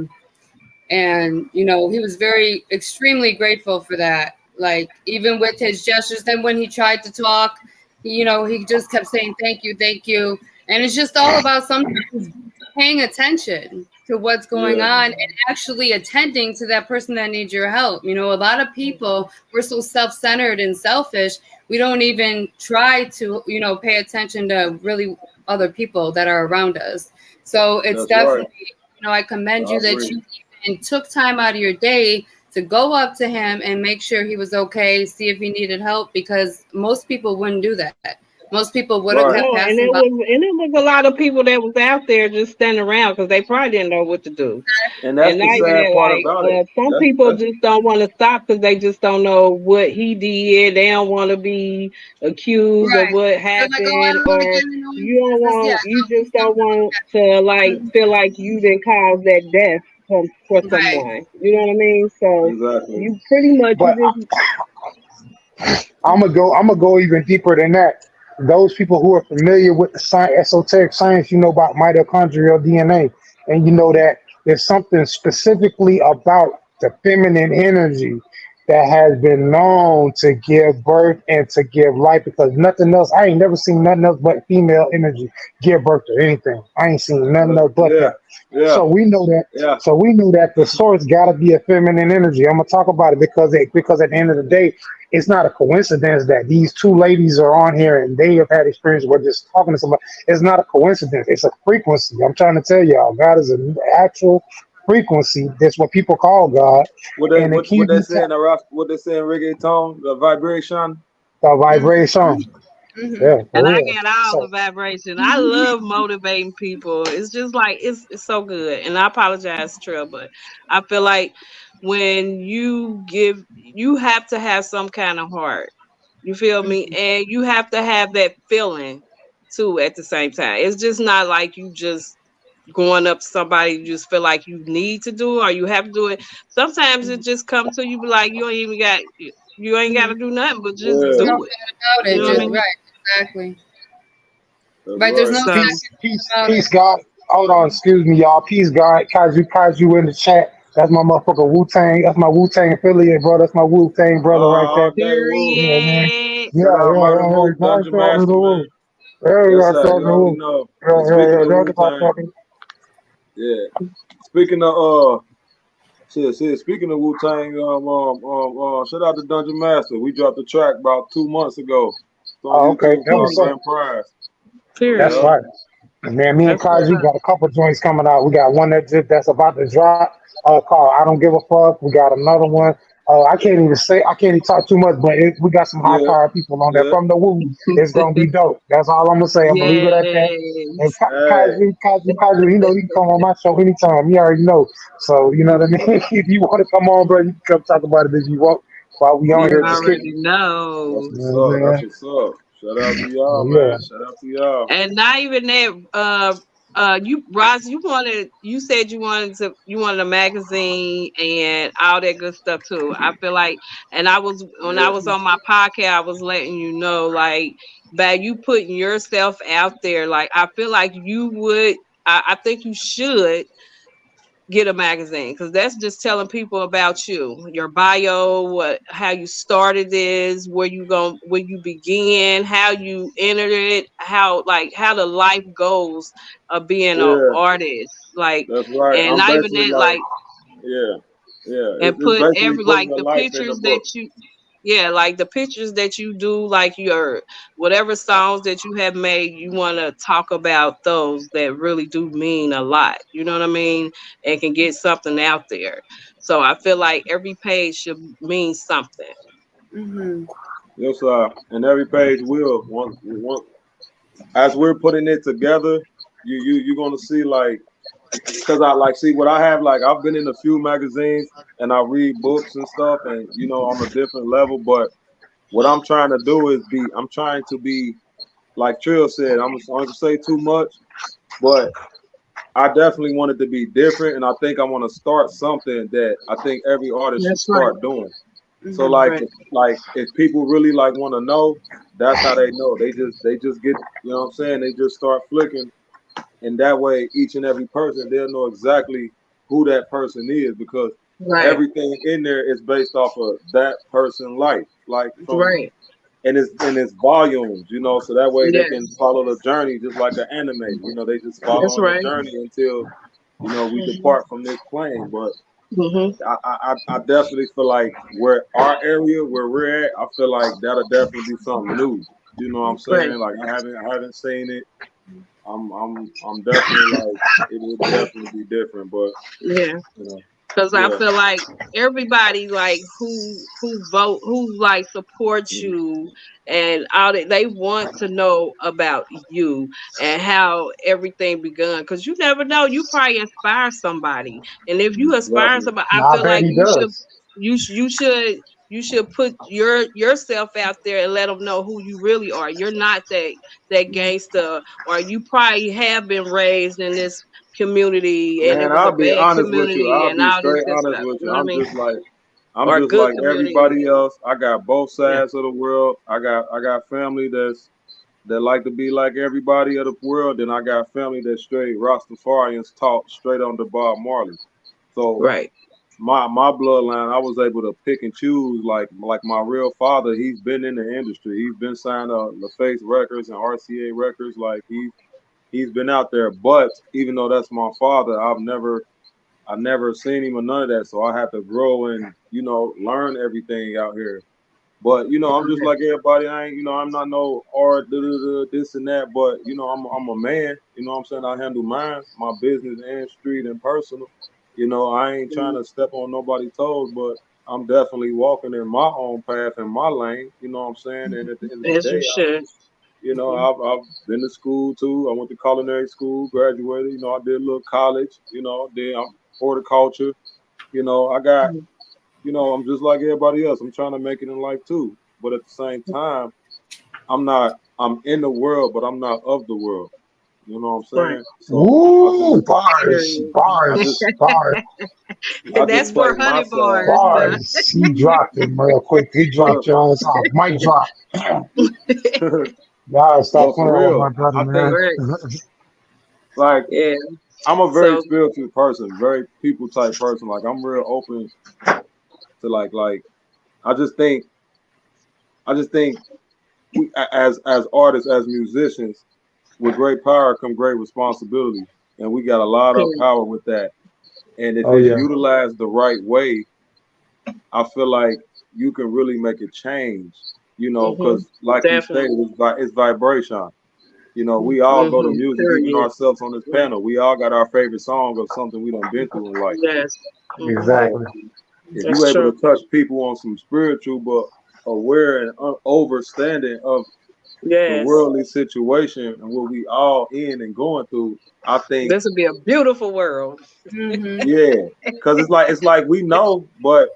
he was very extremely grateful for that. Like even with his gestures, then when he tried to talk, he just kept saying thank you. And it's just all about sometimes paying attention to what's going Yeah, on and actually attending to that person that needs your help. A lot of people, we're so self-centered and selfish, we don't even try to pay attention to really other people that are around us. So it's that's right. definitely, I commend I you that agree. you even took time out of your day to go up to him and make sure he was okay, see if he needed help, because most people wouldn't do that. Most people would have Right. kept No, and passing it by. was a lot of people that was out there just standing around because they probably didn't know what to do. And that's And the not even sad that, part like about it. some That's people that's just don't want to stop because they just don't know what he did. They don't want to be accused of Right. what They're like, oh, I happened, don't want to or get in no one's you don't business. Yeah, want, you no, just don't want to like feel like you didn't cause that death for right. someone. You know what I mean? So exactly. you pretty much But you just I'm gonna go even deeper than that. Those people who are familiar with the esoteric science, about mitochondrial DNA, and you know that there's something specifically about the feminine energy that has been known to give birth and to give life because nothing else. I ain't never seen nothing else but female energy give birth to anything. I ain't seen nothing else but Yeah, that. yeah, So we know that. yeah. So we knew that the source got to be a feminine energy. I'm gonna talk about it because at the end of the day, it's not a coincidence that these two ladies are on here and they have had experience with just talking to somebody. It's not a coincidence. It's a frequency. I'm trying to tell y'all, God is an actual frequency. That's what people call God, What they and it what keeps they me say in the rap, what they say in reggaeton, the vibration. the Mm-hmm. vibration. Mm-hmm. Yeah, and I for real. got all the So vibration. I love motivating people. It's just like it's so good. And I apologize, Trill, but I feel like when you have to have some kind of heart. You feel me? And you have to have that feeling too at the same time. It's just not like you just going up to somebody you just feel like you need to do it or you have to do it. Sometimes it just comes to you be like you ain't got to do nothing but just Yeah, You don't do it. feel about You it, know what I just yeah. mean? right. Exactly. That's Right. There's right. no So about it. peace, God. Hold on, excuse me, y'all. Peace, God. Kaiju in the chat. That's my motherfucker Wu Tang. That's my Wu Tang affiliate, bro. That's my Wu Tang brother right All there. day, woo. Yeah, man. period. Yeah, Shout out yeah, Murder yeah, yeah. Mook, Go Dungeon talking to Master, the man. Wu. Yeah, Yes, yeah, sir. You talking to the already Wu. know. Yeah, And yeah, speaking yeah. of Don't Wu stop Tang, talking. yeah. Speaking of speaking of Wu Tang, shout out to Dungeon Master. We dropped the track about 2 months ago. It's on Oh, okay. YouTube That was called so. Period. Grand Prize. That's Yeah. Period. right. Man, me and That's what's Kaji up. got a couple joints coming out. We got one that's about to drop called I Don't Give a Fuck. We got another one. I can't even talk too much, but we got some high Yeah. power people on there Yeah. from the Woo. It's gonna be dope. That's all I'm gonna say. I'm gonna leave it at that. And Yes. Hey. Kaji, you know, you can come on my show anytime. You already know. So you know what I mean. If you want to come on, bro, you can come talk about it if you want. While we on You here, just kicking. already That's know. You what's know what up. I'm That's saying? what's up. Shout out to y'all, Yeah. man. Shout out to y'all. And not even that, Roz, you said you wanted a magazine and all that good stuff too. I feel like, and when I was on my podcast, I was letting you know, like, by you putting yourself out there, like, I feel like you would, I think you should get a magazine, because that's just telling people about you, your bio, how you started this, where you began, how you entered it, how the life goes of being an Yeah, artist, like, that's right. and I'm not even basically that, like, like, yeah, yeah. and It's put basically putting your the life in the pictures that book. you, yeah, like the pictures that you do, like your whatever songs that you have made, you want to talk about those that really do mean a lot, you know what I mean, and can get something out there. So I feel like every page should mean something. Mm-hmm. Yes, and every page will once as we're putting it together, you're gonna see, like, because I like see what I have. Like, I've been in a few magazines and I read books and stuff, and on a different level. But what I'm trying to do is I'm trying to be like Trill said. I'm not going to say too much, but I definitely want it to be different, and I think I want to start something that I think every artist should That's right. start doing. So Mm-hmm. like Right. if people really like want to know, that's how they know. They just get, what I'm saying, they just start flicking, and that way each and every person, they'll know exactly who that person is, because Right. everything in there is based off of that person's life, like from Right. and it's volumes, so that way they Yes. can follow the journey just like an anime. They just That's following the right. journey until we Mm-hmm. depart from this plane. But Mm-hmm. I definitely feel like where our area where we're at, I feel like that'll definitely be something new. You know what I'm Right. saying? Like I haven't seen it. I'm definitely like it would definitely be different, but Yeah. you know, Because I yeah, feel like everybody, like, who vote, who like supports mm, you and all that, they want to know about you and how everything begun. Because you never know, you probably inspire somebody, and if you inspire definitely. somebody, I No, I feel bet like he does. you should put yourself out there and let them know who you really are. You're not that gangster, or you probably have been raised in this community and it Man, was a I'll be bad honest with you. community I'll and be all this straight good honest stuff. with You you. know what I I'm mean? just like I'm Or a just good like community. everybody else. I got both Yeah. sides of the world. I got family that like to be like everybody of the world. Then I got family that's straight Rastafarians taught straight under Bob Marley. So Right. my bloodline, I was able to pick and choose. Like my real father, he's been in the industry. He's been signed to LaFace Records and RCA Records. Like he's been out there. But even though that's my father, I never seen him or none of that. So I had to grow and learn everything out here. But I'm just like everybody. I ain't, I'm not no art, this and that. But I'm a man. You know what I'm saying? I handle mine, my business and street and personal. I ain't trying to step on nobody's toes, but I'm definitely walking in my own path in my lane. You know what I'm saying? And at the end of the As you day, should. Mhm. I've been to school too. I went to culinary school, graduated. I did a little college. Then I'm horticulture. I got I'm just like everybody else. I'm trying to make it in life too. But at the same time, I'm in the world, but I'm not of the world. You know what I'm Right. saying? So Ooh, bars, I bars, just, bars, I That's just for play honey my side. bars. bars. He dropped him real quick. He dropped Look, your ass off. Mic drop. Y'all stop but for playing with my real, brother, I think man. Right. like Yeah. I'm a very So spiritual person, very people type person. Like I'm real open to like I just think we as artists, as musicians, with great power come great responsibility, and we got a lot of period. power with that. And if Oh it's yeah. utilized the right way, I feel like you can really make a change. Hmm. Because like you stated, Definitely. it's vibration. We all go to Hmm. music, even Period. ourselves on this Right. panel. We all got our favorite song of something we done been through in life. Yes. Hmm. So Exactly. if you That's able to true. touch people on some spiritual but aware and overstanding of the Yes. worldly situation and what we all in and going through, I think, This would be a beautiful world. Mm-hmm. yeah, because it's like we know, but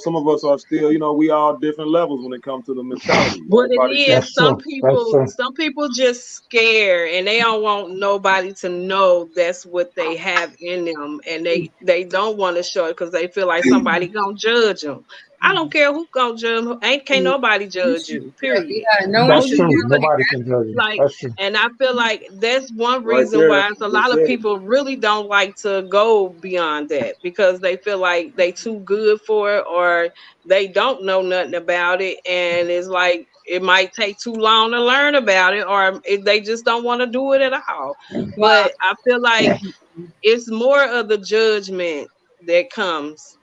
some of us are still, we all different levels when it comes to the mentality. What it Everybody is, That's true. That's true. some people just scared and they don't want nobody to know that's what they have in them, and they don't want to show it because they feel like somebody gonna judge them. I don't care who gonna judge 'em. Can't nobody judge you. Period. Yeah, no one That's should true. feel like Nobody can judge you. Like, That's true. and I feel like that's one right reason there. why a Just lot of said it. people really don't like to go beyond that, because they feel like they too good for it, or they don't know nothing about it, and it's like it might take too long to learn about it, or they just don't want to do it at all. Wow. But I feel like it's more of the judgment that comes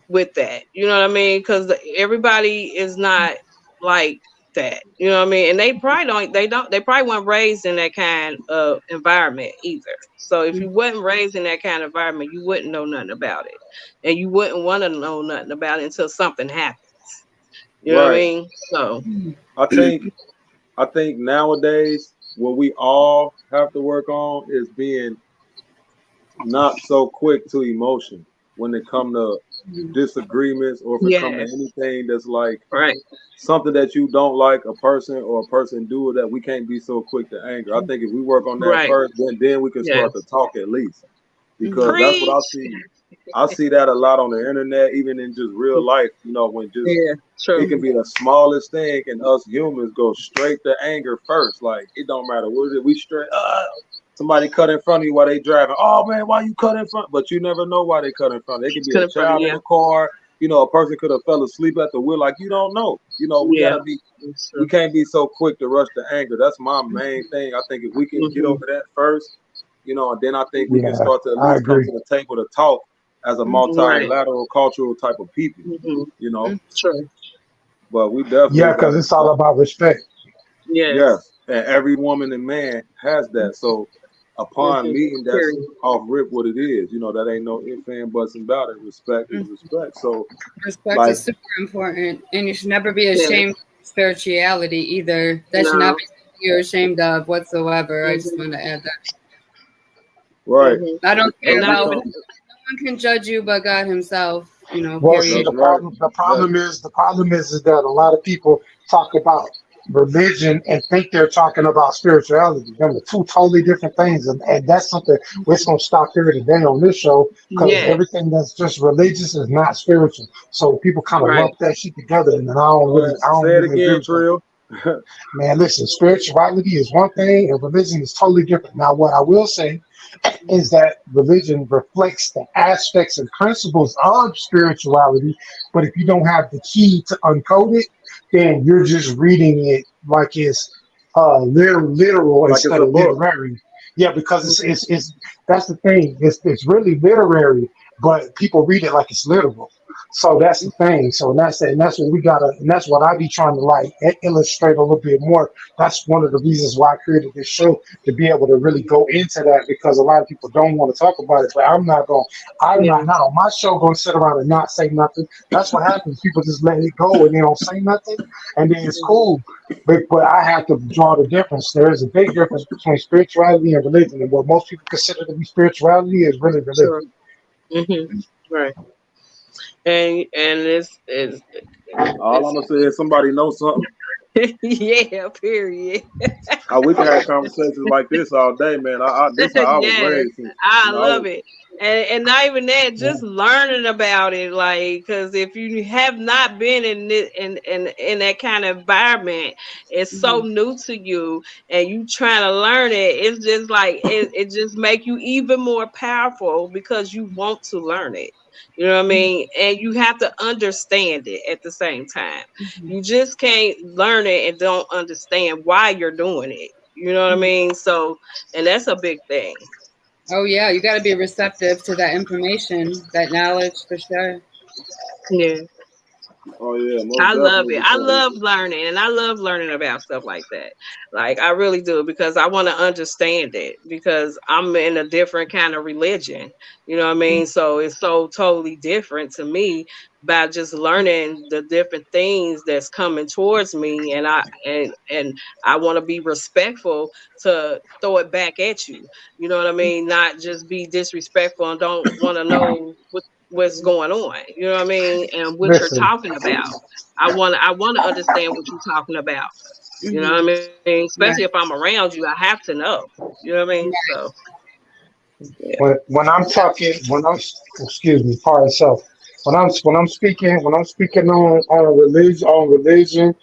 with that. You know what I mean? Because everybody is not like that. You know what I mean? And they probably don't. They probably weren't raised in that kind of environment either. So if you wasn't raised in that kind of environment, you wouldn't know nothing about it, and you wouldn't want to know nothing about it until something happens. You know what I Right. mean? So I think I think nowadays what we all have to work on is being not so quick to emotion when it come to disagreements, or if it come to yes, anything that's like right, something that you don't like a person or a person do, that we can't be so quick to anger. I think if we work on that right, first, then we can yes. start to talk at least, because that's what I Preach. see. I see that a lot on the internet, even in just real life. When just Yeah, it true. can be the smallest thing, and us humans go straight to anger first. Like, it don't matter what it is, we straight. Somebody cut in front of you while they driving. Oh man, why you cut in front? But you never know why they cut in front. It could be Could a have funny, child in yeah, the car. A person could have fell asleep at the wheel. Like, you don't know. We yeah, gotta be. it's We true. can't be so quick to rush to anger. That's my main thing. I think if we can get Hmm. over that first, and then I think we can Yeah, start to at I least come agree. to the table to talk as a Right. multilateral cultural type of people. Hmm. You know, True. but we Yeah, definitely got because to it's all start. about respect. Yes. Yes, and every woman and man has that. So upon Hmm. meeting, that's Period. off rip what it is. That ain't no if and buts about it. Respect is respect. So Respect like, is super important, and you should never be Yes. ashamed of spirituality either. That should not No. be something you're ashamed of whatsoever. I just Hmm. want to add that. right, Hmm. I don't and care And when I it about was, no comes, one can judge you but God Himself. Well, see, Period. that's the right. problem, the That problem is, the problem is that a lot of people talk about religion and think they're talking about spirituality. Them are two totally different things, and that's something we're gonna stop here today on this show, because yes. everything that's just religious is not spiritual. So people kind of Right. lump that shit together, and Go ahead, I don't say it really agree again, with that. Trill. Man, listen, spirituality is one thing, and religion is totally different. Now, what I will say is that religion reflects the aspects and principles of spirituality, but if you don't have the key to uncode it, then you're just reading it like it's literal Like it's instead a of book. literary. Yeah, because Hmm. it's that's the thing. It's really literary, but people read it like it's literal. So that's the thing. So and that's what we gotta, and that's what I be trying to like illustrate a little bit more. That's one of the reasons why I created this show, to be able to really go into that, because a lot of people don't want to talk about it. But I'm Yeah. not on my show going to sit around and not say nothing. That's what happens. People just let it go and they don't say nothing, and then it's Hmm. cool. But I have to draw the difference. There is a big difference between spirituality and religion, and what most people consider to be spirituality is really religion. Sure. Hmm. Right. And All it's I'm gonna say is somebody knows something. yeah. Period. We can have conversations like this all day, man. This how I was Yes, raised. I I love was, it. And not even that, Yeah. just learning about it, like, because if you have not been in this, in that kind of environment, it's so new to you, and you trying to learn it. It's just like it just make you even more powerful because you want to learn it. You know what I mean? And you have to understand it at the same time. You just can't learn it and don't understand why you're doing it. You know what I mean? So, and that's a big thing. Oh yeah, you got to be receptive to that information, that knowledge for sure. Yeah. oh yeah, most I love definitely. it. I Because love learning, and I love learning about stuff like that. Like, I really do, because I want to understand it, because I'm in a different kind of religion. You know what I mean? So it's so totally different to me by just learning the different things that's coming towards me, and I want to be respectful to throw it back at you. You know what I mean? Not just be disrespectful and don't want to know what what's going on. You know what I mean? And what you're Listen, talking about. I wanna understand what you're talking about. You know what I mean? Especially if Right. I'm around you, I have to know. You know what I mean? So yeah. when I'm talking, when I'm excuse me, pardon self. When I'm speaking on religion,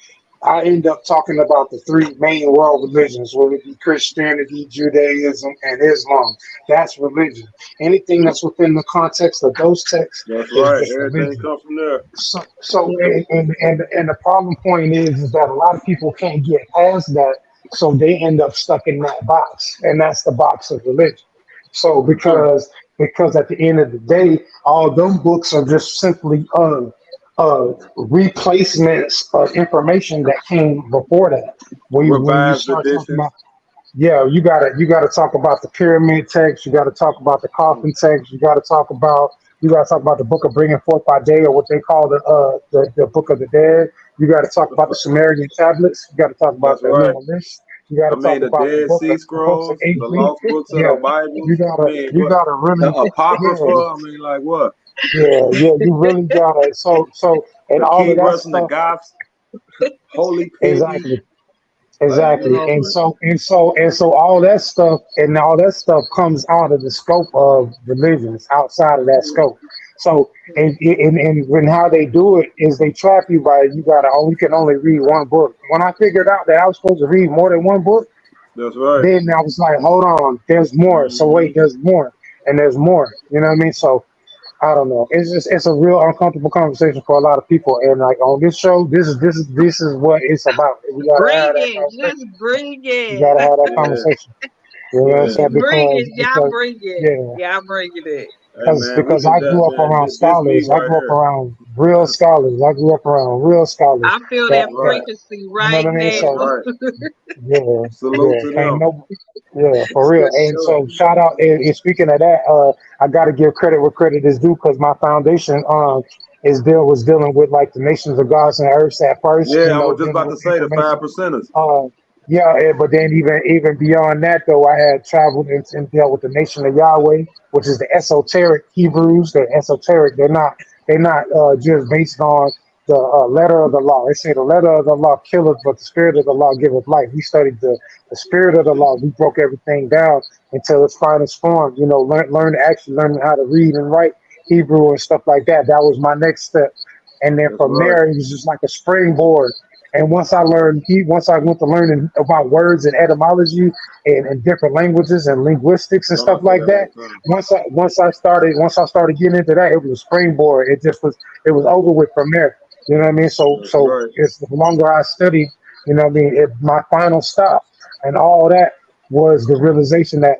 I end up talking about the three main world religions, whether it be Christianity, Judaism, and Islam. That's religion. Anything that's within the context of those texts That's is right. just Everything religion. comes from there. So and the problem point is that a lot of people can't get past that, so they end up stuck in that box, and that's the box of religion. So because at the end of the day, all them books are just simply replacements of information that came before that. When you Revised start talking editions. about, yeah, you gotta talk about the pyramid text. You gotta talk about the coffin text. You gotta talk about the book of bringing forth by day, or what they call the book of the dead. You gotta talk about the Sumerian tablets. You gotta talk about That's the right. Enuma Elish. You gotta I talk mean, the about the Dead book Sea of the books of Scrolls, the Avery. lost books of the Yeah, Bible. you I gotta mean, you what gotta the really, Apocrypha? yeah, I mean, like what? yeah. You really gotta. So and The all of King that Russ and the stuff. Goths, Holy Piggy. Exactly. Like, you Exactly. know, And so all that stuff comes out of the scope of religions outside of that scope. So and how they do it is they trap you by you can only read one book. When I figured out that I was supposed to read more than one book, that's right. then I was like, hold on, there's more. So Hmm. wait, there's more. And there's more. You know what I mean? So I don't know. It's a real uncomfortable conversation for a lot of people. And like on this show, this is what it's about. We gotta Bring have that it. conversation. Just bring You gotta it. have that Yeah, conversation. You know what I'm yeah. saying? Bring it. Y'all Because bring it. yeah, Y'all bring it. Hey man, we because can I grew up man. around This me scholars. I right grew up here. around real scholars. I grew up around real scholars. I feel That that Right. frequency you know right what I mean? That's So now. right. yeah, Salute yeah, to ain't them. no, yeah, for real. For And sure. so shout out. And speaking of that, I got to give credit where credit is due because my foundation was dealing with like the nations of gods and earths at first. Yeah, You I know, was just dealing about to with say the information. 5%ers. Yeah, but then even beyond that though, I had traveled and dealt with the nation of Yahweh, which is the esoteric Hebrews. They're esoteric. They're not just based on the letter of the law. They say the letter of the law killeth, but the spirit of the law giveth life. We studied the spirit of the law. We broke everything down until its finest form. You know, learn how to read and write Hebrew and stuff like that. That was my next step. And then That's from right. there, it was just like a springboard. And once I went to learning about words and etymology and different languages and linguistics and Sorry stuff for like that. that, once I started getting into that, it was a springboard. It was over with from there. You know what I mean? So That's so right. it's the longer I studied, you know what I mean. My final stop and all that was the realization that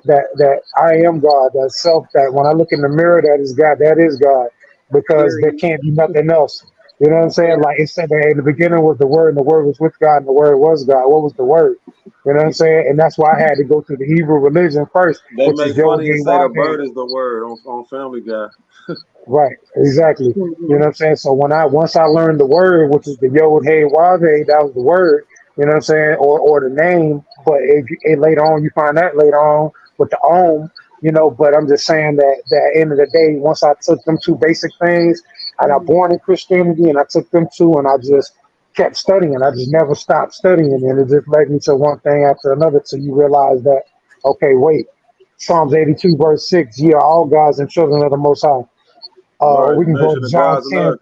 I am God. That self. That when I look in the mirror, that is God. That is God, because there Period. can't be nothing else. You know what I'm saying? Yeah. Like it said that in the beginning was the Word, and the Word was with God, and the Word was God. What was the Word? You know what I'm saying? And that's why I had to go through the Hebrew religion first, They which is make Yod funny and Hey say the Vav Hey. bird is the word on Family Guy. Right, exactly. You know Mhm. what I'm saying? So once I learned the word, which is the Yod Hey Vav Hey, that was the word. You know what I'm saying? Or the name, but later on you find that later on with the Om. You know, but I'm just saying that end of the day, once I took them two basic things, I got born in Christianity, and I took them two, and I just kept studying. I just never stopped studying, and it just led me to one thing after another till you realize that okay, wait, Psalms 82 verse 6, ye are all gods and children of the Most High. Right. We can go to Nation of John gods and 10, earth.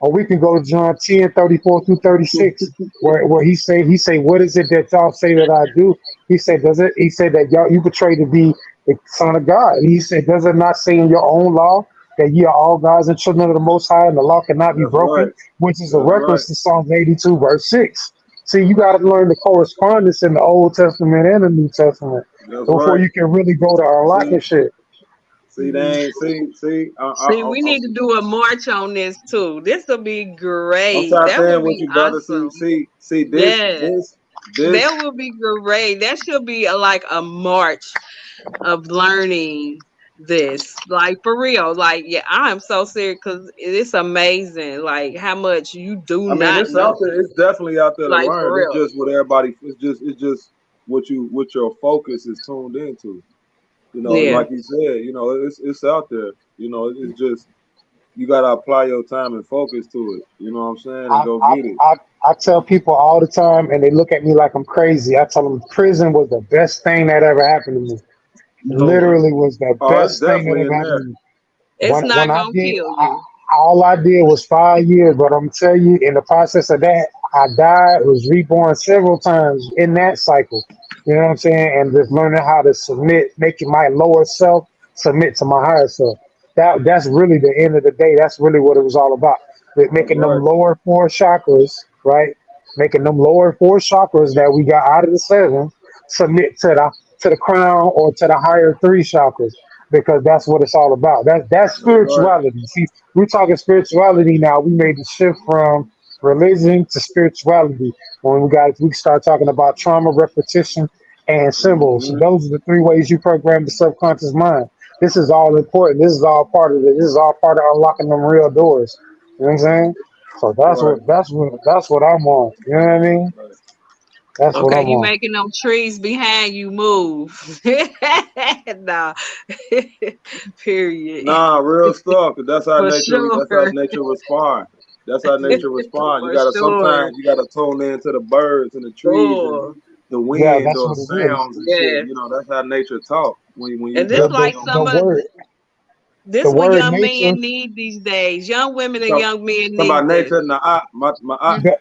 or we can go to John 10 34 through 36, where he say, what is it that y'all say that I do? He said that y'all you portray to be the son of God. And he said, does it not say in your own law that ye are all gods and children of the Most High, and the law cannot be That's broken? right. Which is a That's right. reference to Psalms 82 verse 6. See, you got to learn the correspondence in the Old Testament and the New Testament That's before right. you can really go to unlocking See, shit. they ain't see. See, we need to do a march on this too. This will be I'm great. tapped That would in with be you, brother. awesome. See. Yes, This. that would be great. That should be like a march of learning this. Like for real. Like, yeah, I am so serious because it's amazing. Like how much you do I mean, not it's out know. there. It's definitely out there to Like for learn. It's real. just what everybody. It's just what your focus is tuned into. You know, Yeah. like you said. You know, it's out there. You know, it's just you gotta apply your time and focus to it. You know what I'm saying? And go get it. I tell people all the time, and they look at me like I'm crazy. I tell them prison was the best thing that ever happened to me. Literally was the It's best thing that definitely ever in happened there. to me. It's When not I gonna did, kill you. all I did was 5 years, but I'm telling you, in the process of that, I died, was reborn several times in that cycle. You know what I'm saying? And just learning how to submit, making my lower self submit to my higher self. That's really the end of the day. That's really what it was all about. With making them lower four chakras, right? Making them lower four chakras that we got out of the seven submit to the crown or to the higher three chakras, because that's what it's all about. That's spirituality. See, we're talking spirituality now. We made the shift from religion to spirituality when we start talking about trauma, repetition, and symbols. So those are the three ways you program the subconscious mind. This is all important. This is all part of it. This is all part of unlocking them real doors. You know what I'm saying? So that's what I'm on. You know what I mean? That's what Okay, I'm you on. making them trees behind you move. Nah. Period. Nah, real stuff. 'Cause that's how For nature. sure. That's how nature respond. That's how nature respond. You For gotta sure. sometimes you gotta tune into the birds and the trees and Sure. the Yeah, wind that's or what it is. sounds and shit. Yes. You know, that's how nature talk. When you And this just like The some of word this the what word young nature. men need these days. Young women and talk, young men talk about need this. nature. Nah, my The,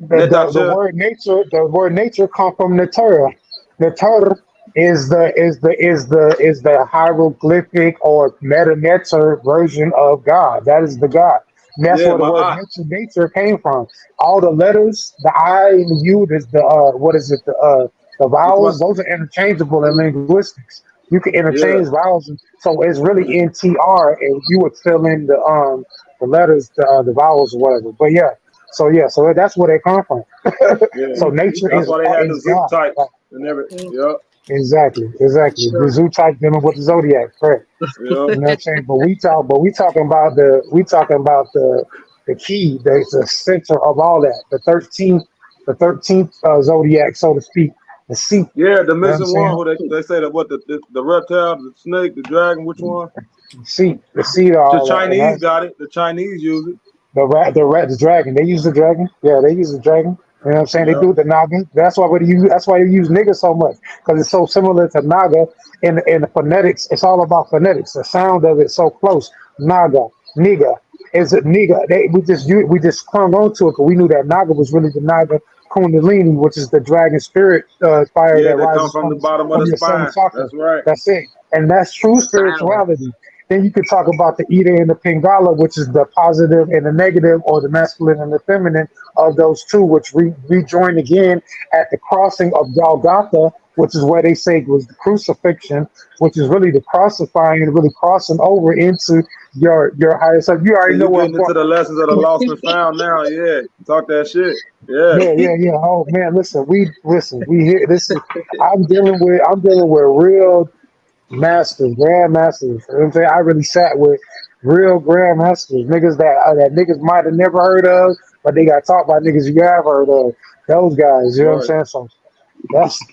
nature. the word nature come from Natura. Natura is the hieroglyphic or meta version of God. That is the God. And that's Yeah, where the my word eye. nature came from. All the letters, the I and the U, is the what is it? The It's my vowels. Those are interchangeable in linguistics. You can yeah. interchange vowels, so it's really NTR, and you would fill in the letters, the vowels or whatever. But so that's where they come from. Yeah. So nature That's why they had the is zoot God. types Right. and everything. Yep. Exactly. The Sure. zoo type dealing with the zodiac, correct? Yep. You know what I'm saying? But we talking about the key, the center of all that, the 13th zodiac, so to speak, the seat. You Yeah, the know what I'm missing one saying? who they say that what the reptile, the snake, the dragon, which one? The seat of The all that, and Chinese that's got it. The Chinese use it. the dragon. They use the dragon. Yeah, they use the dragon. You know what I'm saying? They Yep. do the Naga. That's why you use nigga so much, because it's so similar to Naga in the phonetics. It's all about phonetics. The sound of it so close. Naga, nigga. Is it nigga? We just clung on to it because we knew that Naga was really the Naga Kundalini, which is the dragon spirit fire Yeah, that they come rises from the bottom of the from your seventh spine. chakra. That's right. That's it. And that's true Silence. spirituality. Then you could talk about the Ida and the Pingala, which is the positive and the negative, or the masculine and the feminine of those two, which rejoin again at the crossing of Golgotha, which is where they say was the crucifixion, which is really the crucifying and really crossing over into your higher self. You So already know you where I'm getting into going. the lessons of the lost and found now. Yeah. Talk that shit. Yeah. Yeah. Oh man, listen. We hear this is. I'm dealing with real masters, grandmasters. You know what I'm saying? I really sat with real grandmasters, niggas that niggas might have never heard of, but they got taught by niggas you have heard of. Those guys, you know what I'm Right. saying? So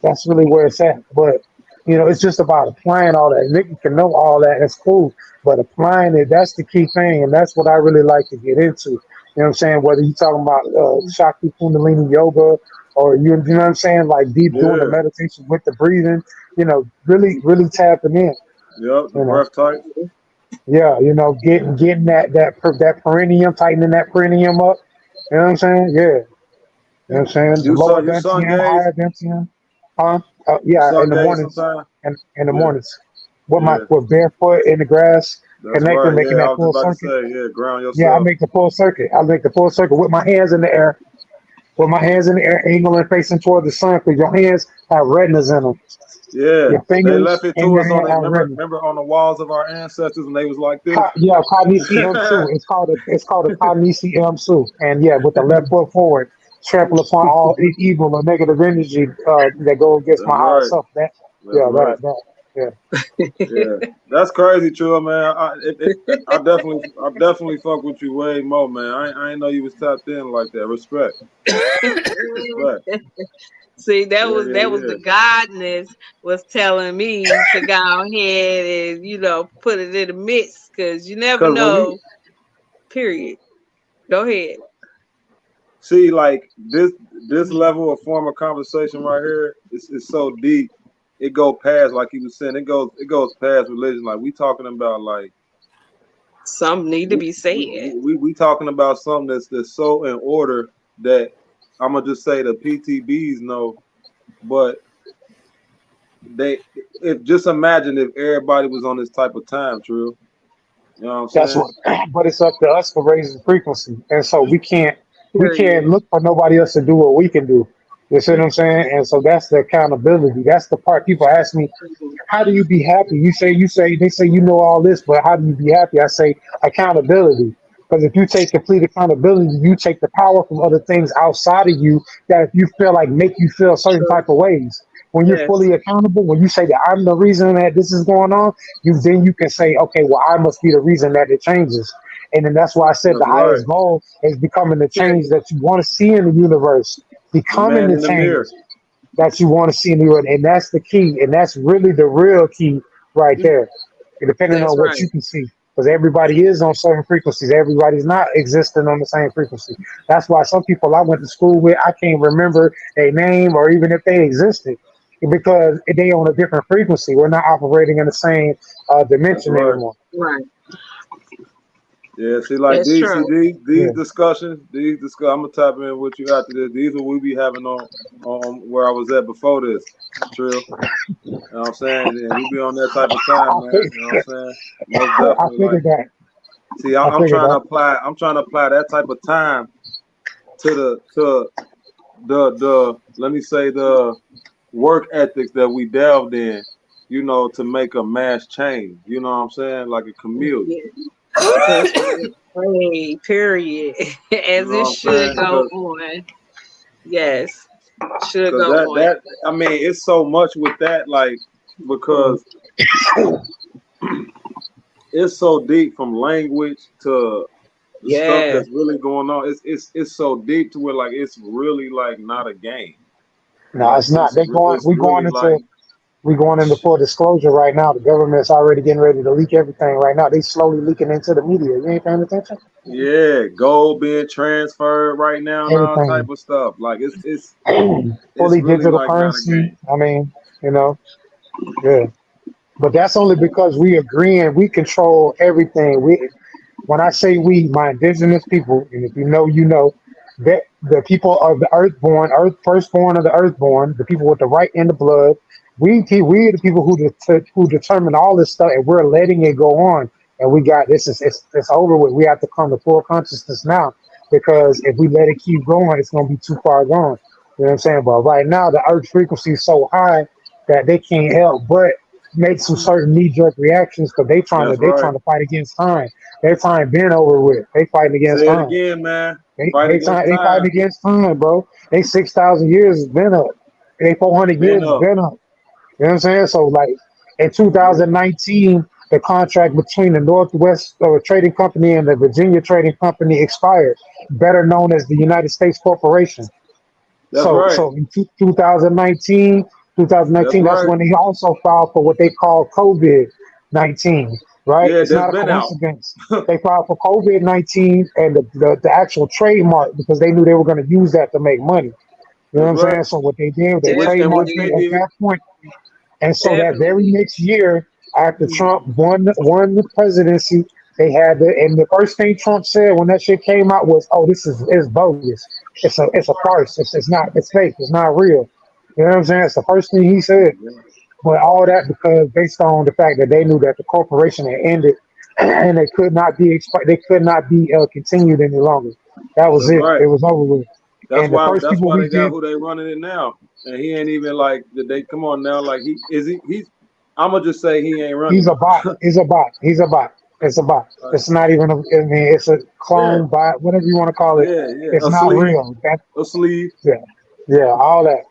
that's really where it's at. But it's just about applying all that. Nigga can know all that, that's cool. But applying it, that's the key thing, and that's what I really like to get into. You know what I'm saying? Whether you talking about Shakti Kundalini yoga, or you know what I'm saying, like deep doing the Yeah. meditation with the breathing, really tapping in. Yep. The You know, breath type. yeah, getting that perineum, tightening that perineum up. You know what I'm saying? Yeah, you know what I'm saying. The lower You sun ventium, gaze. higher ventium. Huh? You Yeah, in sun the gaze mornings. sometime. In the Yeah. mornings, with my Yeah. with barefoot in the grass, That's connecting, right. making Yeah. I that was just full about to circuit. say. Yeah. Ground Yeah, I yourself. make the full circuit. I make the full circuit with my hands in the air, angling facing toward the sun, because your hands have retinas in them. Yeah. Your They fingers left it and to your us on hand the have retinas. remember on the walls of our ancestors, and they was like this. Yeah, Kanisi M2. It's called a Kanisi M2. And yeah, with the left foot forward, trample upon all evil or negative energy that go against That's my higher right. self. That's right. Yeah. Yeah, that's crazy, Trill, man. I definitely fuck with you way more, man. I ain't know you was tapped in like that. Respect. See, that was Yeah. the godness was telling me to go ahead and put it in the mix, because you never Cause when know. Period. Go ahead. See, like this level of form of conversation right here is so deep. It goes past, like he was saying, it goes past religion. Like we talking about like some need to be said. We talking about something that's so in order that I'm gonna just say the PTBs know, but just imagine if everybody was on this type of time, Trill. You know what I'm saying? But it's up to us to raise the frequency, and so we can't look for nobody else to do what we can do. You see what I'm saying? And so that's the accountability. That's the part people ask me, how do you be happy? They say you know all this, but how do you be happy? I say accountability. Because if you take complete accountability, you take the power from other things outside of you that if you feel like make you feel certain type of ways. When you're fully accountable, when you say that I'm the reason that this is going on, then you can say, okay, well, I must be the reason that it changes. And then that's why I said the highest goal is becoming the change that you want to see in the universe, becoming the change that you want to see in the universe. And that's the key. And that's really the real key right there, depending on what you can see. Because everybody is on certain frequencies. Everybody's not existing on the same frequency. That's why some people I went to school with, I can't remember their name or even if they existed. Because they on a different frequency. We're not operating in the same dimension anymore. Right. Yeah, see, like these discussions, I'm gonna tap in with you after this. These are we be having on where I was at before this, Trill. You know what I'm saying? And we be on that type of time, man. You know what I'm saying? Most definitely. I figured that. See, I'm trying to apply that type of time to the let me say the work ethics that we delved in, you know, to make a mass change. You know what I'm saying? Like a chameleon. Hey, period. As it should go on. Yes. Should go on. That I mean, it's so much with that, like, because it's so deep from language to the stuff that's really going on. It's so deep to where like it's really like not a game. No, it's not. We're going into full disclosure right now. The government's already getting ready to leak everything right now. They slowly leaking into the media. You ain't paying attention? Yeah, gold being transferred right now and all type of stuff. Like it's fully really digital like currency. I mean, you know, yeah. But that's only because we agreeing. We control everything. When I say we, my indigenous people, and if you know, you know, that the people of the earthborn, firstborn of the earthborn, the people with the right in the blood, we're the people who determine all this stuff, and we're letting it go on. And we got this is it's over with. We have to come to full consciousness now, because if we let it keep going, it's going to be too far gone. You know what I'm saying? But right now, the earth frequency is so high that they can't help but make some certain knee-jerk reactions because they trying to fight against time. Their time been over with. They fighting against time. Say it again, man. They fighting against time, bro. They 6,000 years has been up. They 400 years has been up. You know what I'm saying? So like in 2019, the contract between the Northwest Trading Company and the Virginia Trading Company expired, better known as the United States Corporation. So in 2019, that's when they also filed for what they call COVID-19, right? Yeah, it's not a coincidence. They filed for COVID-19 and the actual trademark because they knew they were going to use that to make money. You know what I'm saying? So what they did, they trademarked it at that point. And so that very next year, after Trump won the presidency, they had and the first thing Trump said when that shit came out was, "Oh, this is bogus. It's a farce. It's fake. It's not real." You know what I'm saying? It's the first thing he said. But all that because based on the fact that they knew that the corporation had ended and they could not be continued any longer. That was it. It was over with. That's why they got who they running it now. And he ain't even like they come on now. Like he's I'm gonna just say he ain't running. He's a bot. It's a bot. It's not even it's a clone bot, whatever you want to call it. It's not real. A sleeve. Yeah, all that.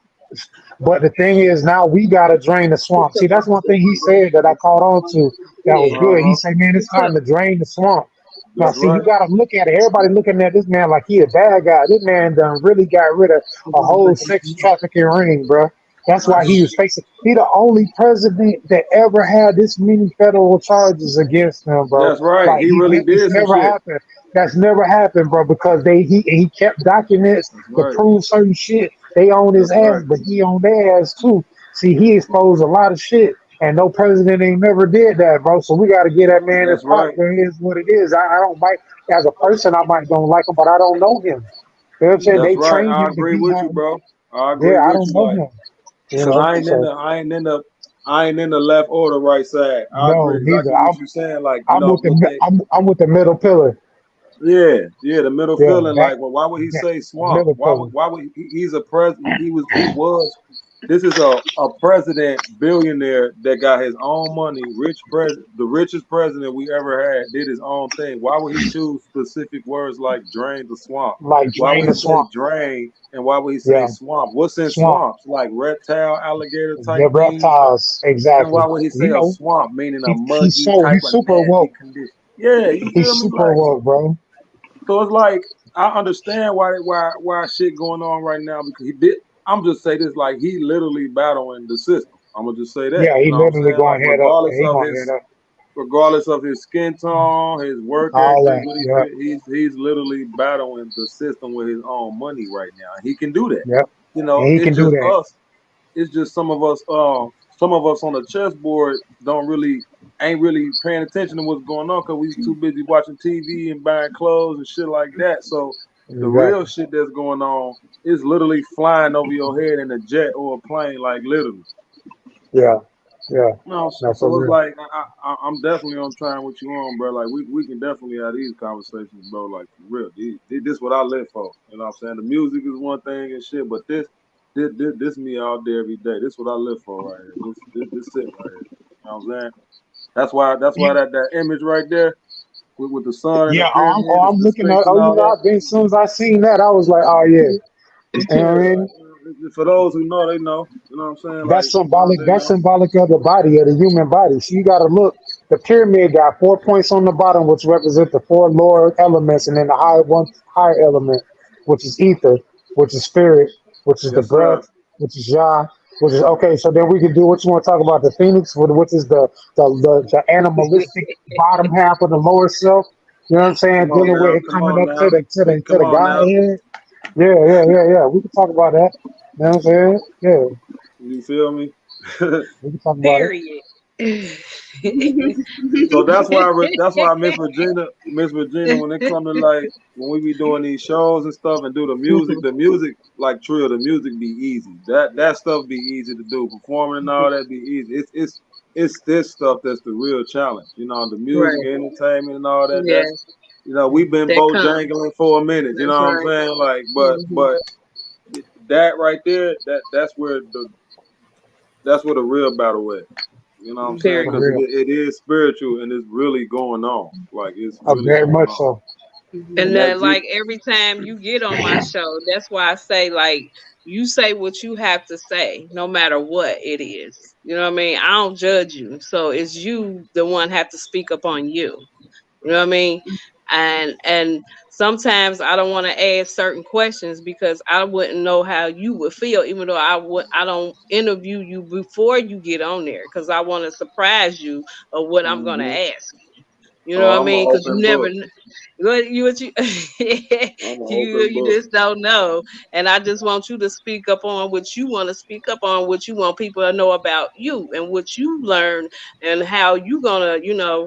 But the thing is, now we gotta drain the swamp. See, that's one thing he said that I caught on to that was good. He said, "Man, it's time to drain the swamp." Now, see, you gotta look at it. Everybody looking at this man like he a bad guy. This man done really got rid of a whole sex trafficking ring, bro. That's why he was facing. He the only president that ever had this many federal charges against him, bro. That's right. Like, he really did. It's never happened. That's never happened, bro, because he kept documents That's to right. prove certain shit. They own his That's ass, right. but he on their ass too. See, he exposed a lot of shit, and no president ain't never did that, bro. So we got to get that man his That's part. right. It is what it is. I don't like as a person. I might don't like him, but I don't know him. You know what I'm saying? That's They right. trained I him to agree be with you, how. bro. I agree Yeah, I with don't you. know Like, him. You cause know, so I ain't in the left or the right side. I no, agree neither. exactly what you're saying. Like, I'm with what the they I'm with the middle pillar. yeah, the middle Yeah, feeling that like, well, why would he say the swamp? middle pillar. Why would he's a president? He was. This is a president billionaire that got his own money, rich president, the richest president we ever had, did his own thing. Why would he choose specific words like drain the swamp? Like Why drain would the he say swamp. drain and why would he say Yeah, swamp? What's in swamp. swamps? Like reptile, alligator The type things? reptiles, And exactly. why would he You say a know, swamp, meaning a muggy type he's of super nasty woke. condition? Yeah, you feel He's me? super Like, woke, bro. so it's like I understand why shit going on right now because he did. I'm just say this like he literally battling the system. I'm gonna just say that. Yeah, You he know what I'm literally saying? Like going head up. He going head up. regardless of his skin tone, his work All ethic, that. what Yep. he's literally battling the system with his own money right now. He can do that. Yep. You know, And he can it's do just that. us. It's just some of us on the chessboard don't really ain't really paying attention to what's going on because we too busy watching TV and buying clothes and shit like that. So the real Exactly. shit that's going on is literally flying over your head in a jet or a plane, like literally. Yeah. Yeah. No, No, for so it's real. like I'm definitely on trying what you on, bro. Like we can definitely have these conversations, bro. Like for real, this what I live for. You know what I'm saying? The music is one thing and shit, but this me all day every day. This what I live for right here. This it right here. You know what I'm saying? That's why that image right there with the sun and the Yeah. pyramid, I'm the looking at. space and Oh, you all know, that. I've been. As soon as I seen that, I was like, oh yeah. You know what I mean? For those who know, they know. You know what I'm saying? Like That's for those symbolic. that That's know. symbolic of the body, of the human body. So you got to look. The pyramid got 4 points on the bottom, which represent the four lower elements, and then the higher element, which is ether, which is spirit, which is the Yes, sir. breath, which is Yah, which is okay. So then we can do what you want to talk about the phoenix, which is the animalistic bottom half of the lower self. You know what I'm saying? Come on Dealing with now. it Come coming on up to now. the Come on now. Godhead. Yeah. We can talk about that. You know what I'm saying? Yeah, You feel me? we can talk about it. Period. So that's why Miss Regina, when it come to like when we be doing these shows and stuff and do the music like Trill, the music be easy. That stuff be easy to do. Performing and all that be easy. It's this stuff that's the real challenge. You know, the music, Right. entertainment, and all that. Yes, We've been that comes. bojangling for a minute. You That's know what I'm right. saying? Like, Hmm. but that right there, that's where the real battle is. You know what I'm saying? For Period. Because real. it is spiritual and it's really going on. Like it's really Very going much on. so. And And then, that just like, every time you get on my show, that's why I say, like, you say what you have to say, no matter what it is. You know what I mean? I don't judge you. So it's you the one have to speak up on you. You know what I mean? And sometimes I don't want to ask certain questions because I wouldn't know how you would feel, even though I don't interview you before you get on there because I want to surprise you of what I'm gonna hmm ask. You know oh, what I I'm an mean? Because you open never book. kn- what you I'm an open you book. just don't know. And I just want you to speak up on what you want to speak up on, what you want people to know about you and what you learn and how you gonna,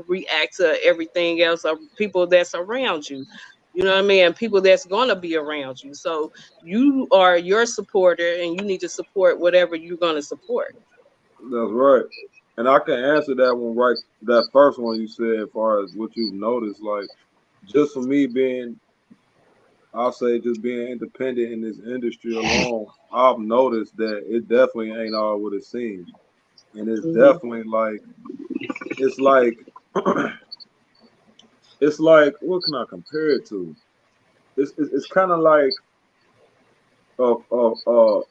react to everything else of people that's around you. You know what I mean? And people that's gonna be around you. So you are your supporter and you need to support whatever you're gonna support. That's right. And I can answer that one right. That first one you said, as far as what you've noticed, like just for me being, I'll say just being independent in this industry alone, I've noticed that it definitely ain't all what it seems, and it's Hmm. definitely it's like it's like what can I compare it to? It's kind of like a, a a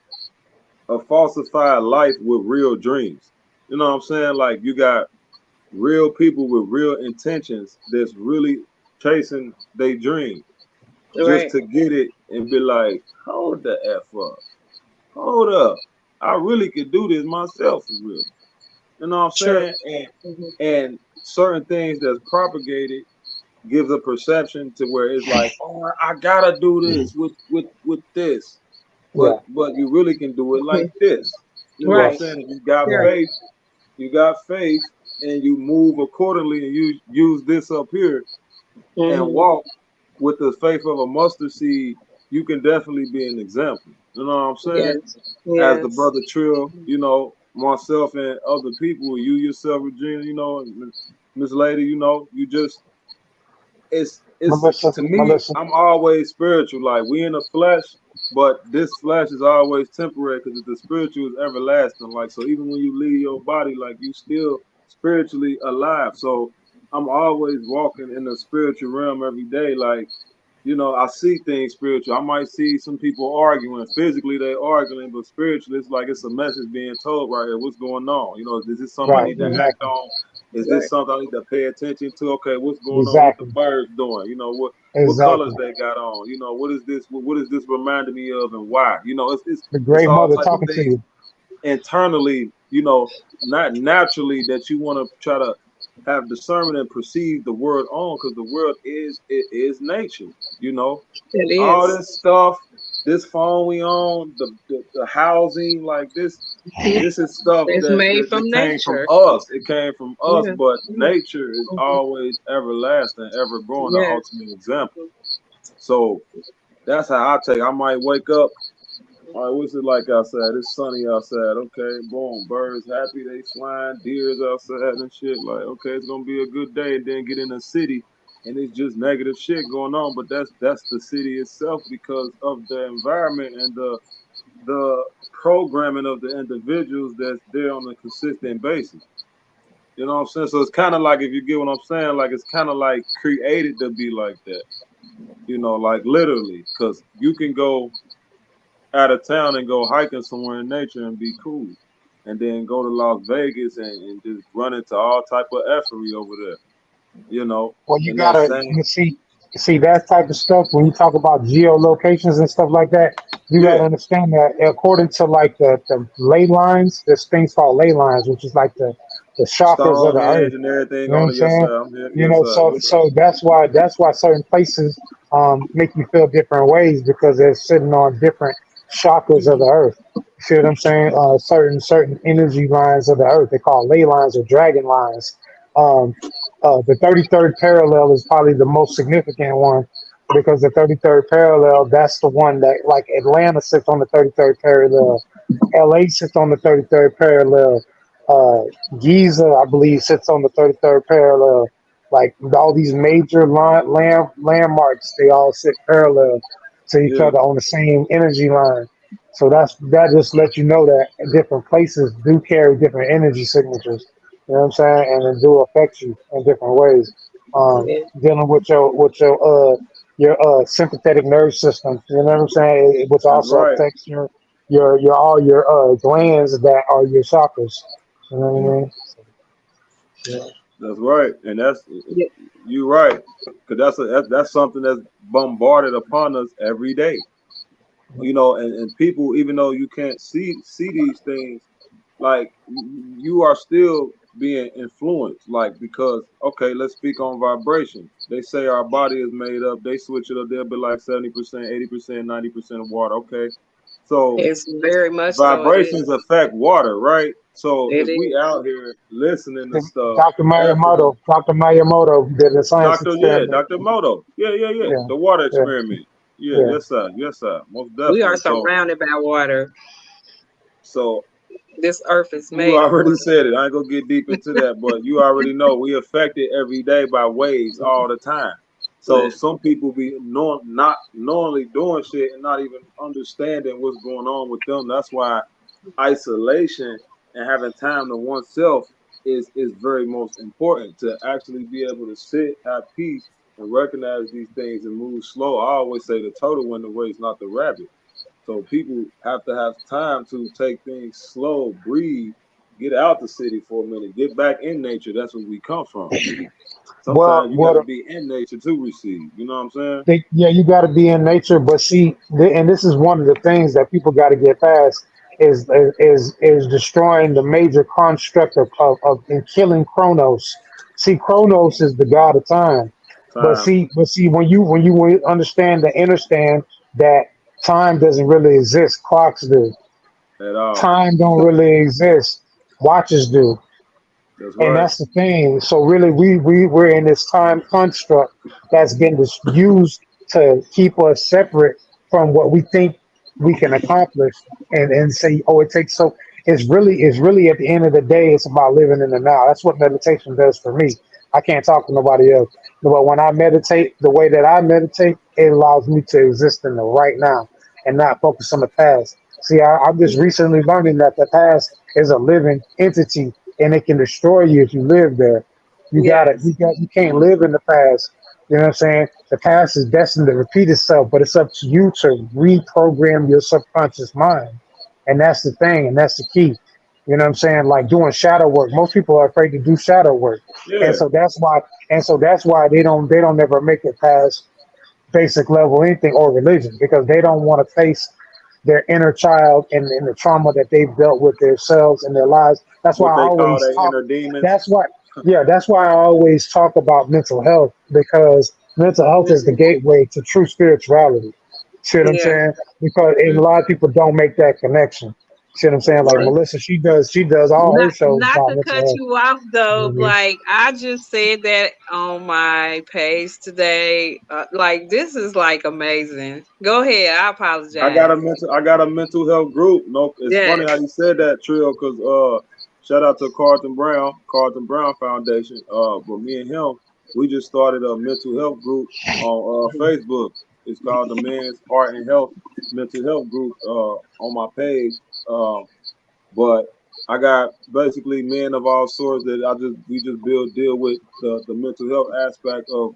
a falsified life with real dreams. You know what I'm saying? Like you got real people with real intentions that's really chasing their dream just Right. to get it and be like, hold the F up. Hold up. I really could do this myself for real. You know what I'm True. saying? And Hmm. and certain things that's propagated gives a perception to where it's like, oh, I gotta do this with this, Yeah. but you really can do it like this. You know what I'm Right. saying? If you got Yeah. faith, you got faith, and you move accordingly, and you use this up here and Mm-hmm. walk with the faith of a mustard seed, you can definitely be an example. You know what I'm saying? Yes. As the Yes. brother Trill, you know, myself and other people, you yourself, Regina, you know, and Miss Lady, you know, you just it's Melissa, to me, Melissa. I'm always spiritual. Like we in the flesh, but this flesh is always temporary because the spiritual is everlasting. Like so, even when you leave your body, like you still spiritually alive. So I'm always walking in the spiritual realm every day. Like you know, I see things spiritual. I might see some people arguing. Physically, they arguing, but spiritually, it's like it's a message being told right here. What's going on? You know, is this something I Right. need to act Exactly. on? Is this Right. something I need to pay attention to? Okay, what's going on? What the Exactly. birds doing? You know, what colors Exactly. they got on? You know, what is this? What is this reminding me of, and why? You know, The it's great all mother type of talking to things you. internally. You know, not naturally that you want to try to have discernment and perceive the world on, because the world is nature. You know, It all is. this stuff, this phone we on, the housing, like this is stuff It's made that from came from nature. us. It came from us, Yeah. but nature is always everlasting, ever growing, the Yes. ultimate example. So that's how I take. I might wake up. All right, what's it like outside? It's sunny outside. Okay, boom, birds happy, they flying, deers outside and shit. Like, okay, it's gonna be a good day, and then get in the city, and it's just negative shit going on. But that's the city itself because of the environment and the programming of the individuals that's there on a consistent basis. You know what I'm saying? So it's kind of like, if you get what I'm saying, like it's kind of like created to be like that. You know, like literally, because you can go out of town and go hiking somewhere in nature and be cool, and then go to Las Vegas and just run into all type of effery over there. You know, Well, you and that gotta same you see that type of stuff when you talk about geolocations and stuff like that. You yeah, gotta understand that according to like the ley lines, there's things called ley lines, which is like the chakras of the earth. Stonehenge and everything You know what on I'm it. Yes saying? sir, I'm here. You Yes know, sir, so yes sir. so that's why certain places make you feel different ways because they're sitting on different chakras of the earth. You see what I'm saying? Certain energy lines of the earth. They call ley lines or dragon lines. Um, the 33rd parallel is probably the most significant one because the 33rd parallel, that's the one that, like, Atlanta sits on the 33rd parallel, LA sits on the 33rd parallel, uh, Giza, I believe, sits on the 33rd parallel. Like, all these major landmarks, they all sit parallel to each Yeah, other on the same energy line. So that just lets you know that different places do carry different energy signatures. You know what I'm saying? And it do affect you in different ways. Yeah. Dealing with your sympathetic nerve system. You know what I'm saying? Which that's also right. affects your all your glands that are your chakras. You know what I mean? Yeah. That's right, and that's Yeah. you right, because that's something that's bombarded upon us every day. You know, and people, even though you can't see these things, like you are still being influenced. Like because okay, let's speak on vibration. They say our body is made up. They switch it up. They'll be like 70%, 80%, 90% of water. Okay, so It's very much so. It is. vibrations affect water, right? So It if we is. out here listening to stuff, Dr. after Dr. Miyamoto did a science experiment. Dr. Moto, yeah, Yeah, the water yeah, experiment, yeah, yeah. yes sir, most We are definitely. surrounded by water. So This earth is you made of already water. said it. I ain't gonna get deep into that, but you already know we affected every day by waves all the time. So Yeah. some people be not knowingly doing shit and not even understanding what's going on with them. That's why isolation and having time to oneself is very most important to actually be able to sit, have peace, and recognize these things and move slow. I always say the turtle win the race, not the rabbit. So people have to have time to take things slow, breathe, get out the city for a minute, get back in nature. That's where we come from. Well, Sometimes you got to what be in nature to receive. You know what I'm saying? yeah, you got to be in nature, but see, and this is one of the things that people got to get past is destroying the major construct of and killing Kronos. See, Kronos is the god of time. Time but see, when you understand that time doesn't really exist, clocks do. at all. Time don't really exist, watches do. That's And right. that's the thing. So really, we're in this time construct that's been used to keep us separate from what we think we can accomplish, and say, oh, it takes so. It's really at the end of the day, it's about living in the now. That's what meditation does for me. I can't talk to nobody else, but when I meditate, the way that I meditate, it allows me to exist in the right now and not focus on the past. See, I'm just recently learning that the past is a living entity and it can destroy you if you live there. Yes. You can't live in the past. You know what I'm saying? The past is destined to repeat itself, but it's up to you to reprogram your subconscious mind. And that's the thing, and that's the key. You know what I'm saying? Like doing shadow work. Most people are afraid to do shadow work. And Yeah. so that's why they don't ever make it past basic level anything or religion because they don't want to face their inner child and the trauma that they've dealt with themselves and their lives. That's why What I they call always their talk. inner demons. That's why, yeah, that's why I always talk about mental health because mental health is the gateway to true spirituality. See what I'm Yeah. saying? Because and a lot of people don't make that connection. See what I'm That's saying? Like right. Melissa, she does all her shows Not about to mental cut health. you off You know though, what I mean? like I just said that on my page today. Like this is like amazing. Go ahead. I apologize. I got a mental health group. No, it's Yes. funny how you said that, Trill, because shout out to Carlton Brown Foundation. But me and him, we just started a mental health group on Facebook. It's called the Men's Art and Health Mental Health Group on my page. Um, but I got basically men of all sorts that we just deal with the mental health aspect of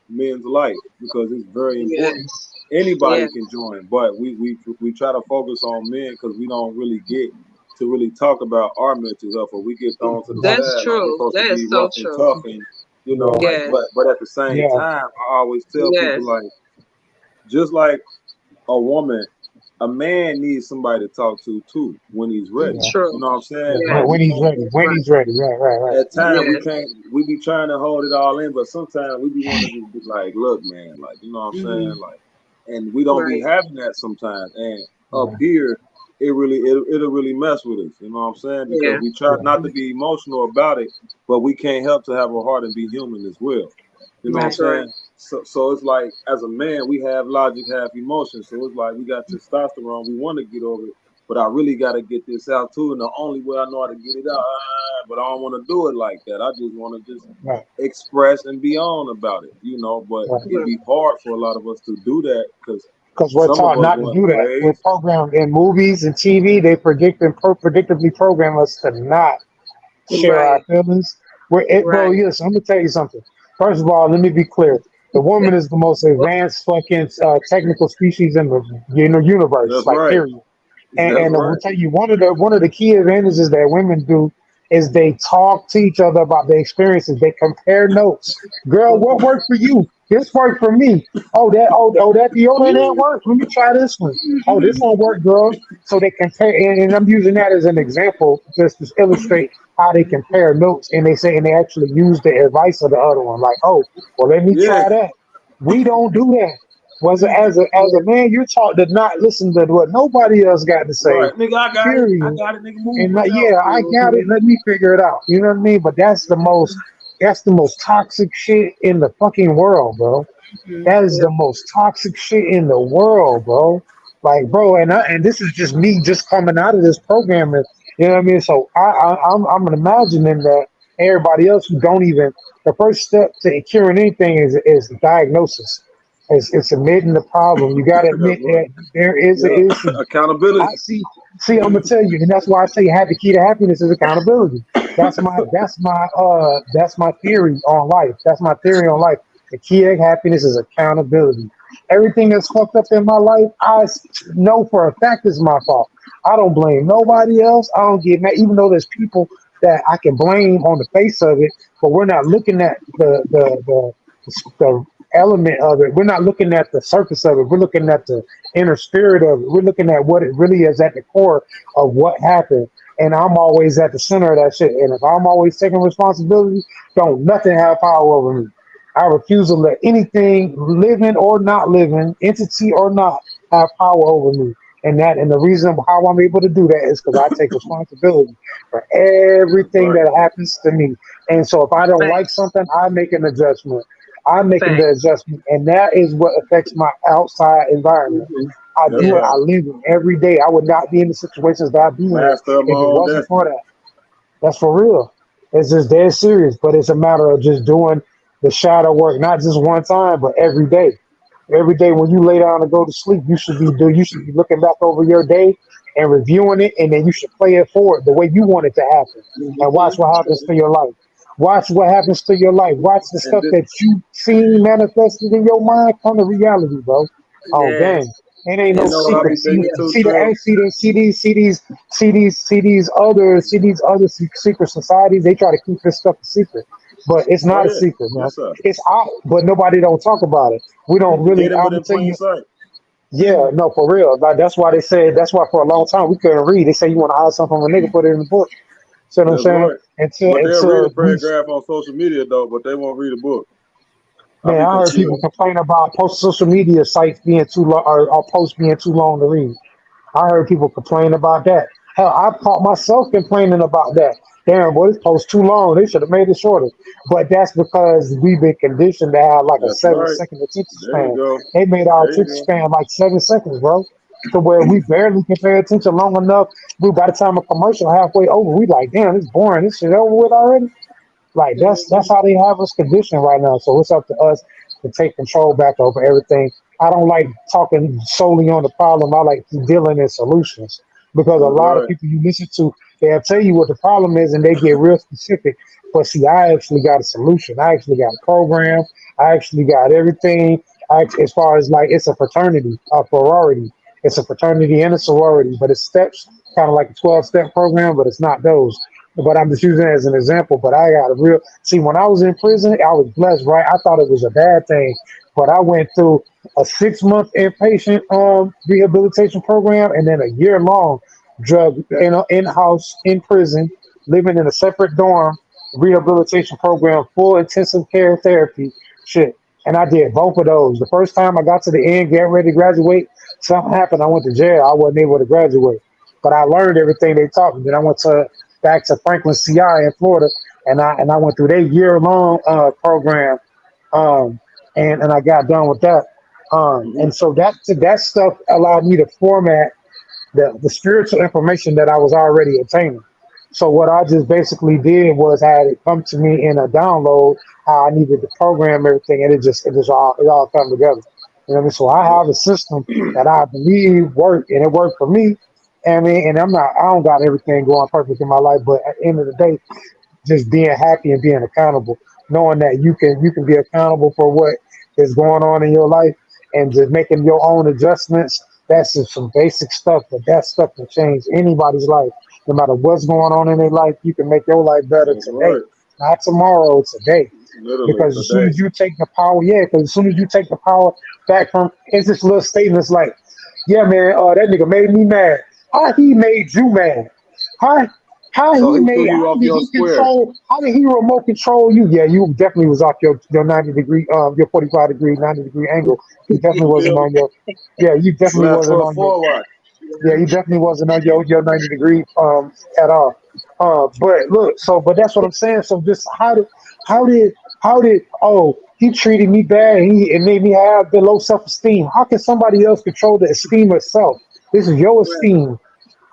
men's life because it's very important. Yes. Anybody Yes. can join, but we try to focus on men because we don't really get to really talk about our mental health, or we get thrown to the Right. That's side like we're true. supposed to That is be so rough and true. tough, and Yeah. like, Yes. but at the same Yeah. time, I always tell people Yes. like just like a woman, a man needs somebody to talk to too when he's ready. Yeah. True. You know what I'm saying? Yeah. Like Yes. we When he's can't ready. When Right. he's ready. Right. at times we Yes. can't we be trying to hold it all in, but sometimes we be wanting to just be like, look, man, like you know what I'm Hmm. saying? Like and we don't be Right. having that sometimes. And up Yeah. here it'll really mess with us, you know what I'm saying? Because Yeah. we try Yeah. not to be emotional about it, but we can't help to have a heart and be human as well. You know what I'm That's right. saying? So it's like as a man, we have logic, have emotion. So it's like we got testosterone, we want to get over it, but I really got to get this out too. And the only way I know how to get it out, but I don't want to do it like that. I just want to just Right. express and be on about it, But Right. it be hard for a lot of us to do that because Because we're some of taught us not to going do that. We're crazy. programmed in movies and TV. They predictably program us to not share our Right. feelings. Bro, Right. yes, I'm gonna tell you something. First of all, let me be clear. The woman is the most advanced fucking technical species in the universe, That's like right. period. And, That's and I will right. tell you one of the key advantages that women do is they talk to each other about their experiences. They compare notes. Girl, what worked for you? This worked for me. That deodorant didn't work. Let me try this one. Oh, this one worked, girl. So they compare, and I'm using that as an example just to illustrate how they compare notes, and they actually use the advice of the other one. Like, oh, well, let me Yeah. try that. We don't do that. As a man, you're taught to not listen to what nobody else got to say. Right. Nigga, I got it. I Period. got it, nigga. Move And it out. yeah, I got it. Mhm. Let me figure it out. You know what I mean? But that's the most toxic shit in the fucking world, bro. That is Yep. the most toxic shit in the world, bro. Like, bro, and this is just me just coming out of this programming. You know what I mean? So I'm imagining that everybody else who don't even the first step to curing anything is diagnosis. It's admitting the problem. You got to That's admit right. that there is an Yeah. issue. I Accountability. see. See, I'm gonna tell you, and that's why I say the key to happiness is accountability. That's my theory on life. That's my theory on life. The key to happiness is accountability. Everything that's fucked up in my life, know for a fact is my fault. I don't blame nobody else. I don't get mad, even though there's people that I can blame on the face of it, but we're not looking at the element of it. We're not looking at the surface of it. We're looking at the inner spirit of it. We're looking at what it really is at the core of what happened. And I'm always at the center of that shit. And if I'm always taking responsibility, don't nothing have power over me. I refuse to let anything, living or not living, entity or not, have power over me. And the reason how I'm able to do that is because I take responsibility for That's everything right. that happens to me. And so if I don't like Facts. something, I make an adjustment. I'm making the Facts. adjustment, and that is what affects my outside environment. Hmm. I That's do it. Yeah. I right. live it every day. I would not be in the situations that I be in Master of my if it own wasn't for destiny. that. That's for real. It's just dead serious, but it's a matter of just doing the shadow work, not just one time, but every day. Every day when you lay down to go to sleep, you should be looking back over your day and reviewing it, and then you should play it forward the way you want it to happen, and watch what happens to your life. Watch what happens to your life. Watch the And stuff this, that you seen manifested in your mind come to reality, bro. Oh, gang. Yes. It ain't no you know It's what I secret. be it's See, thinking real. too, see the Trill? see these other secret societies. They try to keep this stuff a secret, but it's Oh not a yeah. secret, man. Yes, sir. It's out, but nobody don't talk about it. We don't really. Hidden I'm but gonna in tell plain you. sight. Yeah, no, for real. Like that's why they said. That's why for a long time we couldn't read. They say you want to hide something from a nigga, put it in the book. See what I'm That's saying? right. Until But they'll read a until we, paragraph on social media though, but they won't read a book. I man, be I heard people confused. complain about post social media sites being too long or posts being too long to read. I heard people complain about that. Hell, I've caught myself complaining about that. Damn, boy, this post too long. They should have made it shorter. But that's because we've been conditioned to have like a That's seven right. second attention There you span. go. They made our There you attention go. span like 7 seconds, bro. To where we barely can pay attention long enough. We by the time a commercial halfway over, we like, damn, it's boring. This shit over with already. Like that's how they have us conditioned right now. So it's up to us to take control back over everything. I don't like talking solely on the problem. I like dealing in solutions because a That's lot of right. people you listen to, they'll tell you what the problem is and they get real specific. But see, I actually got a solution. I actually got a program. I actually got everything. As far as like it's a fraternity, a sorority. It's a fraternity and a sorority, but it's steps, kind of like a 12-step program, but it's not those. But I'm just using it as an example. But I got a real see when I was in prison, I was blessed, right? I thought it was a bad thing, but I went through a 6 month inpatient rehabilitation program and then a year long drug in house in prison, living in a separate dorm rehabilitation program, full intensive care therapy shit. And I did both of those. The first time I got to the end, getting ready to graduate, something happened. I went to jail. I wasn't able to graduate, but I learned everything they taught me. Then I went to back to Franklin CI in Florida, and I went through their year long program, um, and I got done with that. Hmm. And so that stuff allowed me to format the spiritual information that I was already obtaining. So what I just basically did was had it come to me in a download how I needed to program everything, and it all come together. You know what I mean? So I have a system that I believe worked, and it worked for me. I mean, and I don't got everything going perfect in my life, but at the end of the day, just being happy and being accountable, knowing that you can be accountable for what is going on in your life and just making your own adjustments. That's just some basic stuff, but that stuff can change anybody's life. No matter what's going on in their life, you can make your life better That's today, right. not tomorrow, today. Literally Because as soon today. as you take the power, yeah, because as soon as you take the power back from, it's this little statements like, yeah, man, that nigga made me mad. How he made you mad? How So he threw you off your square. how did he remote control you? Yeah, you definitely was off your 90 degree your 45 degree 90 degree angle. You definitely You wasn't feel me? on your yeah, you definitely Left wasn't foot on your forward. yeah, you definitely wasn't on your 90 degree at all. But look, but that's what I'm saying. So just how did he treated me bad and it made me have the low self esteem. How can somebody else control the esteem of self? This is your Right. esteem.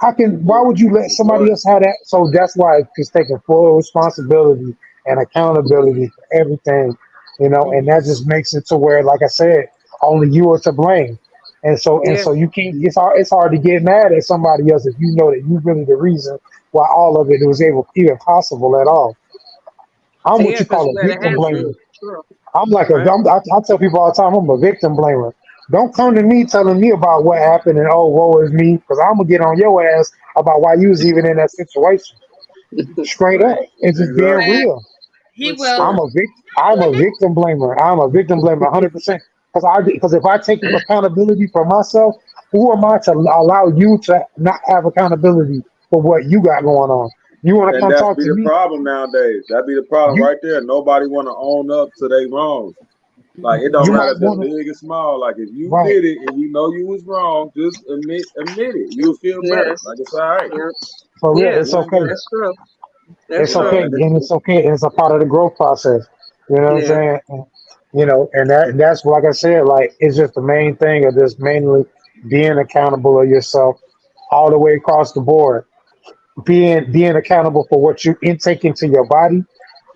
Why would you let That's right. somebody else have that? So that's why it's taking full responsibility and accountability for everything, and that just makes it to where, like I said, only you are to blame. Yeah. And so you can't, it's hard to get mad at somebody else if you know that you really the reason why all of it was even possible at all. I'm what Yeah, you because call you a gotta victim have blamer. to. True. I'm like Right. I tell people all the time, I'm a victim blamer. Don't come to me telling me about what happened and woe is me, because I'm gonna get on your ass about why you was even in that situation. Straight up, Right. it's just being Exactly. real. He Sure. will. I'm a victim blamer. I'm a victim blamer 100%. Because if I take accountability for myself, who am I to allow you to not have accountability for what you got going on? You want to And come that's talk be to the me? problem nowadays. That be the problem You right there. Nobody want to own up to their wrongs. Like it don't you matter might if they're want to big or small. Like if you right did it and you know you was wrong, just admit it. You'll feel better. Yes. Like it's all right. Yeah. for real. Yeah. It's okay. That's true. That's It's Yeah, okay, true. and it's and it's okay, and it's a part of the growth process. You know what I'm Yeah. saying? And, and that's like I said, like it's just the main thing of just mainly being accountable of yourself all the way across the board. Being accountable for what you intake into your body,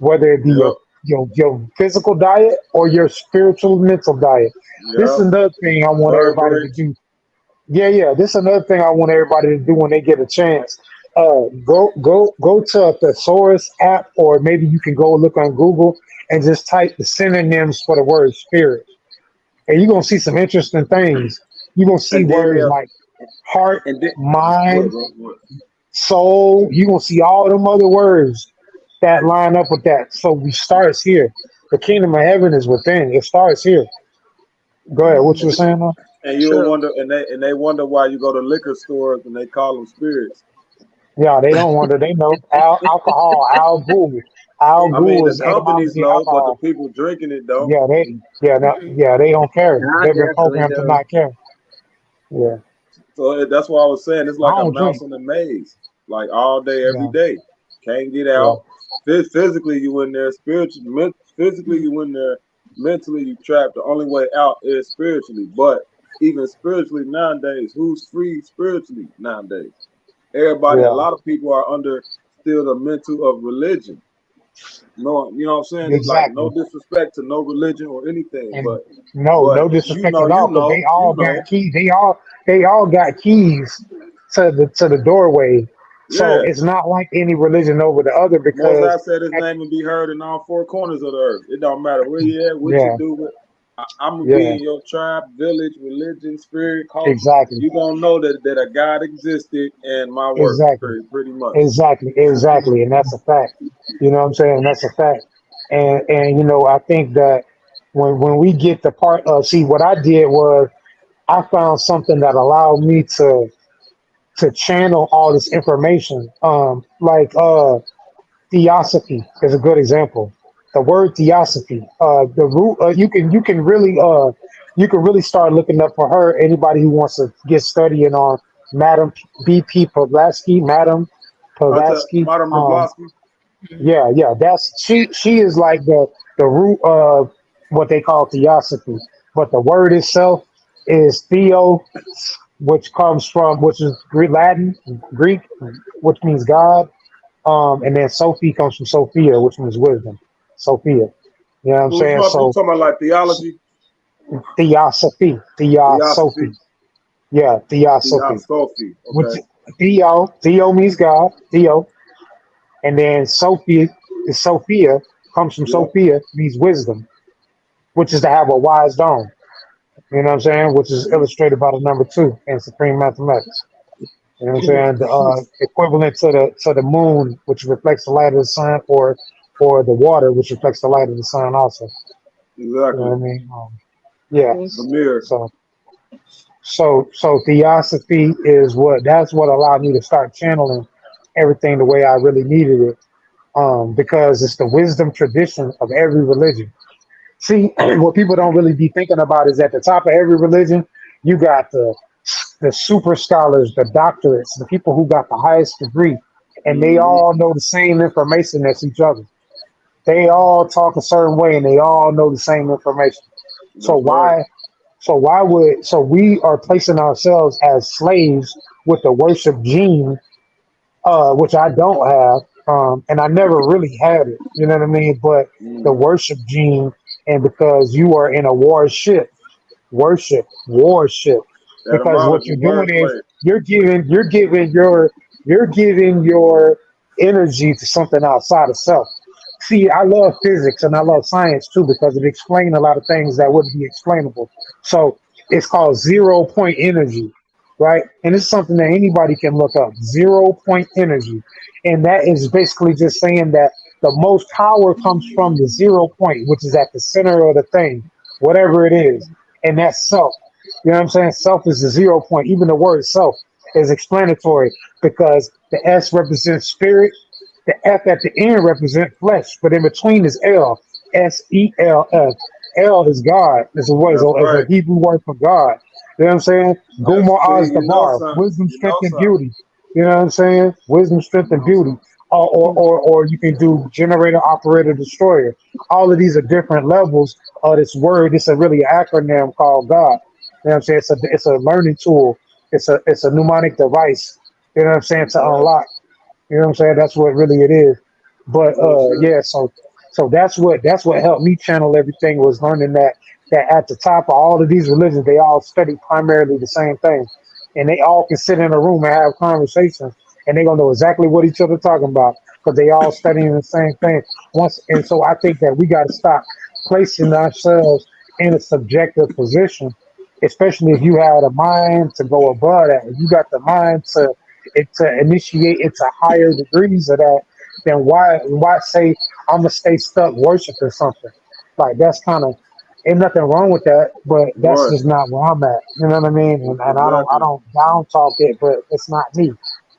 whether it be yep, your physical diet or your spiritual mental diet. This is yep. another thing I want everybody to Vertebrates. do. Yeah, yeah. This is another thing I want everybody to do when they get a chance. Go to a thesaurus app, or maybe you can go look on Google and just type the synonyms for the word spirit, and you're gonna see some interesting things. You're gonna see And then words like heart, and then mind, what? soul. You're gonna see all them other words that line up with that. So we starts here. The kingdom of heaven is within. It starts here. Go ahead. What you were saying? Now? And you'll True. wonder, and they wonder why you go to liquor stores and they call them spirits. Yeah, they don't wonder. They know alcohol. Al I mean, Ghul the is companies etymology of know, but the alcohol. people drinking it don't. Yeah, they don't care. I They've been definitely programmed to do. not care. Yeah, So that's why I was saying it's I like a don't mouse drink. in a maze, like all day, every Yeah, day. Can't get yeah, out. Physically, you in there. Physically, you in there. Mentally, you trapped. The only way out is spiritually. But even spiritually nowadays, who's free spiritually nowadays? Everybody, a yeah. lot of people are under still the mental of religion. No, you know what I'm saying? It's like no Exactly. disrespect to no religion or anything, And but no you disrespect know, at all, because you know. they all got keys to the doorway. So Yeah. it's not like any religion over the other Most because High said his name and be heard in all four corners of the earth. It don't matter where you at, what you yeah, do. I'm gonna be yeah, in your tribe, village, religion, spirit, culture. exactly, You gonna know that a God existed and my work, exactly. pretty much. Exactly, and that's a fact. You know what I'm saying? That's a fact. And I think that when we get the part of see what I did was I found something that allowed me to channel all this information. Like theosophy is a good example. The word theosophy, the root, you can really start looking up for her. Anybody who wants to get studying on Madam B.P. Blavatsky, Madam What's up, Blavatsky. Madam Blavatsky? Yeah, yeah, that's she is like the root of what they call theosophy. But the word itself is theo, which is Greek, which means God. And then Sophie comes from Sophia, which means wisdom. Sophia. You know what I'm saying? You So talking about like theology, theosophy, theosophy, theosophy. Yeah, theosophy. theosophy. Which Okay, Theo means God, Theo. And then Sophia is Sophia, comes from yep, Sophia, means wisdom, which is to have a wise dome. You know what I'm saying? Which is illustrated by the number two in supreme mathematics. You know what I'm saying? The equivalent to the moon, which reflects the light of the sun, or the water, which reflects the light of the sun, also. You know exactly. what I mean? Yeah. The mirror. So so theosophy is that's what allowed me to start channeling everything the way I really needed it. Because it's the wisdom tradition of every religion. See, what people don't really be thinking about is at the top of every religion, you got the super scholars, the doctorates, the people who got the highest degree, and they Hmm. all know the same information as each other. They all talk a certain way, and they all know the same information. So That's right. so we are placing ourselves as slaves with the worship gene, which I don't have, and I never really had it. You know what I mean? But the Mm. worship gene, and because you are in a worship, because what Etymology, you're doing is wordplay. you're giving your energy to something outside of self. See, I love physics and I love science too because it explains a lot of things that wouldn't be explainable. So it's called 0 point energy, right? And it's something that anybody can look up. 0 point energy, and that is basically just saying that the most power comes from the 0 point, which is at the center of the thing, whatever it is, and that's self. You know what I'm saying? Self is the 0 point. Even the word self is explanatory because the S represents spirit, The F at the end represents flesh, but in between is L, SELF. L is God. It's a word. That's It's a right. Hebrew word for God. You know what I'm saying? Gumar See, Oz you know Dabar, something. wisdom, You know strength, and something. beauty. You know what I'm saying? Wisdom, strength, You and know beauty. something. Or you can do generator, operator, destroyer. All of these are different levels of this word. It's a really acronym called God. You know what I'm saying? It's a learning tool. It's a mnemonic device. You know what I'm saying? To Right. unlock. You know what I'm saying? That's what really it is. But Real shit. yeah, so that's what helped me channel everything was learning that at the top of all of these religions, they all study primarily the same thing. And they all can sit in a room and have conversations and they're gonna know exactly what each other talking about because they all studying the same thing. So I think that we gotta stop placing ourselves in a subjective position, especially if you had a mind to go above that. If you got the mind to initiate into higher degrees of that, then why say I'm gonna stay stuck worshiping something? Like that's kind of ain't nothing wrong with that, but that's Right. just not where I'm at. You know what I mean? And I Exactly. don't down talk it, but it's not me.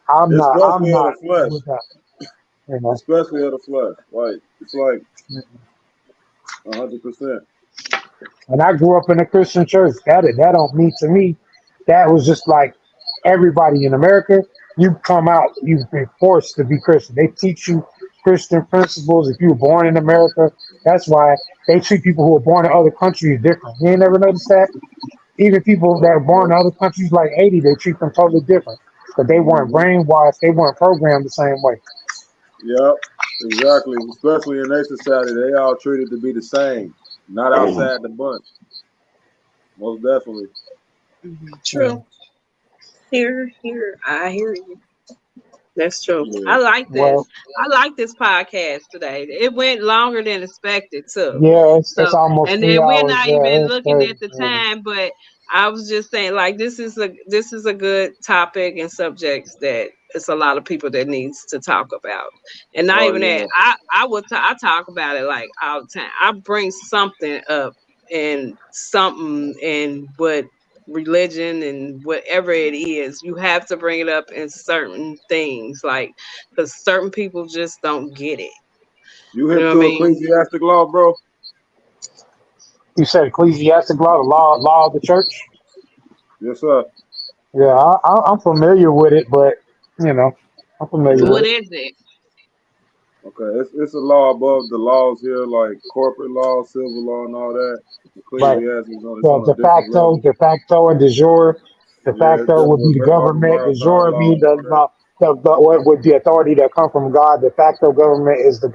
I'm Especially of not the flesh. with that. You know. Especially of the flesh. Like it's like 100%. And I grew up in a Christian church. That don't mean to me. That was just like everybody in America. You come out, you've been forced to be Christian. They teach you Christian principles if you were born in America. That's why they treat people who are born in other countries different. You ain't never noticed that? Even people that are born in other countries like Haiti, they treat them totally different. But they weren't Mm-hmm. brainwashed, they weren't programmed the same way. Yep. Exactly. Especially in their society, they all treated to be the same, not outside the bunch. Most definitely. True. Here, I hear you. That's true. Yeah. I like this. Well, I like this podcast today. It went longer than expected too. yeah, it's So, almost and three then we're hours. not Yeah, even it's looking crazy. at the Yeah. time, but I was just saying, like, this is a good topic and subjects that it's a lot of people that needs to talk about, and not Oh even that. yeah. I talk about it like all the time. I bring something up and something and what religion and whatever it is, you have to bring it up in certain things, like because certain people just don't get it. You You know hip what I to mean? ecclesiastic law, bro? You said ecclesiastic law, the law of the church. Yes, sir. Yeah, I'm familiar with it, but you know, I'm familiar Yeah. with What it. is it? Okay. It's a law above the laws here, like corporate law, civil law, and all that. Right. Ecclesiastic it's The on a different level. de facto, and de jure. De Yeah, it's facto would dealing be with the all the government. De maritime jure law being and all that. the what would be authority that come from God. De facto government is the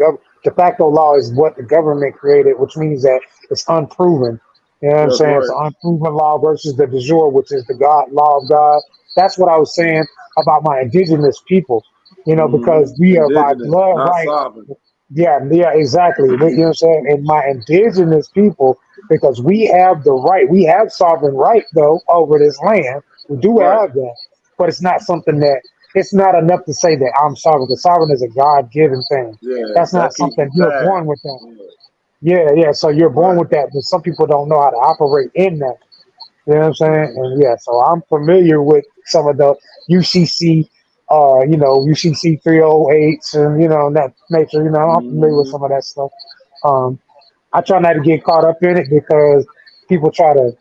de facto law is what the government created, which means that it's unproven. You know what I'm That's saying? It's right. an unproven law versus the de jure, which is the God law of God. That's what I was saying about my indigenous people. You know, because we are by Indigenous, blood not right. sovereign. Yeah, exactly. You know what I'm saying? And my indigenous people, because we have the right, we have sovereign right though over this land. We do Right. have that, but it's not something that it's not enough to say that I'm sovereign. The sovereign is a God given thing. Yeah, That's that not keeps something you you're tied. born with that. Yeah. Yeah. So you're born Right. with that, but some people don't know how to operate in that. You know what I'm saying? Mm-hmm. And yeah, so I'm familiar with some of the UCC, UCC 308s and, that nature, I'm familiar with Mm-hmm. some of that stuff. Um, I try not to get caught up in it because people try to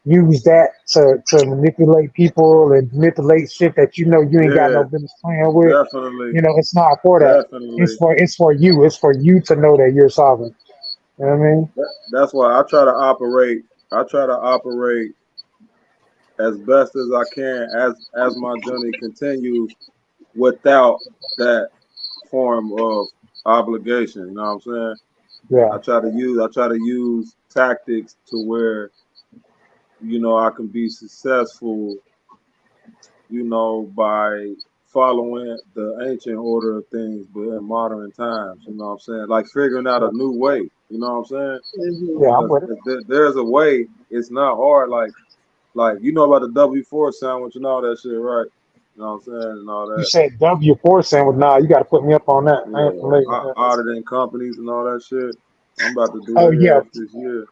use that to manipulate people and manipulate shit that you ain't got no Yeah, business playing with. definitely. It's not for that. Definitely. It's for you. It's for you to know that you're sovereign. You know what I mean? That's why I try to operate. I try to operate as best as I can as my journey continues without that form of obligation. You know what I'm saying? Yeah. I try to use tactics to where, I can be successful, by following the ancient order of things, but in modern times, you know what I'm saying? Like figuring out a new way, you know what I'm saying? Yeah, I'm Because with it. if there's a way, it's not hard. Like you know about the W4 sandwich and all that shit, right? You know what I'm saying? And all You that. said W4 sandwich. Nah, you got to put me up on that. I ain't familiar with that. Auditing companies and all that shit. I'm about to do Oh their yeah, ass this year.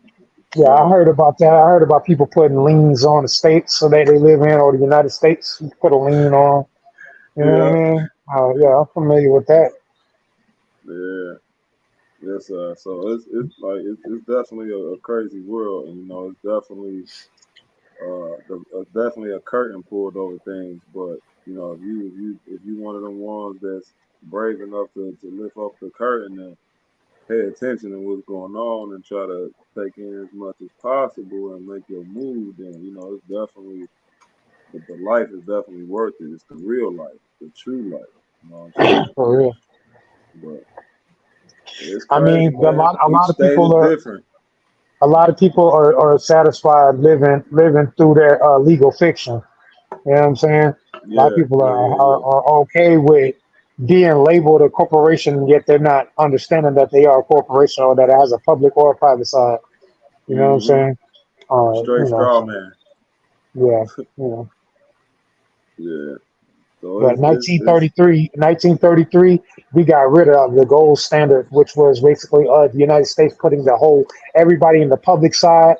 yeah. I Yeah. heard about that. I heard about people putting liens on the states so that they live in or the United States. You put a lien on. You know what I Yeah. mean? Yeah, I'm familiar with that. Yeah. Yes, so it's like it's definitely a crazy world, and it's definitely definitely a curtain pulled over things. But if you one of them ones that's brave enough to lift up the curtain and pay attention to what's going on and try to take in as much as possible and make your move, then it's definitely the life is definitely worth it. It's the real life, the true life. You know what I'm saying? For real. But it's I crazy, mean, a man. lot, a Each lot of state is people are, different. a lot of people are satisfied living through their legal fiction. You know what I'm saying? A lot of Yeah, people yeah, yeah, yeah. are okay with being labeled a corporation, yet they're not understanding that they are a corporation or that it has a public or a private side. You know what I'm Mm-hmm. saying? Straight straw So, man. yeah, you know. Yeah. So But it's 1933, we got rid of the gold standard, which was basically the United States putting everybody in the public side,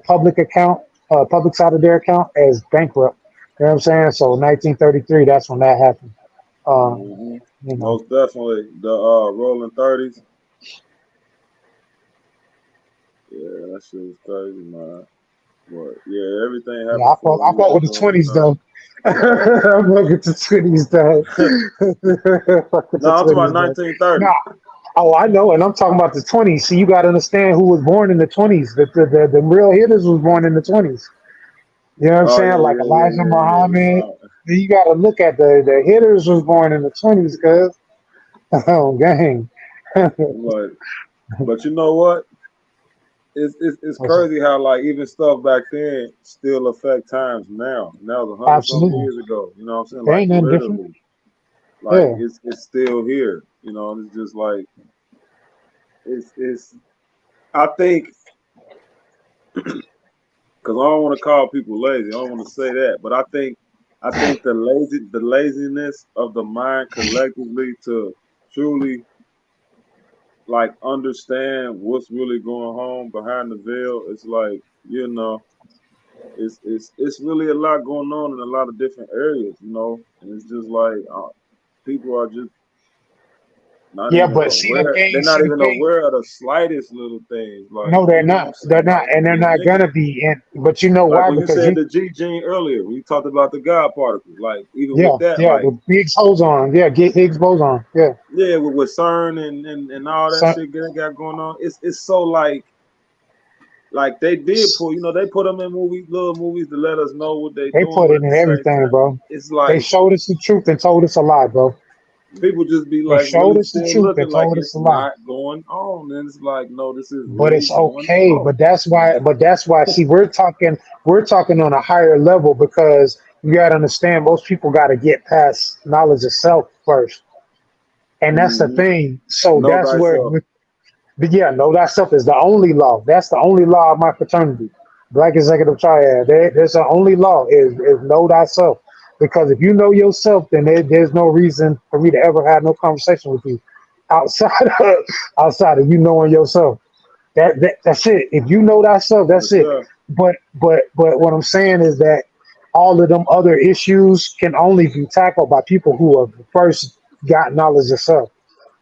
public account, public side of their account as bankrupt. You know what I'm saying? So 1933, that's when that happened. hmm You know, most definitely the rolling 30s. Yeah, that shit was crazy, man. But yeah, everything yeah, happened for a I fought with the reason, 20s though. I fuck with the 20s though. Fuck with No, the I'm talking about 20s though. 1930. Nah, oh, I know, and I'm talking about the 20s. See, you got to understand who was born in the 20s. The real hitters was born in the 20s. You know what I'm Oh yeah, saying? Like yeah, yeah, Elijah yeah, yeah. Muhammad. You got to look at the hitters was born in the 20s, cuz. Oh, gang. But you know what? It's crazy how like even stuff back then still affect times now. Now it's 100 something Absolutely. years ago. You know what I'm saying? There Like ain't nothing different. literally. Like Yeah. it's still here. And it's just like it's I think because I don't want to call people lazy. I don't want to say that, but I think the laziness of the mind collectively to truly like understand what's really going on behind the veil. It's like it's really a lot going on in a lot of different areas, and it's just like people are just not Yeah, even but aware. They're see not the even thing. aware of the slightest little things, like No, they're what not. I'm They're saying. not, Like and they're not niggas, gonna be. And but you know like why? when you Because said you, the G gene earlier, when you talked about the God particles, like even yeah, with that, yeah, like the Higgs boson, yeah, get Higgs boson, yeah. yeah, with CERN and all that So shit they got going on, it's so like they did pull, they put them in little movies to let us know what they they doing, put but it at the in same everything, time, bro. it's They like showed us the truth and told us a lie, bro. people just be They like showed really us the still truth and looking like told us it's a lie. not going on, and it's like no, this is But really it's going okay. on. But that's why. See, we're talking on a higher level because you gotta understand most people gotta get past knowledge of self first, and that's the Mm-hmm. thing. So Know that's where. thyself. But yeah, know thyself is the only law. That's the only law of my fraternity. Black Executive Triad. There's the only law is know thyself. Because if you know yourself, then there's no reason for me to ever have no conversation with you outside of you knowing yourself. That's it. If you know thyself, that's Yes, it. sir. But what I'm saying is that all of them other issues can only be tackled by people who have first got knowledge of self,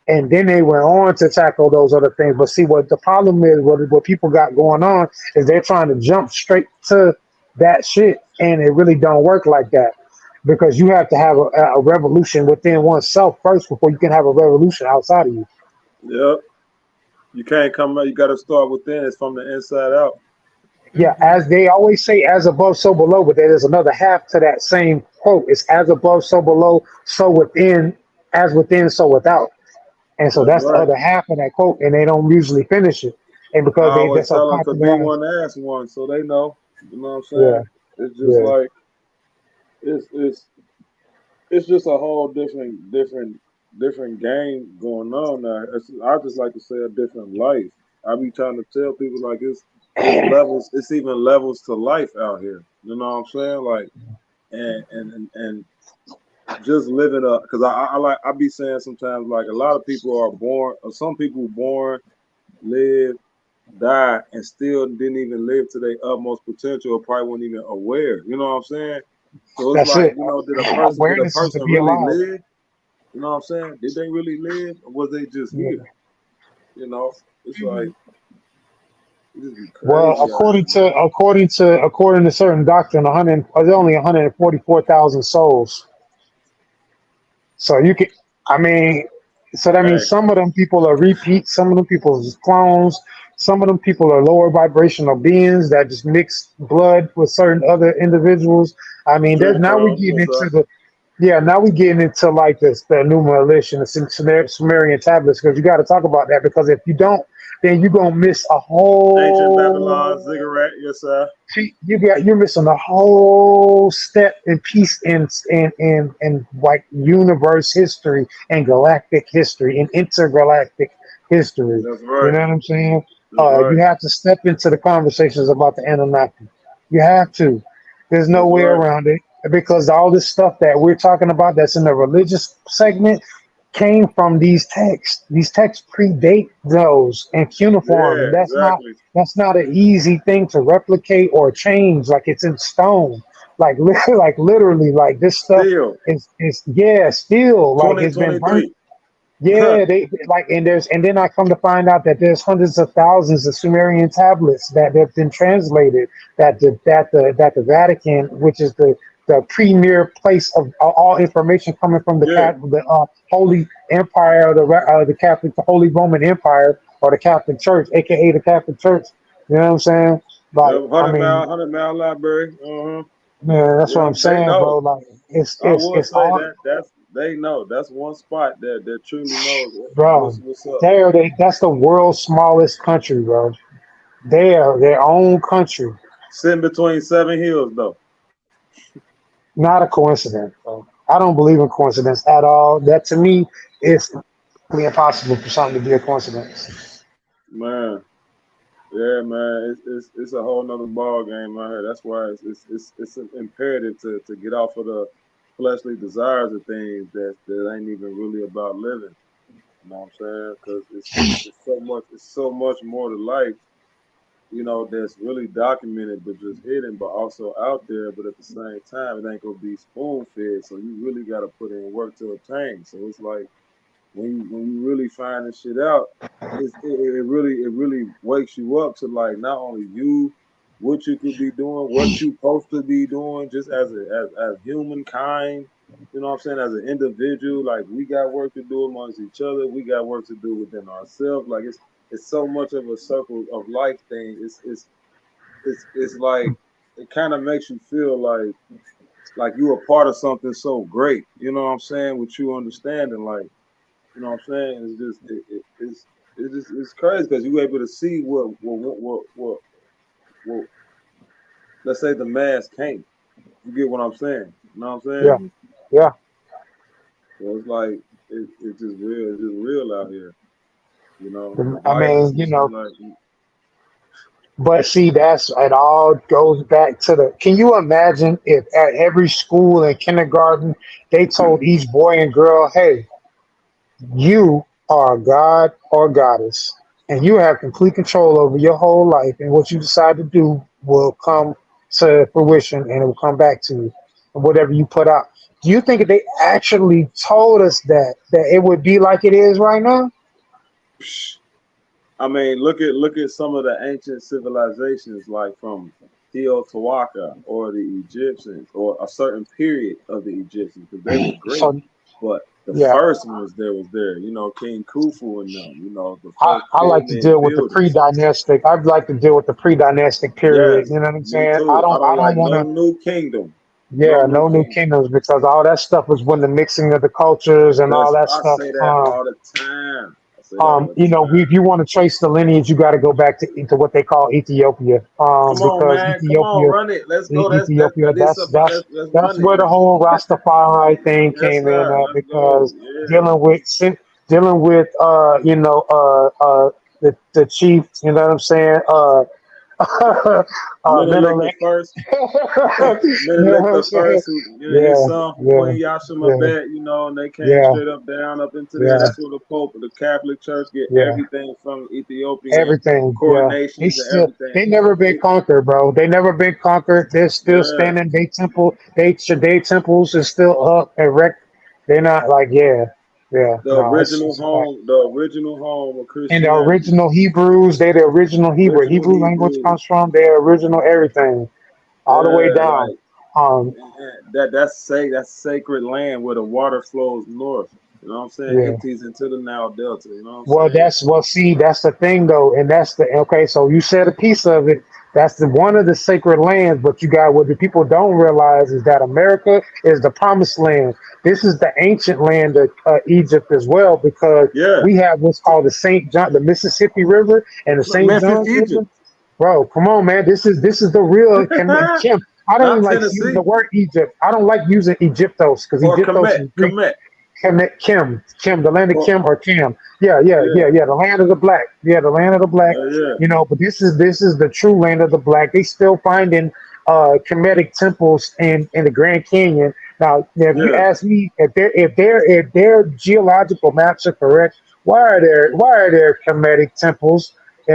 and then they went on to tackle those other things. But see, what the problem is, what people got going on is they're trying to jump straight to that shit, and it really don't work like that because you have to have a revolution within oneself first before you can have a revolution outside of you. Yep. You can't come out. You got to start within. It's from the inside out. Yeah, as they always say, as above, so below. But there is another half to that same quote. It's as above, so below, so within, as within, so without. And so That's that's the right. other half of that quote, and they don't usually finish it. And I because they're always so tell them to be popularized. one, ask one, so they know. You know what I'm Yeah, saying? It's just yeah. like it's it's it's just a whole different game going on now. I just like to say a different life. I be trying to tell people like it's levels. It's even levels to life out here. You know what I'm saying? Like and just living up because I be saying sometimes like a lot of people are born or some people born live die and still didn't even live to their utmost potential or probably weren't even aware. You know what I'm saying? So it's That's like, it. did a Awareness is to person be really alive. live? You know what I'm saying? Did they really live, or was they just here? You know, it's like it just be Well, crazy out here, man. according to certain doctrine, there's only 144,000 souls. So you can, I mean, so that Hey, means some of them people are repeats, some of them people is clones, some of them people are lower vibrational beings that just mix blood with certain other individuals. I mean, there's Trill now we Crow, getting what's into up? the yeah, now we getting into like this the Enumerition, the Sumerian tablets, because you got to talk about that because if you don't, then you're gonna miss a Ancient Babylon, whole Ziggurat, yes sir. you're missing a whole step and piece in like universe history and galactic history and intergalactic history. That's You right. know what I'm saying? That's You right. have to step into the conversations about the Anunnaki. You have to. There's no That's way right. around it because all this stuff that we're talking about that's in the religious segment came from these texts. These texts predate those and cuneiform, and Yeah, exactly. that's not an easy thing to replicate or change. Like it's in stone. Like like literally, like this stuff Still, is yeah, still like it's been burnt. 2023. Yeah, they like and then I come to find out that there's hundreds of thousands of Sumerian tablets that have been translated that the Vatican, which is the premier place of all information coming from Yeah, the Holy Empire, the Catholic, the Holy Roman Empire, or the Catholic Church, aka the Catholic Church. You know what I'm saying? Like, yeah, I 100 mean, mile, 100 mile library. man, that's what Yeah, I'm they saying, bro. know. Like, it's I it's will it's say all, that they know. That's one spot that truly knows bro. what's up. That's the world's smallest country, bro. They are their own country. Sitting between 7 hills, though. Not a coincidence, bro. I don't believe in coincidence at all. That to me is impossible for something to be a coincidence. Man, yeah, man, it's a whole nother ball game out here. That's why it's imperative to get off of the fleshly desires of things that ain't even really about living. You know what I'm saying? Because it's so much more to life. You know, that's really documented, but just hidden, but also out there. But at the same time, it ain't gonna be spoon fed. So you really got to put in work to obtain. So it's like when you really find this shit out, it really wakes you up to like not only you, what you could be doing, what you supposed to be doing, just as humankind. You know what I'm saying? As an individual, like we got work to do amongst each other. We got work to do within ourselves. Like it's so much of a circle of life thing. It's like it kind of makes you feel like you a part of something so great. You know what I'm saying? With you understanding, like. You know what I'm saying? It's just it's crazy because you able to see what let's say the mass can't. You get what I'm saying? You know what I'm Yeah, saying? yeah. So it's like it's just real. It's just real out here. You know, the I life is mean, just like but see, that's it. All goes back to the. Can you imagine if at every school and kindergarten they told each boy and girl, "Hey, you are a god or goddess, and you have complete control over your whole life, and what you decide to do will come to fruition, and it will come back to you, and whatever you put out." Do you think if they actually told us that it would be like it is right now? I mean, look at some of the ancient civilizations, like from Teotihuacan or the Egyptians, or a certain period of the Egyptians, because they were great. So But the yeah, first ones there was there, you know, King Khufu and them, you know, the I, first I like to pyramid deal with the builders. pre-dynastic. I'd like to deal with the pre-dynastic period. Yes, You know what I'm me saying? I too. I don't. I don't don't like want no to. new kingdom, no Yeah, new no new kingdom. kingdoms because all that stuff was when the mixing of the cultures and all that I stuff. say that all the time. I say that all the If time. you want to trace the lineage, you got to go back to what they call Ethiopia. Come on, Because man. Come on, Ethiopia, run it. Let's go. Ethiopia, That is something. Let's that's run it. where the whole Rastafari thing Yes, came in sir. at Let's go. because Yeah. dealing with dealing with the chief, you know what I'm saying? Menelik the Menelik. first. You know Menelik what I'm the saying? first, who his Yeah, son from yeah, Queen Yashima yeah, Bet, you know, and they came yeah, straight up down up into there. yeah, That's where the Pope, the Catholic Church, get yeah. everything from Ethiopian Everything, yeah. coronations and everything. They never been conquered, bro. They never been conquered. They're still Yeah, standing. They temples is still up, erect. They're not like, yeah. Yeah, The no, original it's a fact. home, the original home of And the Christianity, original Hebrews, they the original Hebrew. original Hebrew language Hebrew. comes from their original everything, all the way Yeah, down. like Um, that's sacred land where the water flows north. You know what I'm saying? yeah. Empties into the Nile Delta. You know what I'm Well, saying? see, that's the thing though, and that's the okay. So you said a piece of it. That's the one of the sacred lands, but you got what the people don't realize is that America is the promised land. This is the ancient land of Egypt as well, because Yeah, we have what's called the Saint John, the Mississippi River, and the Saint Memphis, John's Egypt, River. Bro, come on, man. This is the real Kim. I don't even not like using Tennessee the word Egypt. I don't like using Egyptos because or Egyptos Kemet, is Greek. Kemet. Kim, the land of Or, Kim or Kim. Yeah, the land of the black. Yeah, the land of the black. yeah. But this is the true land of the black. They still finding Kemetic temples in the Grand Canyon. Now, if you Yeah. ask me if their geological maps are correct, why are there Kemetic temples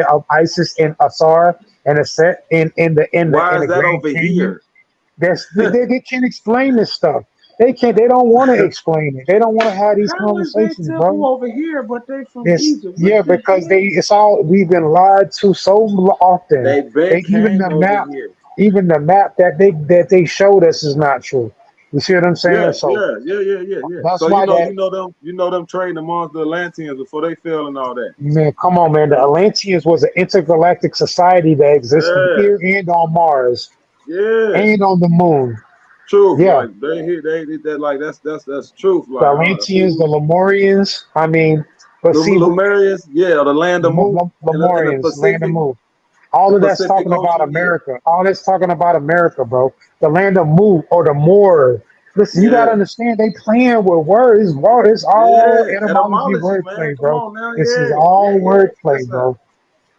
of Isis and Asar and Aset Why in is the that Grand over Canyon? here? They can't explain this stuff. They don't want to explain it. They don't want to have these How is they conversations, temple bro. over here, but they from It's Egypt? What yeah, the because hell? we've been lied to so often. They been They came over here. even the map that they showed us is not true. You see what I'm Yeah, saying? So yeah. that's So why that you know them trading amongst the Atlanteans before they fell and all that. man, come on, man. The Atlanteans was an intergalactic society that existed Yeah, here and on Mars yeah. and on the moon. Truth, Yeah, like they did that, like that's truth, the like Atlanteans, the who Lemurians. I mean, but the see, Lumerians, yeah, the land of Mu in the Lemurians, land of Pacific, Mu. All the of that's Pacific talking about Ocean, America. All that's talking about America, bro. The land of Mu or the Moor. Listen, you yeah, gotta understand they playing with words. It's all yeah, etymology etymology, man. wordplay, Come bro. on now, This is yeah, all yeah. wordplay, bro.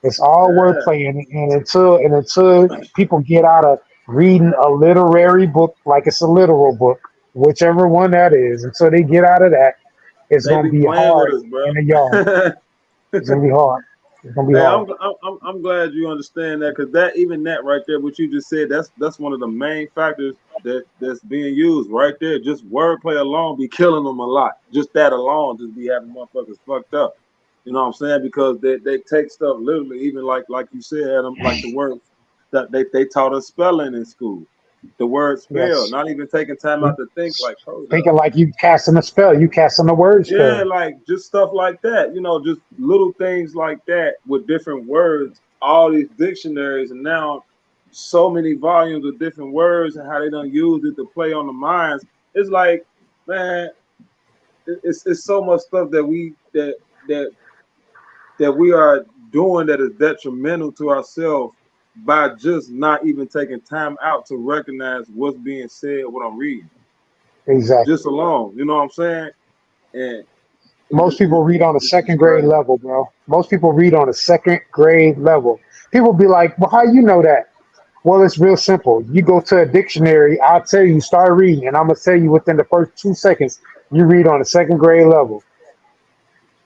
It's all Yeah. wordplay, and until people get out of reading a literary book like it's a literal book, whichever one that is, until they get out of that, it's They gonna be be playing with hard us, bro. in the yard. It's gonna be hard. It's gonna be Hey, hard. I'm glad you understand that, because that, even that right there, what you just said, that's one of the main factors that's being used right there. Just wordplay alone be killing them a lot. Just that alone just be having motherfuckers fucked up. You know what I'm saying? Because they take stuff literally, even like you said, Adam, like the words that they taught us spelling in school. The word spell, Yes. not even taking time out to think like, hold up. Thinking like you casting a spell, you casting a word Yeah, spell. like just stuff like that, just little things like that with different words, all these dictionaries, and now so many volumes of different words and how they done use it to play on the minds. It's like, man, it's so much stuff that that we are doing that is detrimental to ourselves by just not even taking time out to recognize what's being said, what I'm reading. Exactly. Just alone, you know what I'm saying? And Most people read on a it's just second grade crazy. level, bro. Most people read on a second grade level. People be like, well, how you know that? Well, it's real simple. You go to a dictionary, I'll tell you, start reading, and I'm going to tell you within the first 2 seconds, you read on a second grade level.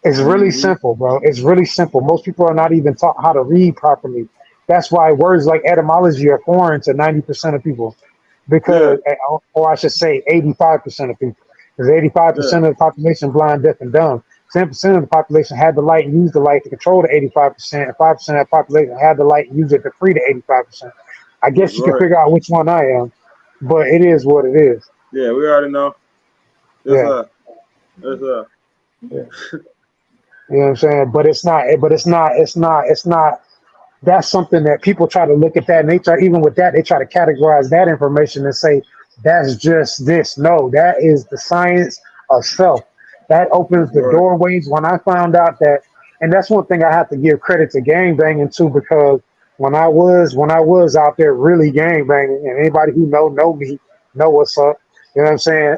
It's really Mm-hmm. simple, bro. It's really simple. Most people are not even taught how to read properly. That's why words like etymology are foreign to 90% of people, Yeah, because, or I should say, 85% of people, because yeah. 85% of the population blind, deaf, and dumb. 10% of the population had the light and used the light to control the 85%, and 5% of the population had the light and used it to free the 85%. I That's guess you can right. figure out which one I am, but it is what it is. Yeah, we already know. It's Yeah. a, it's a. Yeah. You know what I'm saying? But it's not. That's something that people try to look at that, and they try, even with that, they try to categorize that information and say that's just this. No, that is the science of self. That opens That's the right. doorways. When I found out that, and that's one thing I have to give credit to gang banging too, because when I was out there really gang banging, and anybody who know me know what's up. You know what I'm saying?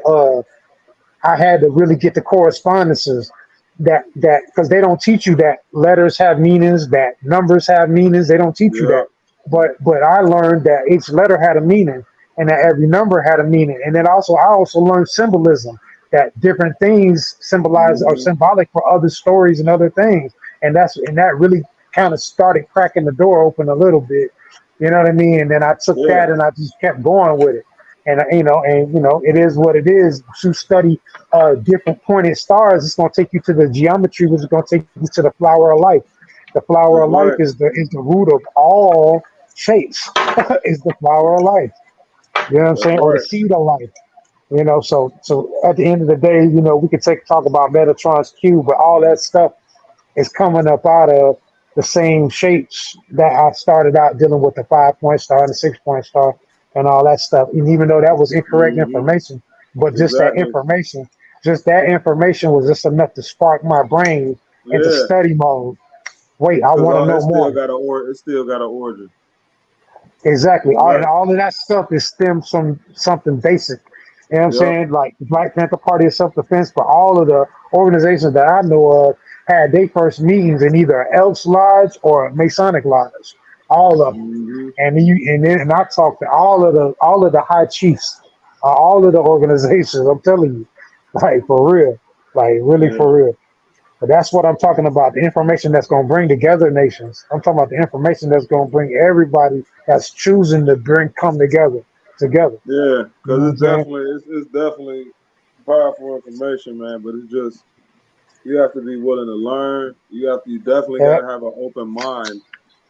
I had to really get the correspondences that because they don't teach you that letters have meanings, that numbers have meanings. They don't teach you Yeah. that. But I learned that each letter had a meaning and that every number had a meaning. And then I also learned symbolism, that different things symbolize or Mm-hmm. symbolic for other stories and other things. And that really kind of started cracking the door open a little bit. You know what I mean? And then I took Yeah. that and I just kept going with it. And it is what it is. To study different pointed stars, it's going to take you to the geometry, which is going to take you to the flower of life. The flower That's of life right. is the root of all shapes. Is the flower of life. You know what I'm That's saying? Or the right. seed of life. So at the end of the day, we could talk about Metatron's cube, but all that stuff is coming up out of the same shapes that I started out dealing with, the 5 point star and the 6 point star and all that stuff. And even though that was incorrect Hmm. information, but Exactly. just that information was just enough to spark my brain into Yeah. study mode. Wait, I Because want to it know still more. got it still got an origin. Exactly. That's And right. all of that stuff is stems from something basic. You know what I'm Yep. saying? Like the Black Panther Party of Self Defense, but all of the organizations that I know of had their first meetings in either Elks Lodge or Masonic Lodge. All of them. Hmm. And I talked to all of the high chiefs, all of the organizations. I'm telling you, like for real, like really Yeah. for real. But that's what I'm talking about. The information that's going to bring together nations. I'm talking about the information that's going to bring everybody that's choosing to come together. Yeah. You know Because what I'm saying? it's definitely powerful information, man. But it's just you have to be willing to learn. You definitely got Yep. to have an open mind.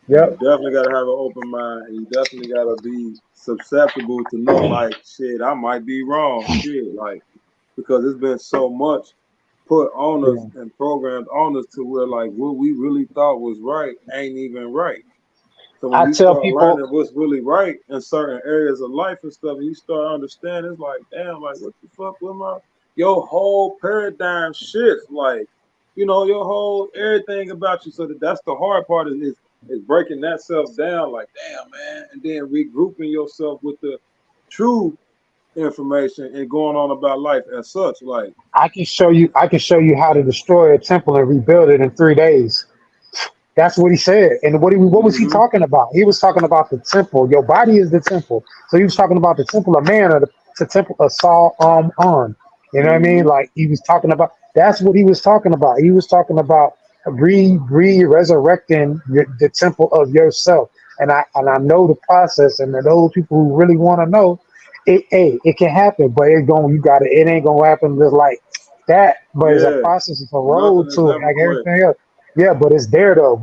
You Yep. definitely got to have an open mind, and you definitely got to be susceptible to know, like, shit, I might be wrong, shit, like, because it's been so much put on us Yeah. and programmed on us to where, like, what we really thought was right ain't even right. So when I you tell start people, learning what's really right in certain areas of life and stuff, and you start understanding, it's like, damn, like, what the fuck with my your whole paradigm shifts, like, your whole everything about you. So that's the hard part is breaking that self down, like, damn, man, and then regrouping yourself with the true information and going on about life as such, like, I can show you how to destroy a temple and rebuild it in 3 days. That's what he said. And what was he mm-hmm, talking about? He was talking about the temple. Your body is the temple. So he was talking about the temple of man, or the temple of Saul on. You know what I mean? mm-hmm, Like he was talking about. That's what he was talking about. He was talking about resurrecting the temple of yourself. And I know the process. And those people who really want to know, it can happen, but it ain't gonna happen just like that. But it's a yeah, process. It's a nothing road is to it, ever like quick. everything else. Yeah, but it's there though.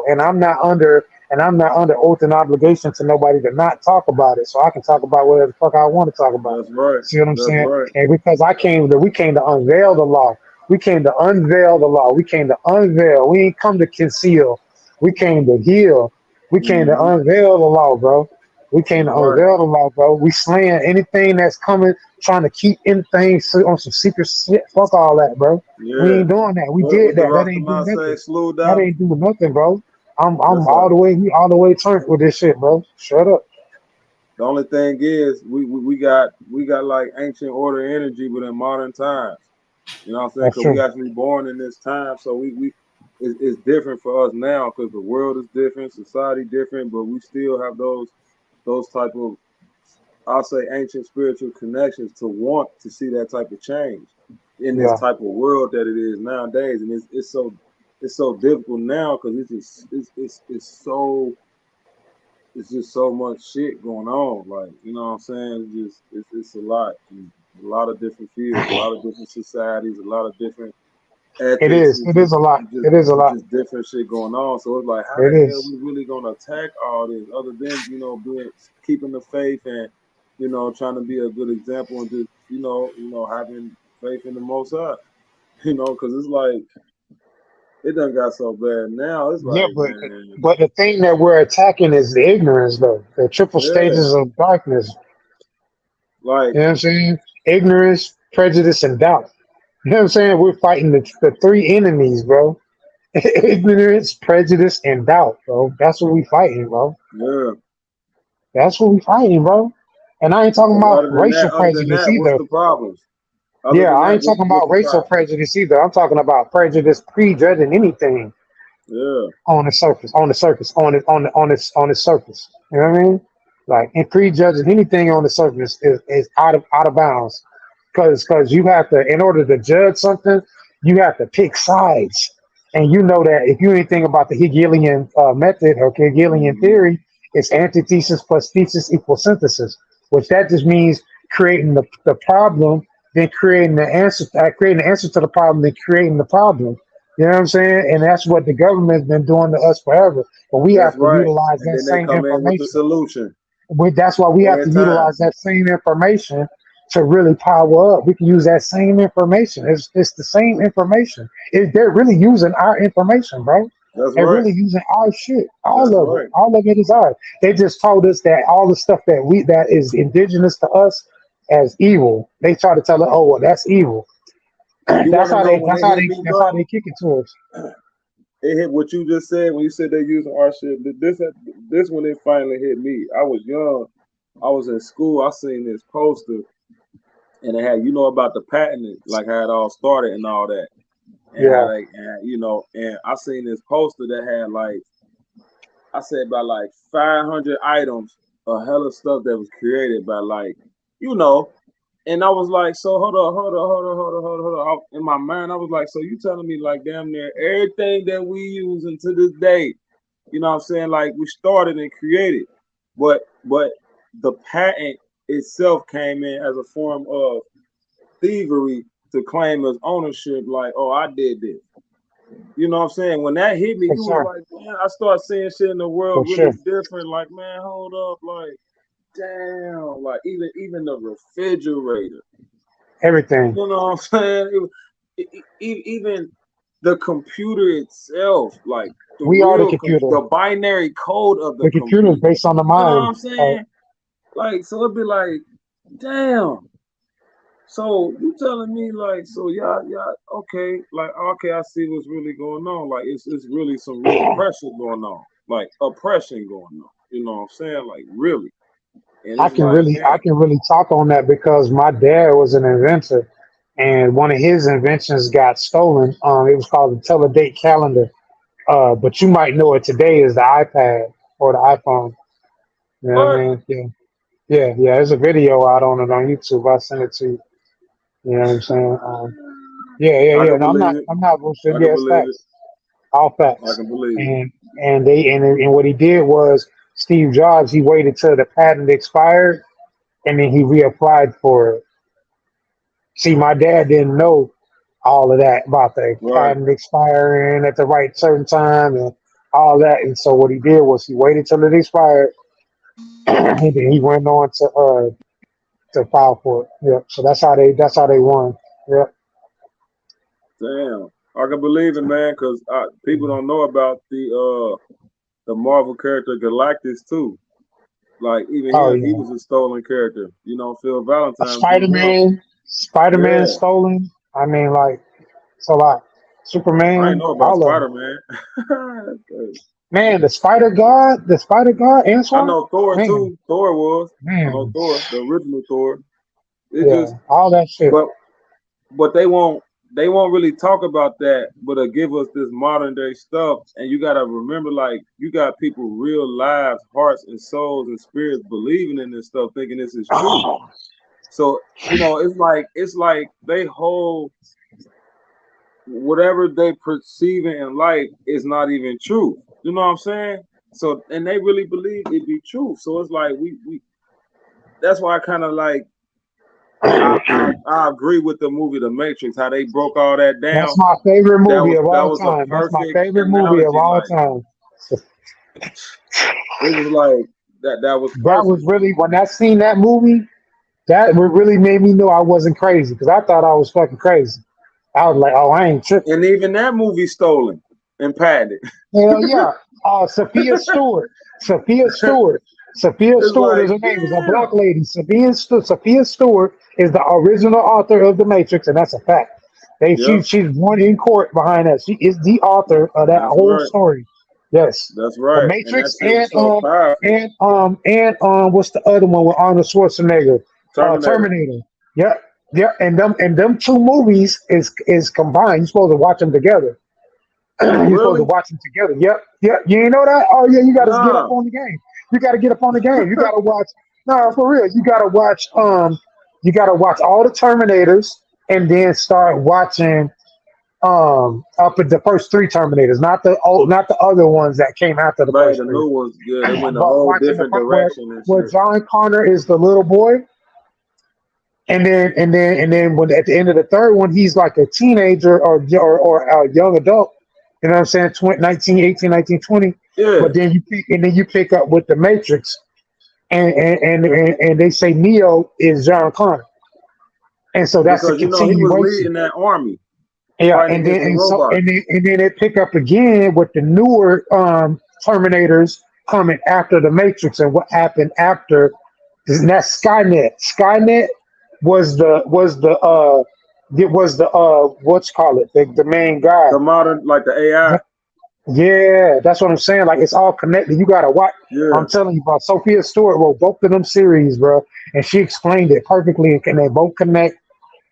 And I'm not under oath and obligation to nobody to not talk about it. So I can talk about whatever the fuck I want to talk about. That's right. See what I'm That's saying? right. And because we came to unveil the law. We came to unveil the law. We came to unveil. We ain't come to conceal. We came to heal. We came to Mm-hmm. unveil the law, bro. We came That's to right. unveil the law, bro. We slaying anything that's coming, trying to keep anything on some secret shit. Fuck all that, bro. We Yeah. ain't doing that. We What did the that. That Rock ain't do say? nothing. Slow That down. ain't do nothing, bro. I'm That's like we all the way turned with this shit, bro. Shut up. the only thing is we got like ancient order energy, but in modern times. You know what I'm saying? That's Because we true. actually born in this time, so it's different for us now because the world is different, society different, but we still have those type of, I'll say, ancient spiritual connections to want to see that type of change in this Yeah. type of world that it is nowadays, and it's so difficult now because it's just so much shit going on. Like, you know what I'm saying? It's a lot. A lot of different fields, a lot of different societies, a lot of different It ethics. is. It's It is just a lot. it's just It is a it's lot. just different shit going on. So it's like, how It the hell is. we really gonna attack all this other than being keeping the faith and trying to be a good example and just having faith in the Most High. Because it's like it done got so bad now. It's Yeah, like, man, but the thing that we're attacking is the ignorance, though. The triple yeah, stages of darkness. like You know what I'm saying? Ignorance, prejudice, and doubt. You know what I'm saying? We're fighting the three enemies, bro. Ignorance, prejudice, and doubt, bro. That's what we fighting, bro. yeah. That's what we fighting, bro. And I ain't talking But about racial other than prejudice that, what's either. the problems? Other Yeah, than I that, ain't talking what's about the racial problem? prejudice either. I'm talking about prejudice prejudging anything Yeah, on the surface, on the surface. You know what I mean? Like, and prejudging anything on the surface is out of bounds. Because you have to, in order to judge something, you have to pick sides. And you know that if you anything about the Hegelian method or Hegelian mm-hmm. theory, it's antithesis plus thesis equals synthesis. which that just means creating the problem, then creating the answer to the problem, then creating the problem. You know what I'm saying? And that's what the government's been doing to us forever. But we That's have to right. utilize And that then they same come in with the information. solution That's why we have every to time. utilize that same information to really power up. We can use that same information. It's the same information. They're really using our information, bro. That's They're right. really using our shit. That's All of it. right. All of it is ours. They just told us that all the stuff that is indigenous to us as evil. They try to tell us, oh well, that's evil. You That's want to how know they when that's it how hit they me, that's how bro? they kick it to us. It hit what you just said when you said they're using our shit. This when it finally hit me. I was young. I was in school. I seen this poster, and it had, about the patent, like how it all started and all that, and how Yeah. they, and I seen this poster that had like, I said about like 500 items, a hell of stuff that was created by like, and I was like, so hold on. In my mind, I was like, so you telling me like damn near everything that we using to this day, you know what I'm saying? Like we started and created, but the patent itself came in as a form of thievery to claim as ownership. Like, oh, I did this. You know what I'm saying? When that hit me, For it was sure. like, man, I started seeing shit in the For world really sure. different. Like, man, hold up, like, damn, like even the refrigerator. Everything. You know what I'm saying? Even the computer itself, like We are the computer. the binary code of the The computer is computer. based on the You know what mind. I'm saying? Like, so it'd be like, damn. So you telling me like, so y'all, okay, like, okay, I see what's really going on. Like, it's really some real pressure going on, like oppression going on. You know what I'm saying? Like, really. And I it's can like, really I damn, can really talk on that because my dad was an inventor, and one of his inventions got stolen. It was called the tele-date calendar. But you might know it today as the iPad or the iPhone. You know what what? I mean? Yeah. There's a video out on it on YouTube. I sent it to you. You know what I'm saying? I Yeah. can No, believe it. I'm not bullshit. I Yeah, can it's believe it. facts. All I facts. can believe it. And what he did was Steve Jobs. He waited till the patent expired, and then he reapplied for it. See, my dad didn't know all of that about the Right. patent expiring at the right certain time and all that. And so what he did was he waited till it expired, and then he went on to file for it. Yeah. So that's how they won. Yeah. Damn. I can believe it, man, because people don't know about the Marvel character Galactus too. Like even Oh he yeah. was a stolen character. Phil Valentine beat him. Spider-Man Yeah. stolen. I mean, like it's a lot. I ain't Superman, know about all of them. Spider-Man. Man, the Spider God, I Answer. know Thor Man, too. Thor was. I know man. Thor, the original Thor. It just Yeah, all that shit. but they won't really talk about that, but give us this modern day stuff. And you gotta remember, like, you got people real lives, hearts and souls and spirits believing in this stuff, thinking this is true. So, it's like they hold whatever they perceiving in life is not even true. You know what I'm saying? So, and they really believe it be true. So it's like we that's why I kind of like I agree with the movie The Matrix, how they broke all that down. That's my favorite movie of That all was a time. That's my perfect favorite movie of analogy. all Like time. it was like that was That perfect. was really when I seen that movie. That really made me know I wasn't crazy because I thought I was fucking crazy. I was like, oh, I ain't tripping. And even that movie stolen and patented. Hell yeah. Sophia Stewart. Sophia Stewart is her name. Is a black lady. Sophia Stewart is the original author of The Matrix, and that's a fact. She's won in court behind that. She is the author of that whole story. Yes. That's The right. Matrix And that shit was so powerful. and what's the other one with Arnold Schwarzenegger? Terminator. Yep. And them two movies is combined. You're supposed to watch them together. You're supposed to watch them together. Yep. You ain't know that? Oh yeah, you gotta get up on the game. You gotta get up on the game. You gotta watch for real. You gotta watch all the Terminators and then start watching Up at the first three Terminators, not the other ones that came after the Right, first the three. new ones, yeah, they went a But whole watching the different part where direction and where shit. John Connor is the little boy, and then when at the end of the third one, he's like a teenager or a young adult. You know what I'm saying? 19, 18, 19, 20. Yeah, But then you pick up with the Matrix, and they say Neo is John Connor, and so that's the because he was continuation. leading that army Yeah, fighting and then against the and so robots. and then they pick up again with the newer Terminators coming after the Matrix and what happened after. And that's Skynet. Skynet was the what's call it the main guy. The modern, like the AI. Yeah, that's what I'm saying. Like it's all connected. You gotta watch. Yeah, I'm telling you, about Sophia Stewart wrote both of them series, bro, and she explained it perfectly, and they both connect.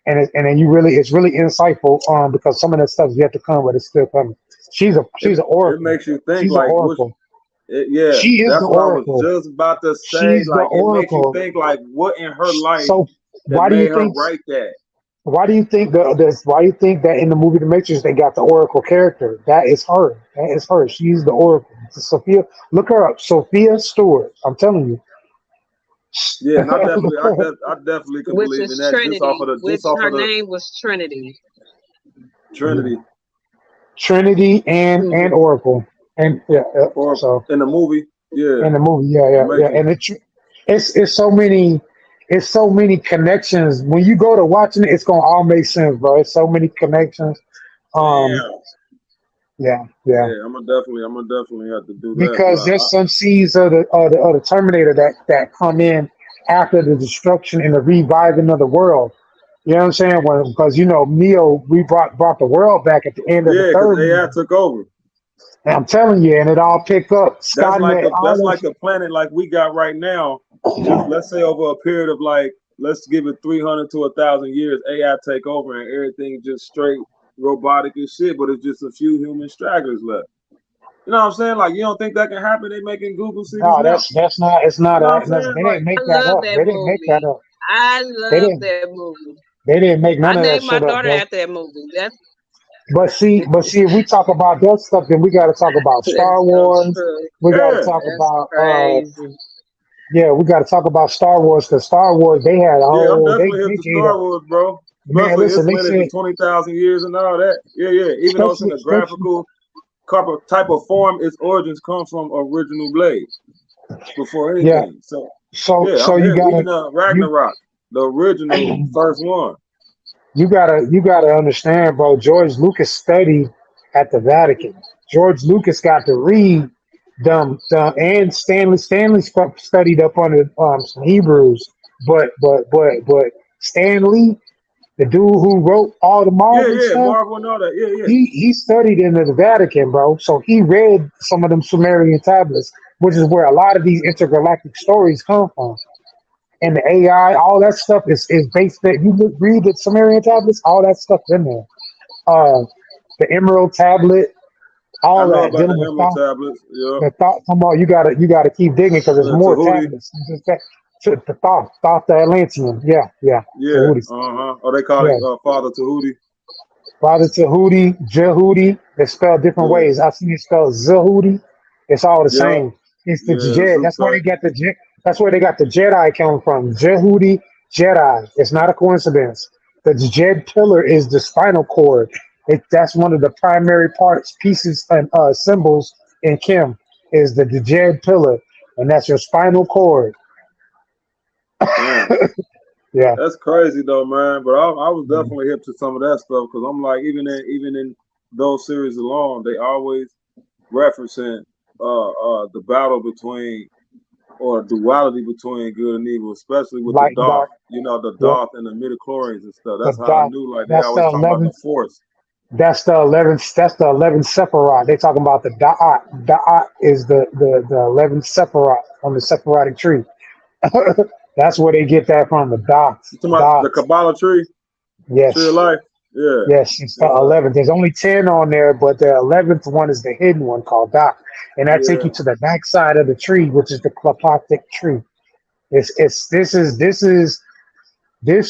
And then it's really insightful because some of that stuff is yet to come, but it's still coming. She's an it oracle. makes you think She's an like, oracle. yeah, She is the that's what I was oracle. just about to say. She's the Like, it makes you oracle. think like, what in her life So that why do you made her think? write that? Why do you think Why do you think that in the movie The Matrix they got the oracle character? That is her. That is her. She's the oracle. Sophia, look her up. Sophia Stewart. I'm telling you. Yeah, and I definitely can which believe in is that Trinity, which just off her of the name was Trinity. Trinity Trinity and Mhm. Oracle, and or so in the movie. Yeah, in the movie, the yeah, Matrix. and it's so many connections. When you go to watching it, it's gonna all make sense, bro. It's so many connections. Um, Damn. yeah. Yeah, I'm gonna definitely have to do that. But Because there's some scenes of the Terminator that come in after the destruction and the reviving of the world. You know what I'm saying? Because Neo, we brought the world back at the end of the yeah, because third AI movie. took over. And I'm telling you, and it all picked up. Skynet, all That's that like a planet like we got right now. Just let's say over a period of like, let's give it 300 to 1,000 years, AI take over and everything just straight robotic and shit. But it's just a few human stragglers left. You know what I'm saying? Like, you don't think that can happen? They making Google cities No, now. that's not. It's not. You know what I'm They saying? didn't Like, make I that love up. that They didn't make that movie. up. I They love didn't. that movie. They didn't make I none of that named my shit up, daughter bro. after that movie. But see, if we talk about that stuff, then we got to talk about Star That's so Wars. true. We got to yeah, talk That's about crazy. yeah, we got to talk about Star Wars because Star Wars they had a yeah, I'm whole definitely hip they to gave Star up. Wars, bro. Man, Especially listen, it's they went into said 20,000 years and all that. Yeah, yeah. Even though it's in a especially graphical type of form, its origins come from original Blade before yeah. anything. So So yeah, so I'm you hip. gotta Even you Ragnarok, the original first one. you gotta understand, bro. George Lucas studied at the Vatican. George Lucas got to read them and Stanley studied up on some Hebrews, but Stanley, the dude who wrote all the Yeah, Marvel yeah, stuff, Marvel and all that. Yeah, yeah. he studied in the Vatican, bro. So he read some of them Sumerian tablets, which is where a lot of these intergalactic stories come from. And the AI, all that stuff is based that read the Sumerian tablets, all that stuff in there. Uh, the Emerald tablet, I all know that about the dealing with Emerald thought. tablets. Yeah, The thought. Come on, you gotta keep digging because there's the more Tahuti. tablets. It's just that the thought the Atlantean. Yeah. Yeah, Tahuti. Oh, they call Yeah. it Father Tahuti. Father Tahuti, Jehudi, it's spelled different Yeah, ways. I've seen it spelled Zahudi. It's all the yeah, same. It's the yeah. Jed. Zuko. That's where they got the Jedi come from. Jehudi, Jedi. It's not a coincidence. The Jed pillar is the spinal cord. That's one of the primary parts, pieces, and symbols in Kim is the Jed pillar, and that's your spinal cord. Damn. Yeah. That's crazy though, man. But I was definitely hip to some of that stuff because I'm like, even in those series alone, they always referencing the battle between or duality between good and evil, especially with the Light and Darth. dark. You know, the Yep. Darth and the midichlorians and stuff. The That's how I dark. knew. Like they That's the always talk about the 11th. Force. That's the 11th. That's the 11th Sephiroth. They talking about the Da'at. Da'at is the 11th Sephiroth on the Sephirotic tree. That's where they get that from. The dots. You talking about Dots. the Kabbalah tree of Yes. life? Yeah. Yes. It's the 11th. There's only 10 on there, but the 11th one is the hidden one called Dot, and that take Yeah. you to the back side of the tree, which is the Klapatic tree. This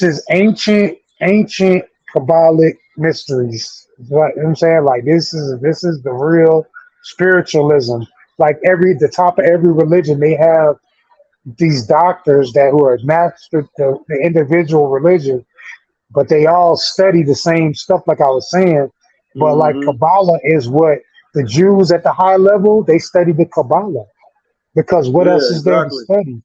is ancient Kabbalic mysteries. What I'm saying, like this is the real spiritualism. Like the top of every religion, they have these doctors that who are mastered the individual religion, but they all study the same stuff. Like I was saying, but like Mm-hmm. Kabbalah is what the Jews at the high level they study the Kabbalah because what else Yeah, is there to exactly. study?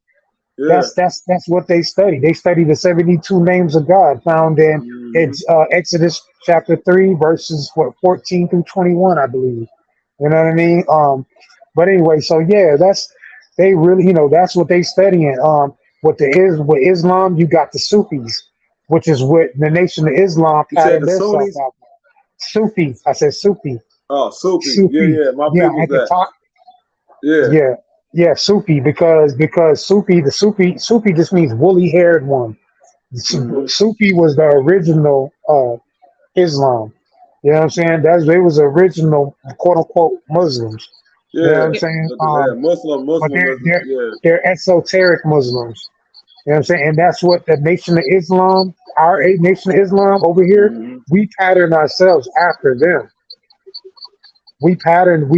Yeah. That's what they study. They study the 72 names of God found in Mm-hmm. it's Exodus chapter 3 verses 14 through 21, I believe. You know what I mean? But anyway, so yeah, that's they really, that's what they studying. With Islam, you got the Sufis, which is what the Nation of Islam You said patterned the themselves Sunnis? after. Sufi, I said Sufi, Oh, Sufi. Yeah, Sufi. yeah. My Yeah, people's at the that. top. Yeah. Yeah, yeah, Sufi because Sufi just means woolly haired one. Mm-hmm. Sufi was the original Islam. You know what I'm saying? They was the original quote unquote Muslims. You know what Yeah. I'm saying? But yeah, But Muslim they're is they're yeah. they're esoteric Muslims. You know what I'm saying? And that's what the Nation of Islam, our Nation of Islam over here, Mm-hmm. we pattern ourselves after them. We pattern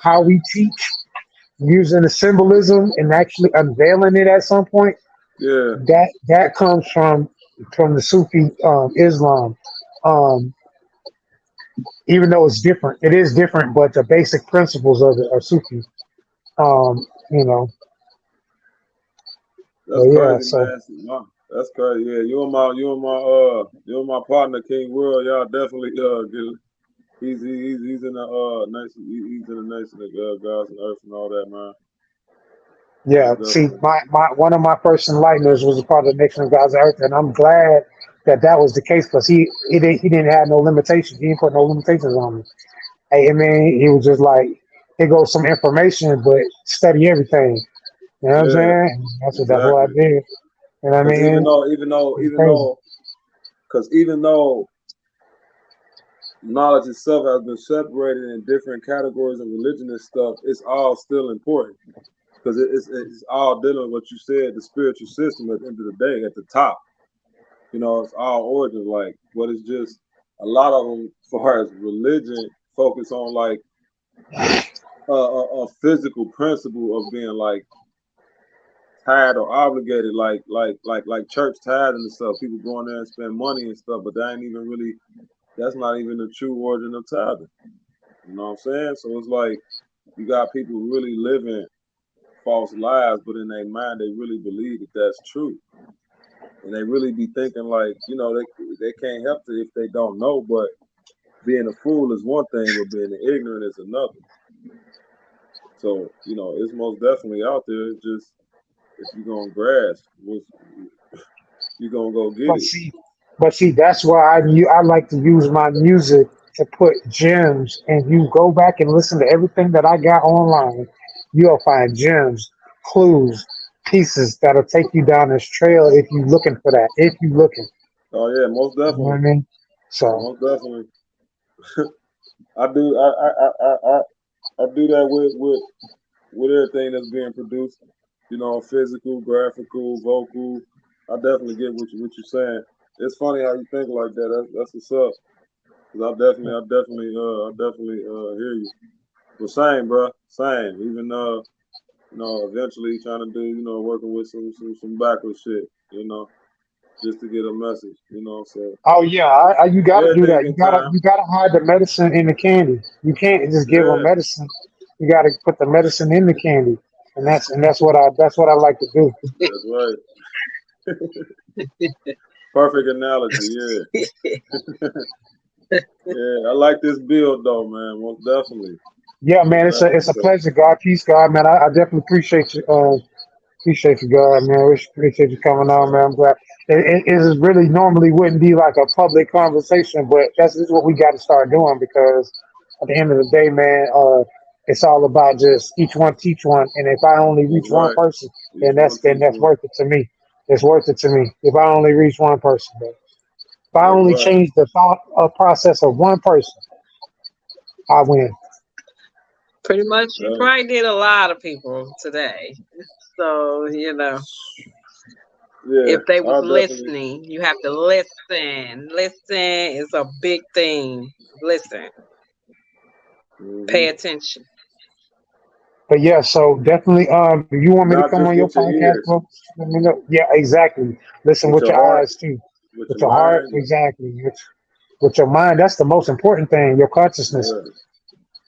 how we teach using the symbolism and actually unveiling it at some point. Yeah. That comes from the Sufi Islam. Um, even though it's different, it is different, but the basic principles of it are Sufi. You know, but That's yeah. crazy, So man. That's crazy. Yeah, you and my partner King World. Y'all definitely get. He's in the nation. He's in the nation of gods and earth and all that, man. yeah, Most see, definitely. my one of my first enlighteners was a part of the Nation of God's Earth, and I'm glad that was the case because he didn't have no limitations. He didn't put no limitations on me. Hey, I mean, he was just like, here goes some information, but study everything. You know what I'm Yeah, saying? That's what I exactly. did. You know what I Because mean? It's crazy. even though knowledge itself has been separated in different categories of religion and stuff, it's all still important because it's all dealing with what you said, the spiritual system at the end of the day, at the top. It's all origins. Like, what is just a lot of them, as far as religion, focus on like a physical principle of being like tied or obligated, like church tithing and stuff. People going there and spend money and stuff, but that ain't even really. That's not even the true origin of tithing. You know what I'm saying? So it's like you got people really living false lives, but in their mind they really believe that that's true, and they really be thinking like they can't help it if they don't know. But being a fool is one thing, but being ignorant is another. So it's most definitely out there. It's just if you're gonna grasp, you're gonna go get But it. see, that's why I like to use my music to put gems, and you go back and listen to everything that I got online, you'll find gems, clues, pieces that'll take you down this trail if you looking for that. If you looking, Oh yeah, most you know what I definitely, mean? So most definitely. I do. I do that with everything that's being produced. Physical, graphical, vocal. I definitely get what you're saying. It's funny how you think like that. That's what's up. 'Cause I definitely hear you. But same, bro. Same. Even eventually trying to do, working with some backward shit. Just to get a message. So oh yeah, you got to do everything that. in time. You gotta hide the medicine in the candy. You can't just give them Yeah, medicine. You got to put the medicine in the candy, and that's what I like to do. that's right. Perfect analogy. Yeah. Yeah, I like this build though, man. Most definitely. Yeah, Most man, it's definitely. a So, pleasure, God. Peace, God, man. I definitely appreciate you. Appreciate you, God, man. We appreciate you coming on, man. I'm glad. It is really normally wouldn't be like a public conversation, but this is what we got to start doing because at the end of the day, man, it's all about just each one teach one. And if I only reach that's one right. person, Each one then teach that's one. worth it to me. It's worth it to me if I only reach one person. But if I That's only right. change the thought process of one person, I win. Pretty much, you Right. probably did a lot of people today. So, Yeah, If they was I definitely. listening, you have to listen. Listen is a big thing. Listen, pay attention. But yeah, so definitely, if you want me to Not come on just your with your podcast, ears, bro, let me know. Yeah, exactly. Listen with with your your heart, eyes too, with with your your heart, mind. exactly. With your mind, that's the most important thing. Your consciousness. Yeah.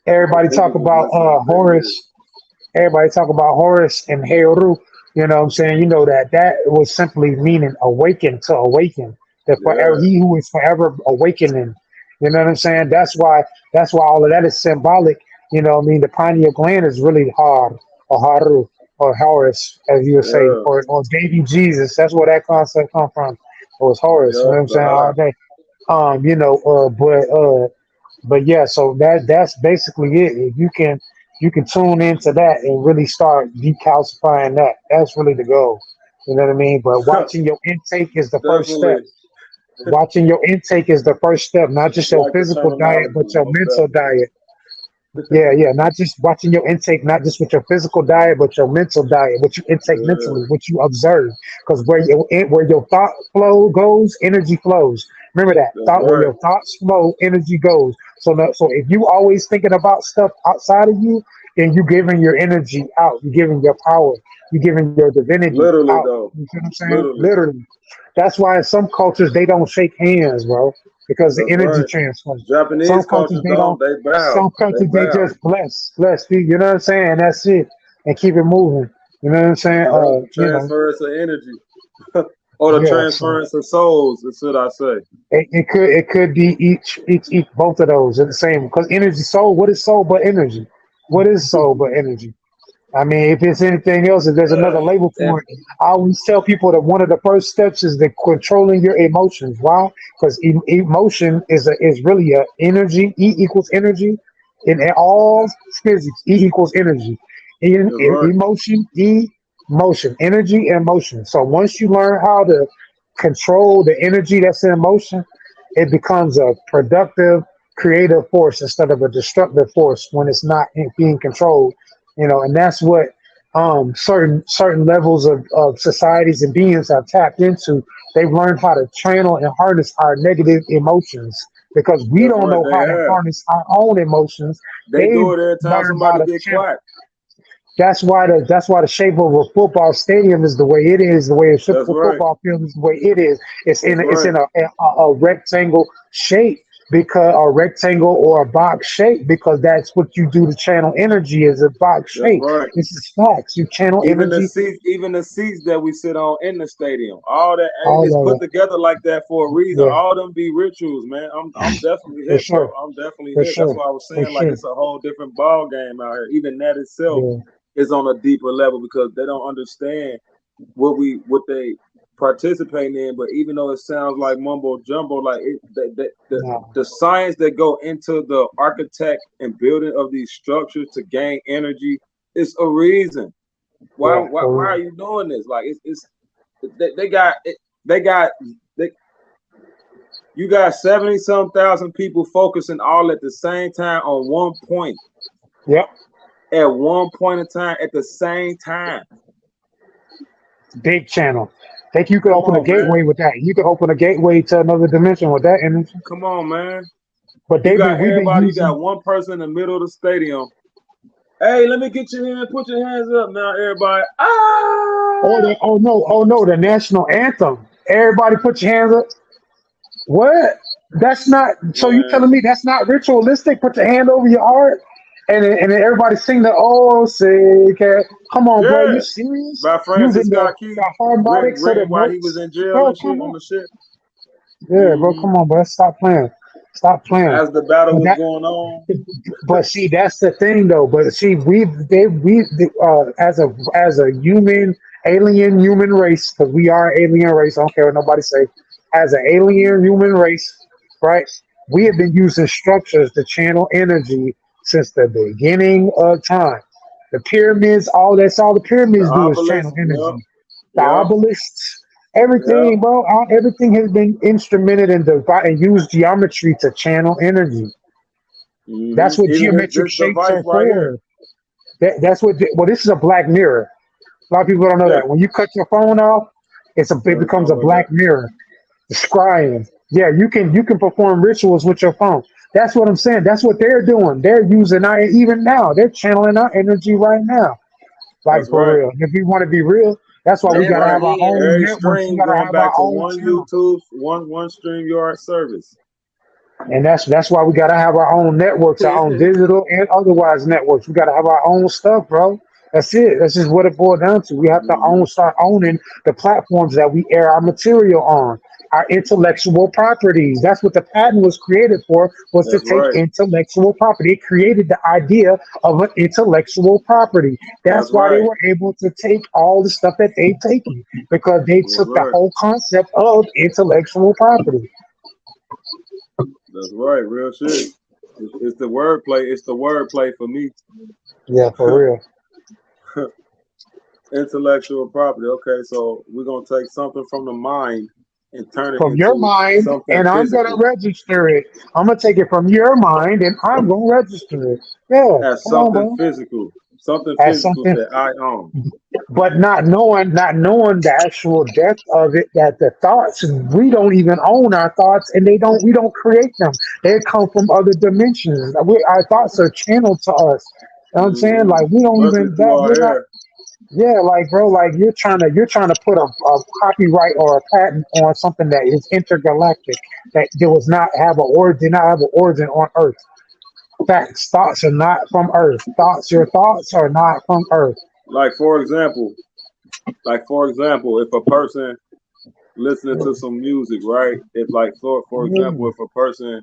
Everybody talk People just about listening with their ears. Horus. Everybody talk about Horus and Heru. You know what I'm saying? You know that was simply meaning awaken to awaken. That forever Yeah. he who is forever awakening. You know what I'm saying? That's why all of that is symbolic. You know what I mean? The pineal gland is really hard or Haru or Horus, as you would say, Yeah. or baby Jesus. That's where that concept come from. It was Horus, you know Yep. what I'm The saying? All heart. day. But yeah, so that's basically it. If you can tune into that and really start decalcifying that. That's really the goal. You know what I mean? But watching your intake is the first step. Definitely. Watching your intake is the first step, not just your Like the physical diet, but terminology, your most mental definitely. diet. Yeah, yeah. Not just watching your intake, not just with your physical diet, but your mental diet, what you intake Yeah. mentally, what you observe. Because where your thought flow goes, energy flows. Remember that That's thought where right. your thoughts flow, energy goes. So if you always thinking about stuff outside of you, then you giving your energy out, you giving your power, you giving your divinity Literally, out. though. You see what I'm saying? Literally. Literally. That's why in some cultures they don't shake hands, bro, because the That's energy right. transfer. Some Japanese cultures cultures they don't. don't. They bow. Some They countries they bow. just bless. You know what I'm saying? That's it, and keep it moving. You know what I'm saying? Yep. You know, Transference of energy. Or the yeah. So transference of souls, should I say. it could be each both of those are the same because energy soul. What is soul but energy? What is soul but energy? I mean, if it's anything else, if there's another label And for it, I always tell people that one of the first steps is the controlling your emotions. Why? Because emotion is really a energy. E equals energy in all physics. E equals energy. that's right. Emotion, motion, energy, and motion. So once you learn how to control the energy that's in motion, it becomes a productive, creative force instead of a destructive force when it's not being controlled. And that's what certain levels of societies and beings have tapped into. They've learned how to channel and harness our negative emotions because we That's don't right. know They how to have. harness our own emotions. They They've do it every time learned how somebody to get channel. quiet. That's why the shape of a football stadium is the way it is. The way a That's right. football field is the way it is. It's That's in it's right. in a rectangle shape because a rectangle or a box shape because that's what you do to channel energy is a box That's shape. right. This is facts. You channel energy, Even the seats that we sit on in the stadium, all that all it's of put it. together like that for a reason. Yeah, All them be rituals, man. I'm definitely for hip, bro. sure, I'm definitely for hip. That's sure, why I was for saying like sure. it's a whole different ball game out here. Even that itself Yeah, is on a deeper level because they don't understand what they participating in. But even though it sounds like mumbo jumbo, like no, the science that go into the architect and building of these structures to gain energy, it's a reason. Why yeah, why for why are real. you doing this? Like they got they got they, you got 70 some thousand people focusing all at the same time on one point Yep, at one point in time at the same time. big channel. Think you could Come open a on, man. gateway with that. You could open a gateway to another dimension with that energy. Come on, man. But We've been you using. got one person in the middle of the stadium. Hey, let me get you in. Put your hands up now, everybody. Ah! Oh no, the national anthem. Everybody put your hands up. What? That's not. So you Man, telling me that's not ritualistic? Put your hand over your heart, and then everybody sing the "Oh say cat." Come on, bro. You yeah. serious? By Using Francis the, Scott Key, the harmonics of the written while he was notes, in jail bro. and shit Come on on. the ship. Yeah, bro. Come on, bro. Stop playing. Stop playing. As the battle But was that. going on. But see, that's the thing, though. But see, as a human, alien human race, because we are an alien race. I don't care what nobody say. As an alien human race, right? We have been using structures to channel energy since the beginning of time. The pyramids, all the The pyramids do is channel obelisk, yep, energy. The yep, obelisks, yep. everything, bro. Everything has been instrumented and used geometry to channel energy. That's what Even geometric this shapes device are right here. for. Well, this is a black mirror. A lot of people don't know Yeah, that. When you cut your phone off, It becomes a black mirror. The scrying. Yeah, you can perform rituals with your phone. That's what I'm saying. That's what they're doing. They're using our even now. They're channeling our energy right now. Like That's for right. real. If we want to be real, that's why we That's gotta right. have our own Every networks. We stream gotta going have our back to own one channel. YouTube, one StreamYard service. And that's why we gotta have our own networks, our own digital and otherwise networks. We gotta have our own stuff, bro. That's it. That's just what it boiled down to. We have to start owning the platforms that we air our material on, our intellectual properties. That's what the patent was created for, was to That's take right. intellectual property. It created the idea of an intellectual property. That's That's why they right. were able to take all the stuff that they've taken, because they That's took the right. whole concept of intellectual property. That's right. Real shit. It's the wordplay. It's the wordplay for me. Yeah, for real. Intellectual property. Okay, so we're gonna take something from the mind and turn it From your into mind, something and I'm gonna physical. register it. I'm gonna take it from your mind, and I'm gonna register it. Yeah, As come on, something bro. physical. Something As physical something, that I own. but not knowing the actual depth of it. That the thoughts, we don't even own our thoughts, and we don't create them. They come from other dimensions. Our thoughts are channeled to us. You know what I'm saying? Like we don't Especially even through that our we're not. air. Yeah, like bro, like you're trying to put a copyright or a patent on something that is intergalactic, that does not have an origin on Earth. Facts, thoughts are not from Earth. Your thoughts are not from Earth. Like for example, if a person listening to some music, right? If like for example, Mm, if a person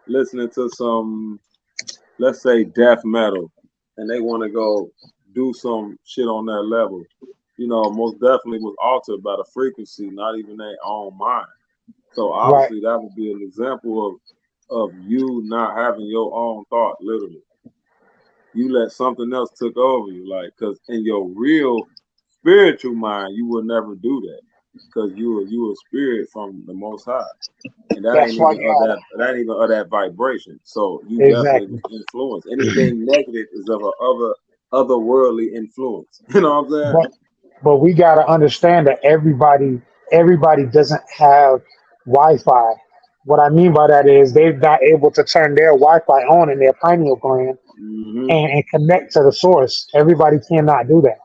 listening to some, let's say, death metal, and they want to go do some shit on that level, most definitely was altered by the frequency, not even their own mind. So right. obviously that would be an example of you not having your own thought, literally. You let something else took over you, like, because in your real spiritual mind, you would never do that, because you a spirit from the Most High, and that ain't That's why even you of gotta that vibration. So you definitely exactly. was influenced. Anything negative is of a otherworldly influence. You know what I'm saying? But we gotta understand that everybody doesn't have Wi-Fi. What I mean by that is they're not able to turn their Wi-Fi on in their pineal gland Hmm. and connect to the source. Everybody cannot do that.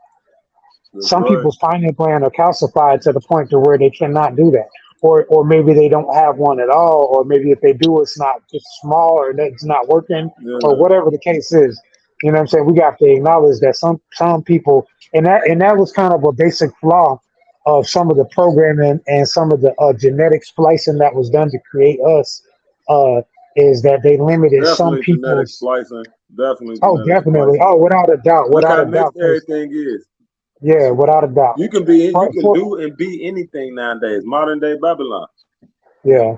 That's Some right. people's pineal gland are calcified to the point to where they cannot do that, or maybe they don't have one at all, or maybe if they do, it's not just small, or it's not working, or Yeah, whatever the case is. You know what I'm saying? We got to acknowledge that some people, and that was kind of a basic flaw of some of the programming and some of the genetic splicing that was done to create us. Is that they limited some definitely genetic people's. splicing. Definitely Oh, genetic definitely. splicing. Oh, without a doubt, Look without how a mixed doubt. 'Cause everything is. yeah, without a doubt. You can For, do and be anything nowadays. Modern day Babylon, yeah,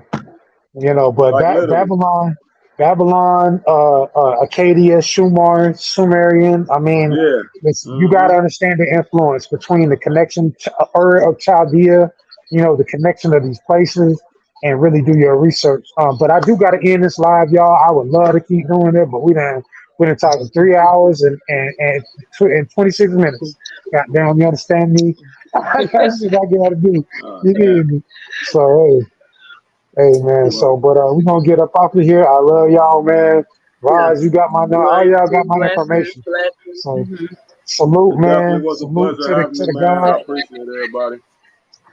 but like literally. Babylon, Acadia, Sumerian. I mean, Yeah. you got to understand the influence between the connection Ur of Chaldea, the connection of these places, and really do your research. But I do got to end this live, y'all. I would love to keep doing it, but we done talked for 3 hours and 26 minutes. Goddamn, you understand me? That's what I got to do. You Damn. need me. So hey, man. So, Well, but we gonna get up off of here. I love y'all, man. Roz, you Yes. got my all y'all got Blessings, my blessings, information. blessings. So, salute, it definitely man. was a Salute pleasure to the having to you, the man. I God. appreciate everybody.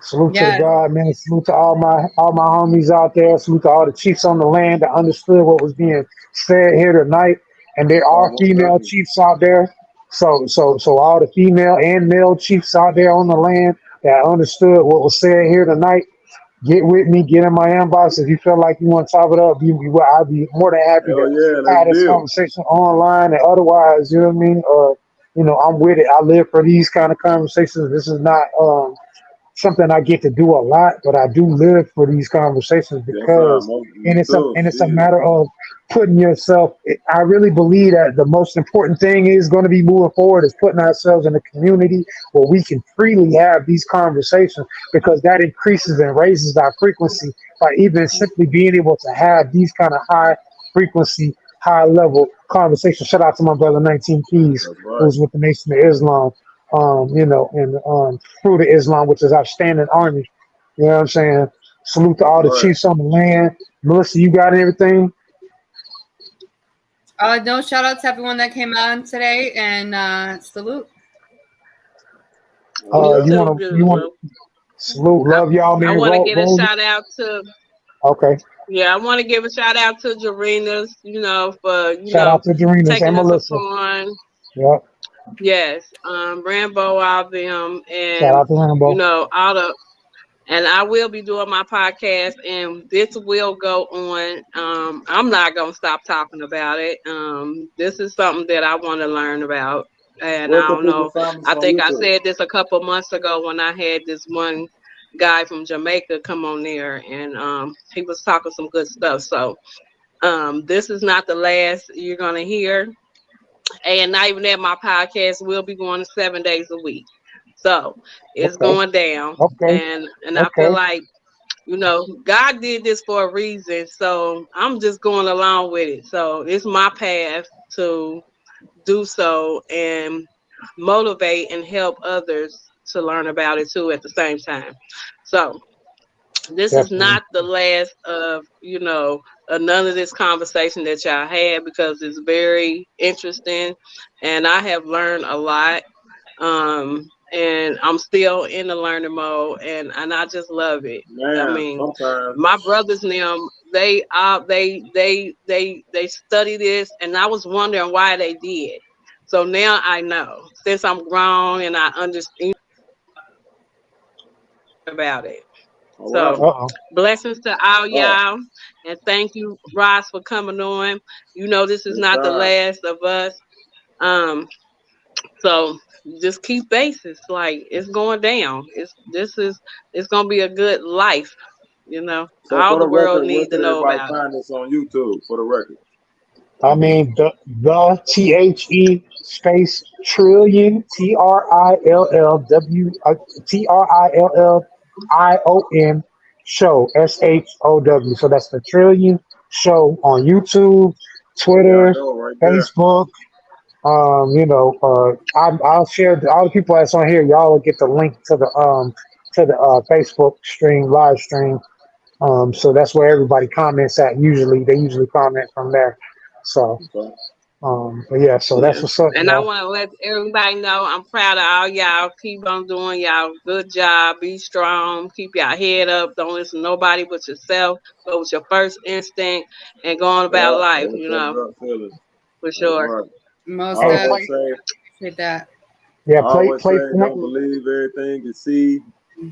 Salute to the Yes. God, man. Salute to all my homies out there. Salute to all the chiefs on the land that understood what was being said here tonight. And there are Almost female definitely. chiefs out there. So all the female and male chiefs out there on the land that understood what was said here tonight. Get with me, get in my inbox. If you feel like you want to top it up, I'd be more than happy to Hell yeah, let's have this build. conversation online and otherwise, you know what I mean? I'm with it. I live for these kind of conversations. This is not something I get to do a lot, but I do live for these conversations Yes, sir. because, Me and it's a too. and it's a Shit. matter of putting yourself. I really believe that the most important thing is going to be moving forward is putting ourselves in a community where we can freely have these conversations, because that increases and raises our frequency by even simply being able to have these kind of high frequency, high level conversations. Shout out to my brother 19 Keys, That's right. who's with the Nation of Islam. you know, and Fruit of Islam, which is our standing army. You know what I'm saying? Salute to all the Right. chiefs on the land. Melissa, you got everything? No, shout out to everyone that came on today, and salute. You too, You beautiful. want salute, love y'all, man. I want to Roll, give a roll. shout out to. Okay. Yeah, I want to give a shout out to Jarenas, you know, for Shout out to Jarenas taking and us Melissa. upon. Yep. Yes, Rambo, all them, Shout and out to Rambo. you know all the. And I will be doing my podcast, and this will go on. I'm not gonna stop talking about it. This is something that I want to learn about, and Where I can don't people know. find us I on think I YouTube? said this a couple months ago when I had this one guy from Jamaica come on there, and he was talking some good stuff. So this is not the last you're gonna hear, and not even that. My podcast will be going 7 days a week. So it's going down, and I feel like, you know, God did this for a reason, so I'm just going along with it. So it's my path to do so and motivate and help others to learn about it too at the same time. So this is not the last of, you know, none of this conversation that y'all had, because it's very interesting and I have learned a lot. And I'm still in the learning mode, and I just love it. Man, I mean, sometimes my brothers and them, they study this, and I was wondering why they did. So now I know, since I'm grown and I understand about it. So blessings to all y'all, and thank you, Ross, for coming on. You know, this is not the last of us. So just keep basis. Like, it's going down. It's gonna be a good life. You know, So all for the the world record, where needs to can know everybody about it. find us on YouTube? For the record. I mean, the THE space trillion TRILLION show SHOW. So that's the Trillion Show on YouTube, Twitter, Facebook. You know, I'll share all the people that's on here. Y'all will get the link to the Facebook stream, live stream. So that's where everybody comments at. They usually comment from there. So, but yeah, so that's what's up. And I want to let everybody know I'm proud of all y'all. Keep on doing y'all good job. Be strong. Keep your head up. Don't listen to nobody but yourself. Go with your first instinct and go on about life. You know, for sure. Most I always appreciate that. Yeah, I always say don't believe everything you see,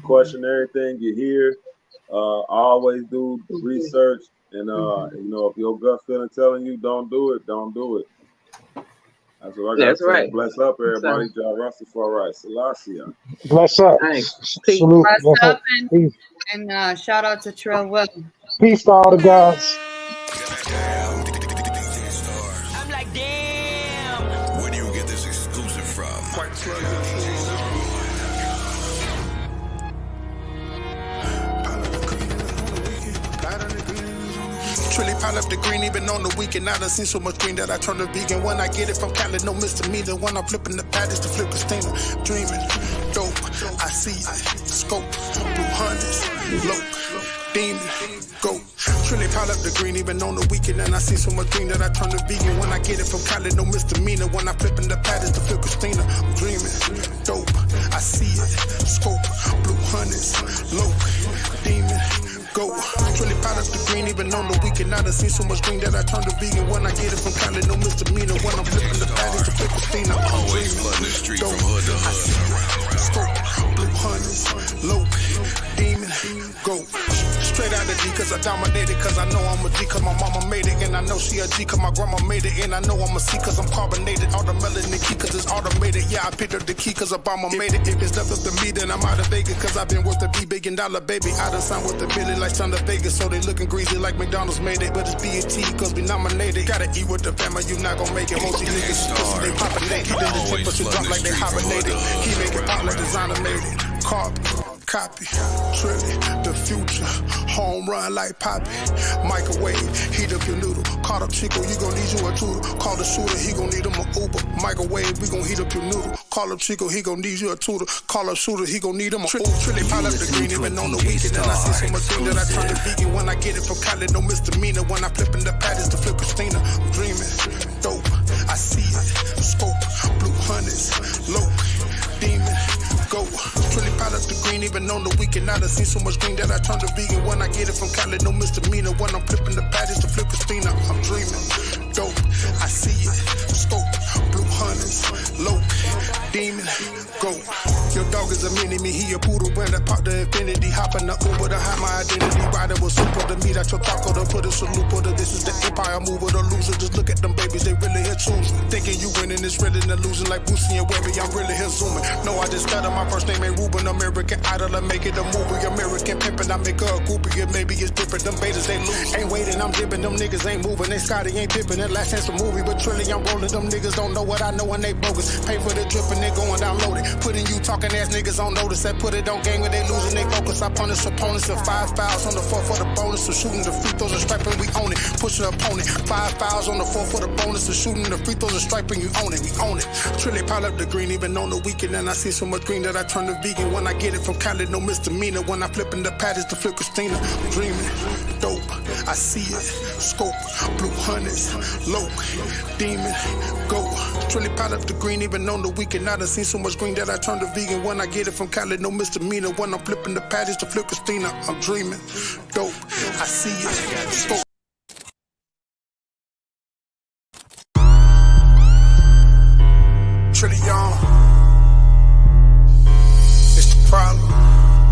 question everything you hear. Always do research, and you know, if your gut feeling telling you don't do it, don't do it. That's what I got to say. Right. Bless up, everybody. Jah Rastafari, Selassie. Bless up. Salute. Bless up, and shout out to Trill Will. Peace to all the guys. I'm like, damn. Where do you get this exclusive from? Trilly pile up the green, even on the weekend. I done seen so much green that I turned to vegan. When I get it from Cali, no misdemeanor. When I'm flipping the patties to flip Christina. Dreaming, dope, I see it. Scope, blue hundreds, low, demon, go. Trilly pile up the green, even on the weekend. And I see so much green that I turned to vegan. When I get it from Cali, no misdemeanor. When I'm flipping the patties to flip Christina. I'm dreaming, dope, I see it. Scope, blue hundreds, low, demon, go. Trilly pile up the green, even on the weekend. I done seen so much green that I turned to vegan. When I get it from Cali, no misdemeanor. When I'm flipping the patties to flip Christina. I'm Always flooding the street from hood to hood. Scope, blue hundreds, low, demon, go. Straight out of D, cause I dominated, cause I know I'm a G, cause my mama made it, and I know she a G, cause my grandma made it, and I know I'm a C, cause I'm carbonated, all the melanin key, cause it's automated, yeah, I picked up the key, cause Obama made it, if it's left up to me, then I'm out of Vegas, cause I've been worth a $1 billion, baby, I done signed with the Billy like Son of Vegas, so they looking greasy like McDonald's made it, but it's BET, cause we nominated, gotta eat with the family, you not gonna make it, most these niggas, they poppin' naked, then the tip, but you drop like they hibernated, he make it pop like designer made it, carb, copy. Trilly, the future, home run like Poppy. Microwave, heat up your noodle. Caught up Chico, you gon' need you a tutor. Call the shooter, he gon' need him a Uber. Microwave, we gon' heat up your noodle. Call up Chico, he gon' need you a tutor. Call up shooter, he gon' need him a Uber. Trilly, pile up the green, even on the weekend. And I see so much green that I turn to vegan. When I get it from Cali, no misdemeanor. When I flip in the patties to flip Christina. I'm dreaming, dope, I see it. Scope, blue hundreds, low, demon, go. Trilly pile up the green, even on the weekend. I done seen so much green that I turn to vegan. When I get it from Cali, no misdemeanor. When I'm flipping the patties to flip Christina. I'm dreaming, dope, I see it. Scope, blue hundreds, low, demon, go. Your dog is a mini-me, he a poodle. When I pop the infinity, hop in the Uber to hide my identity. Rider was super to meet at your taco to put a salute. Put a, this is the empire mover, the loser. Just look at them babies, they really here choosing. Thinking you winning, it's really the losing. Like Boosie and Webby, I'm really here zooming. No, I just stutter, my first name ain't Ruben. American Idol, I make it a movie. American pimpin', I make her a groupie. And maybe it's different, them betas, they lose. Ain't waiting, I'm dipping, them niggas ain't moving. They Scotty ain't dipping, that last chance a movie. But Trilly, I'm rolling, them niggas don't know what I know and they bogus. Pay for the drip and they going download it. Putting you talking ass niggas on notice. That put it on game when they losing, they focus. I punish opponents of 5 fouls on the 4 for the bonus. So shooting the free throws and striping, we own it. Push the opponent, 5 fouls on the 4 for the bonus. So shooting the free throws and striping, you own it, we own it. Trilly pile up the green, even on the weekend. And I see so much green that I turn to vegan. When I get it from Cali, no misdemeanor. When I flip in the patties to flip Christina. I'm dreaming, dope, I see it. Scope, blue hundreds, low, demon, go. Trilly pile up the green, even on the weekend. I done seen so much green that I turn to vegan. When I get it from Cali, no misdemeanor. When I'm flipping the patties to flip Christina. I'm dreaming, dope, I see it. Scope. Trilly young. It's the problem.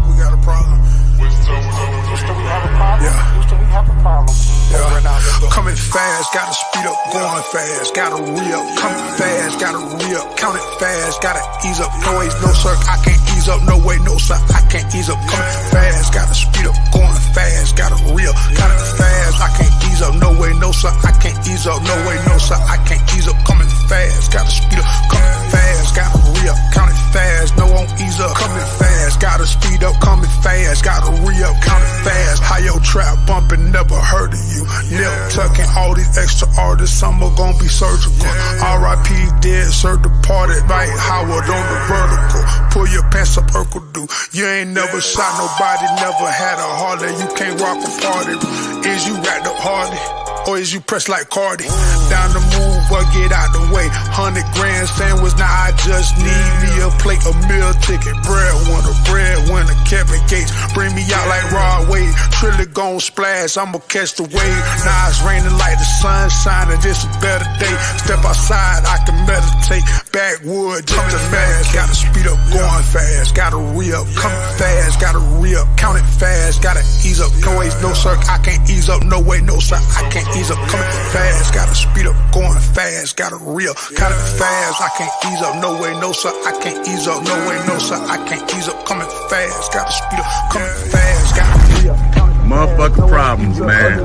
We got a problem. Houston, we have a problem. Yeah. Houston, we have a problem. Yeah. Coming fast, gotta speed up, going fast, gotta re-up. Coming fast, gotta re-up, count it fast, gotta ease up. No ways, no sir, I can't ease up. No way, no sir, I can't ease up. Coming fast, gotta speed up, going fast, gotta re-up. Count it fast, I can't ease up. No way, no sir, I can't ease up. No way, no sir, I can't ease up. Coming fast, gotta speed up, coming fast, gotta re-up. Count it fast, no won't ease up. Coming fast, gotta speed up, coming fast, gotta re-up. Count it fast, how your trap bumping, never heard of you. Nip tucking all these extra artists, some are gonna be surgical. R.I.P. dead, sir departed, right Howard on the vertical. Pull your pants up, Urkel do. You ain't never shot nobody, never had a Harley. You can't rock a party. Is you racked up Harley? Or is you pressed like Cardi? Down the move, but get out the way. 100 grand sandwich, now I just need me a plate, a meal ticket. Breadwinner, Kevin Gates. Bring me out like Rod Wade. Trilly gon' splash, I'ma catch the wave. Now it's raining like the sun shining, this a better day. Step outside, I can meditate. Backwood, just a fast. Gotta speed up, going fast. Gotta re-up, coming fast. Gotta re-up, count it fast. Gotta ease up, no ways, no sir, I can't ease up. No way, no sir, I can't ease up. Coming fast, gotta speed up, going fast. Gotta re-up, count it fast. I can't ease up. No way, no sir, I can't ease up. No way, no sir, I can't ease up. Coming fast, gotta speed up, coming fast. Gotta re-up. Motherfucking problems, man.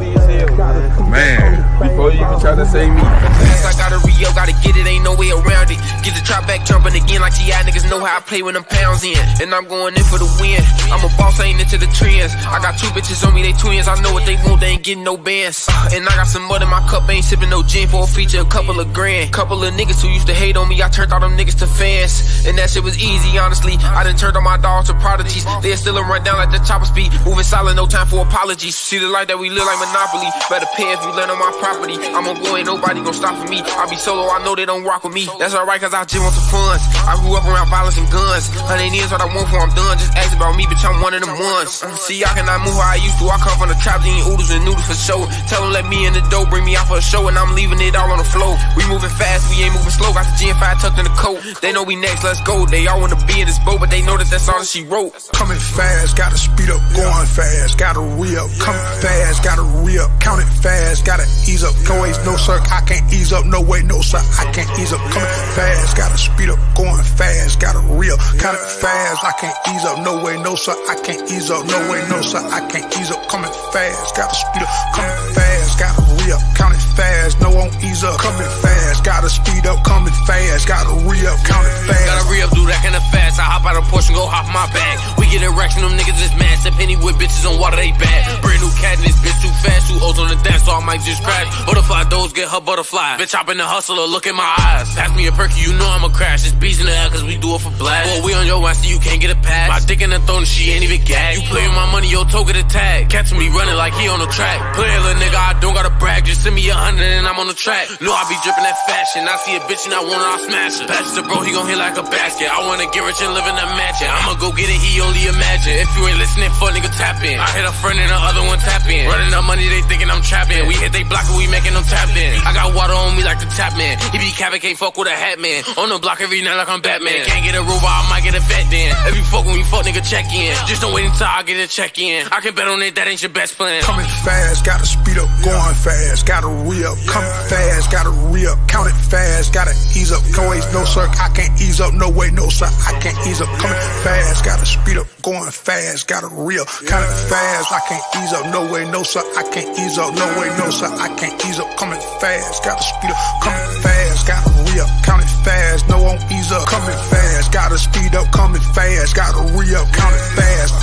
Man. Before you even try to say me. I gotta re-up, gotta get it, ain't no way around it. Get the trap back jumping again like GI niggas know how I play when them pounds in. And I'm going in for the win. I'm a boss, I ain't into the trends. I got 2 bitches on me, they twins. I know what they want, they ain't getting no bands. And I got some mud in my cup, ain't sipping no gin for a feature, a couple of grand. Couple of niggas who used to hate on me, I turned all them niggas to fans. And that shit was easy, honestly. I done turned all my dogs to prodigies. They still run down like the chopper speed. Moving solid, no time for apologies. See the life that we live like Monopoly. Better pay if you land on my property. I'm a boy, ain't nobody gon' stop for me. I be solo, I know they don't rock with me. That's alright, cause I just want some funds. I grew up around violence and guns. 100 years what I want for I'm done. Just ask about me, bitch, I'm one of them ones. See, I cannot move how I used to. I come from the trap, eating oodles and noodles for show. Tell them let me in the dough, bring me out for a show, and I'm leaving it all on the floor. We moving fast, we ain't moving slow. Got the G5 tucked in the coat. They know we next, let's go. They all wanna be in this boat, but they know that that's all that she wrote. Coming fast, gotta speed up, going fast. Gotta re-up, coming fast, gotta re-up. Count it fast, gotta ease up. No ways, no sir, I can't ease up. No way, no sir, I can't ease up. Coming fast, gotta speed up, going fast. Gotta re-up, count it fast, I can't ease up. No way, no sir, I can't ease up. No way, no sir, I can't ease up. Coming fast, gotta speed up, coming fast. Gotta re-up, count it fast, no won't ease up. Coming fast, gotta gotta speed up, coming fast. Gotta re-up, count it fast. Gotta re-up, do that kind of fast. I hop out of Porsche and go hop my bag. We get erection, them niggas is mad. Step penny with bitches on water, they bad. Brand new cat and this bitch too fast. 2 O's on the dance, so I might just crash. Butterfly doors get her butterfly. Bitch, hop in the hustler, look in my eyes. Pass me a perky, you know I'ma crash. It's bees in the air, cause we do it for blast. Boy, we on your ass, so you can't get a pass. My dick in the throat, and she ain't even gag. You play with my money, your toe get a tag. Catch me running like he on the track. Play a little nigga, I don't gotta brag. Just send me 100 and I'm on the track. No, I be dripping that fashion. I see a bitch and I want her, I'll smash her. Pass it to bro, he gon' hit like a basket. I wanna get rich and live in a mansion. I'ma go get it, he only imagine. If you ain't listening, fuck nigga, tap in. I hit a friend and the other one tap in. Running up money, they thinking I'm trapping. We hit they block and we making them tap in. I got water on me like the tap man. He be capping, can't fuck with a hat man. On the block every night like I'm Batman. Can't get a robot, I might get a vet then. If you fuck with me, fuck nigga, check in. Just don't wait until I get a check in. I can bet on it, that ain't your best plan. Coming fast, gotta speed up, going fast. Gotta re-up, coming fast, gotta re-up. Count it fast, gotta ease up. No way, no sir, I can't ease up. No way, no sir, I can't ease up. Coming fast, gotta speed up, going fast. Gotta re-up, count it fast, I can't ease up. No way, no sir, I can't ease up. No way, no sir, I can't ease up. Coming fast, gotta speed up, coming fast. Gotta re-up, count it fast, no won't ease up. Coming fast, gotta speed up, coming fast. Gotta re-up, count it fast.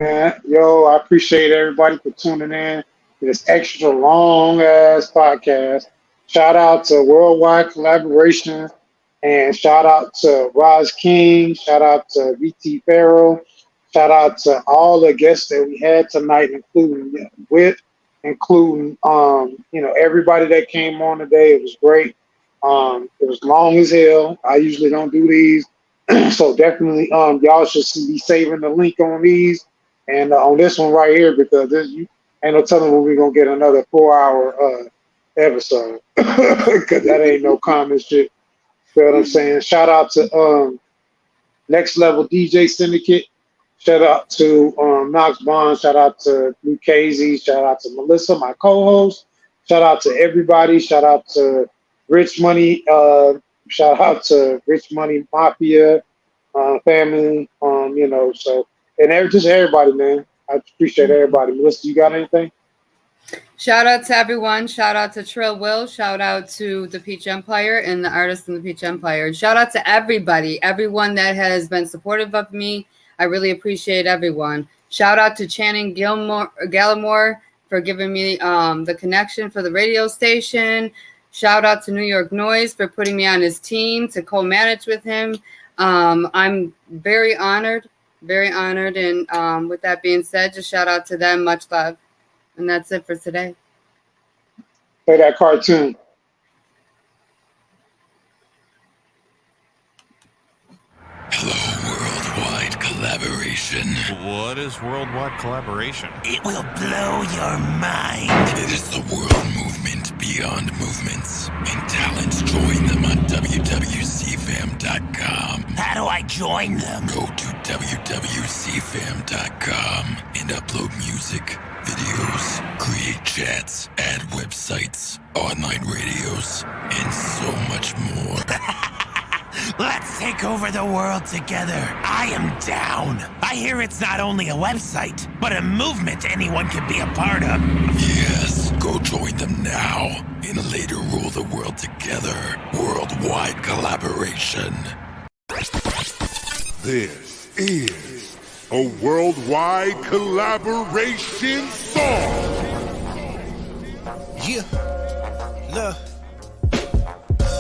Man, yo, I appreciate everybody for tuning in to this extra long ass podcast. Shout out to Worldwide Collaboration and shout out to Roz King. Shout out to VT Pharaoh. Shout out to all the guests that we had tonight, including everybody that came on today. It was great. It was long as hell. I usually don't do these, so definitely y'all should be saving the link on these. And on this one right here, because you ain't no telling when we're going to get another 4-hour episode. Because that ain't no common shit. You know what I'm saying? Shout out to Next Level DJ Syndicate. Shout out to Knox Bond. Shout out to Lucchese. Shout out to Melissa, my co-host. Shout out to everybody. Shout out to Rich Money. Shout out to Rich Money Mafia family. So. And just everybody, man. I appreciate everybody. Melissa, you got anything? Shout out to everyone. Shout out to Trill Will. Shout out to the Peach Empire and the artists in the Peach Empire. Shout out to everybody, everyone that has been supportive of me. I really appreciate everyone. Shout out to Channing Gallimore for giving me the connection for the radio station. Shout out to New York Noise for putting me on his team to co-manage with him. I'm very honored. Very honored. And with that being said, just shout out to them. Much love. And that's it for today. Play that cartoon. Worldwide collaboration. What is worldwide collaboration? It will blow your mind. It is the world movement beyond movements. And talents join them on wwcfam.com. How do I join them? Go to wwcfam.com and upload music, videos, create chats, add websites, online radios, and so much more. Let's take over the world together. I am down. I hear it's not only a website, but a movement anyone can be a part of. Yes, go join them now and later rule the world together. Worldwide collaboration. This is a worldwide collaboration song. Yeah, look.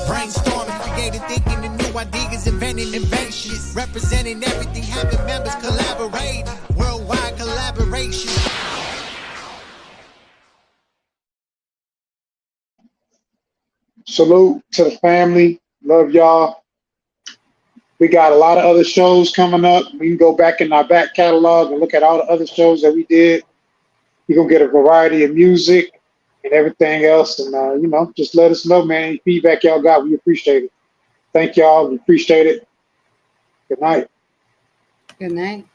Brainstorming, creating, thinking, and new ideas, inventing inventions, representing everything, having members collaborating, worldwide collaboration. Salute to the family. Love y'all. We got a lot of other shows coming up. We can go back in our back catalog and look at all the other shows that we did You're going to get a variety of music and everything else. And, just let us know, man. Any feedback y'all got, we appreciate it. Thank y'all. We appreciate it. Good night. Good night.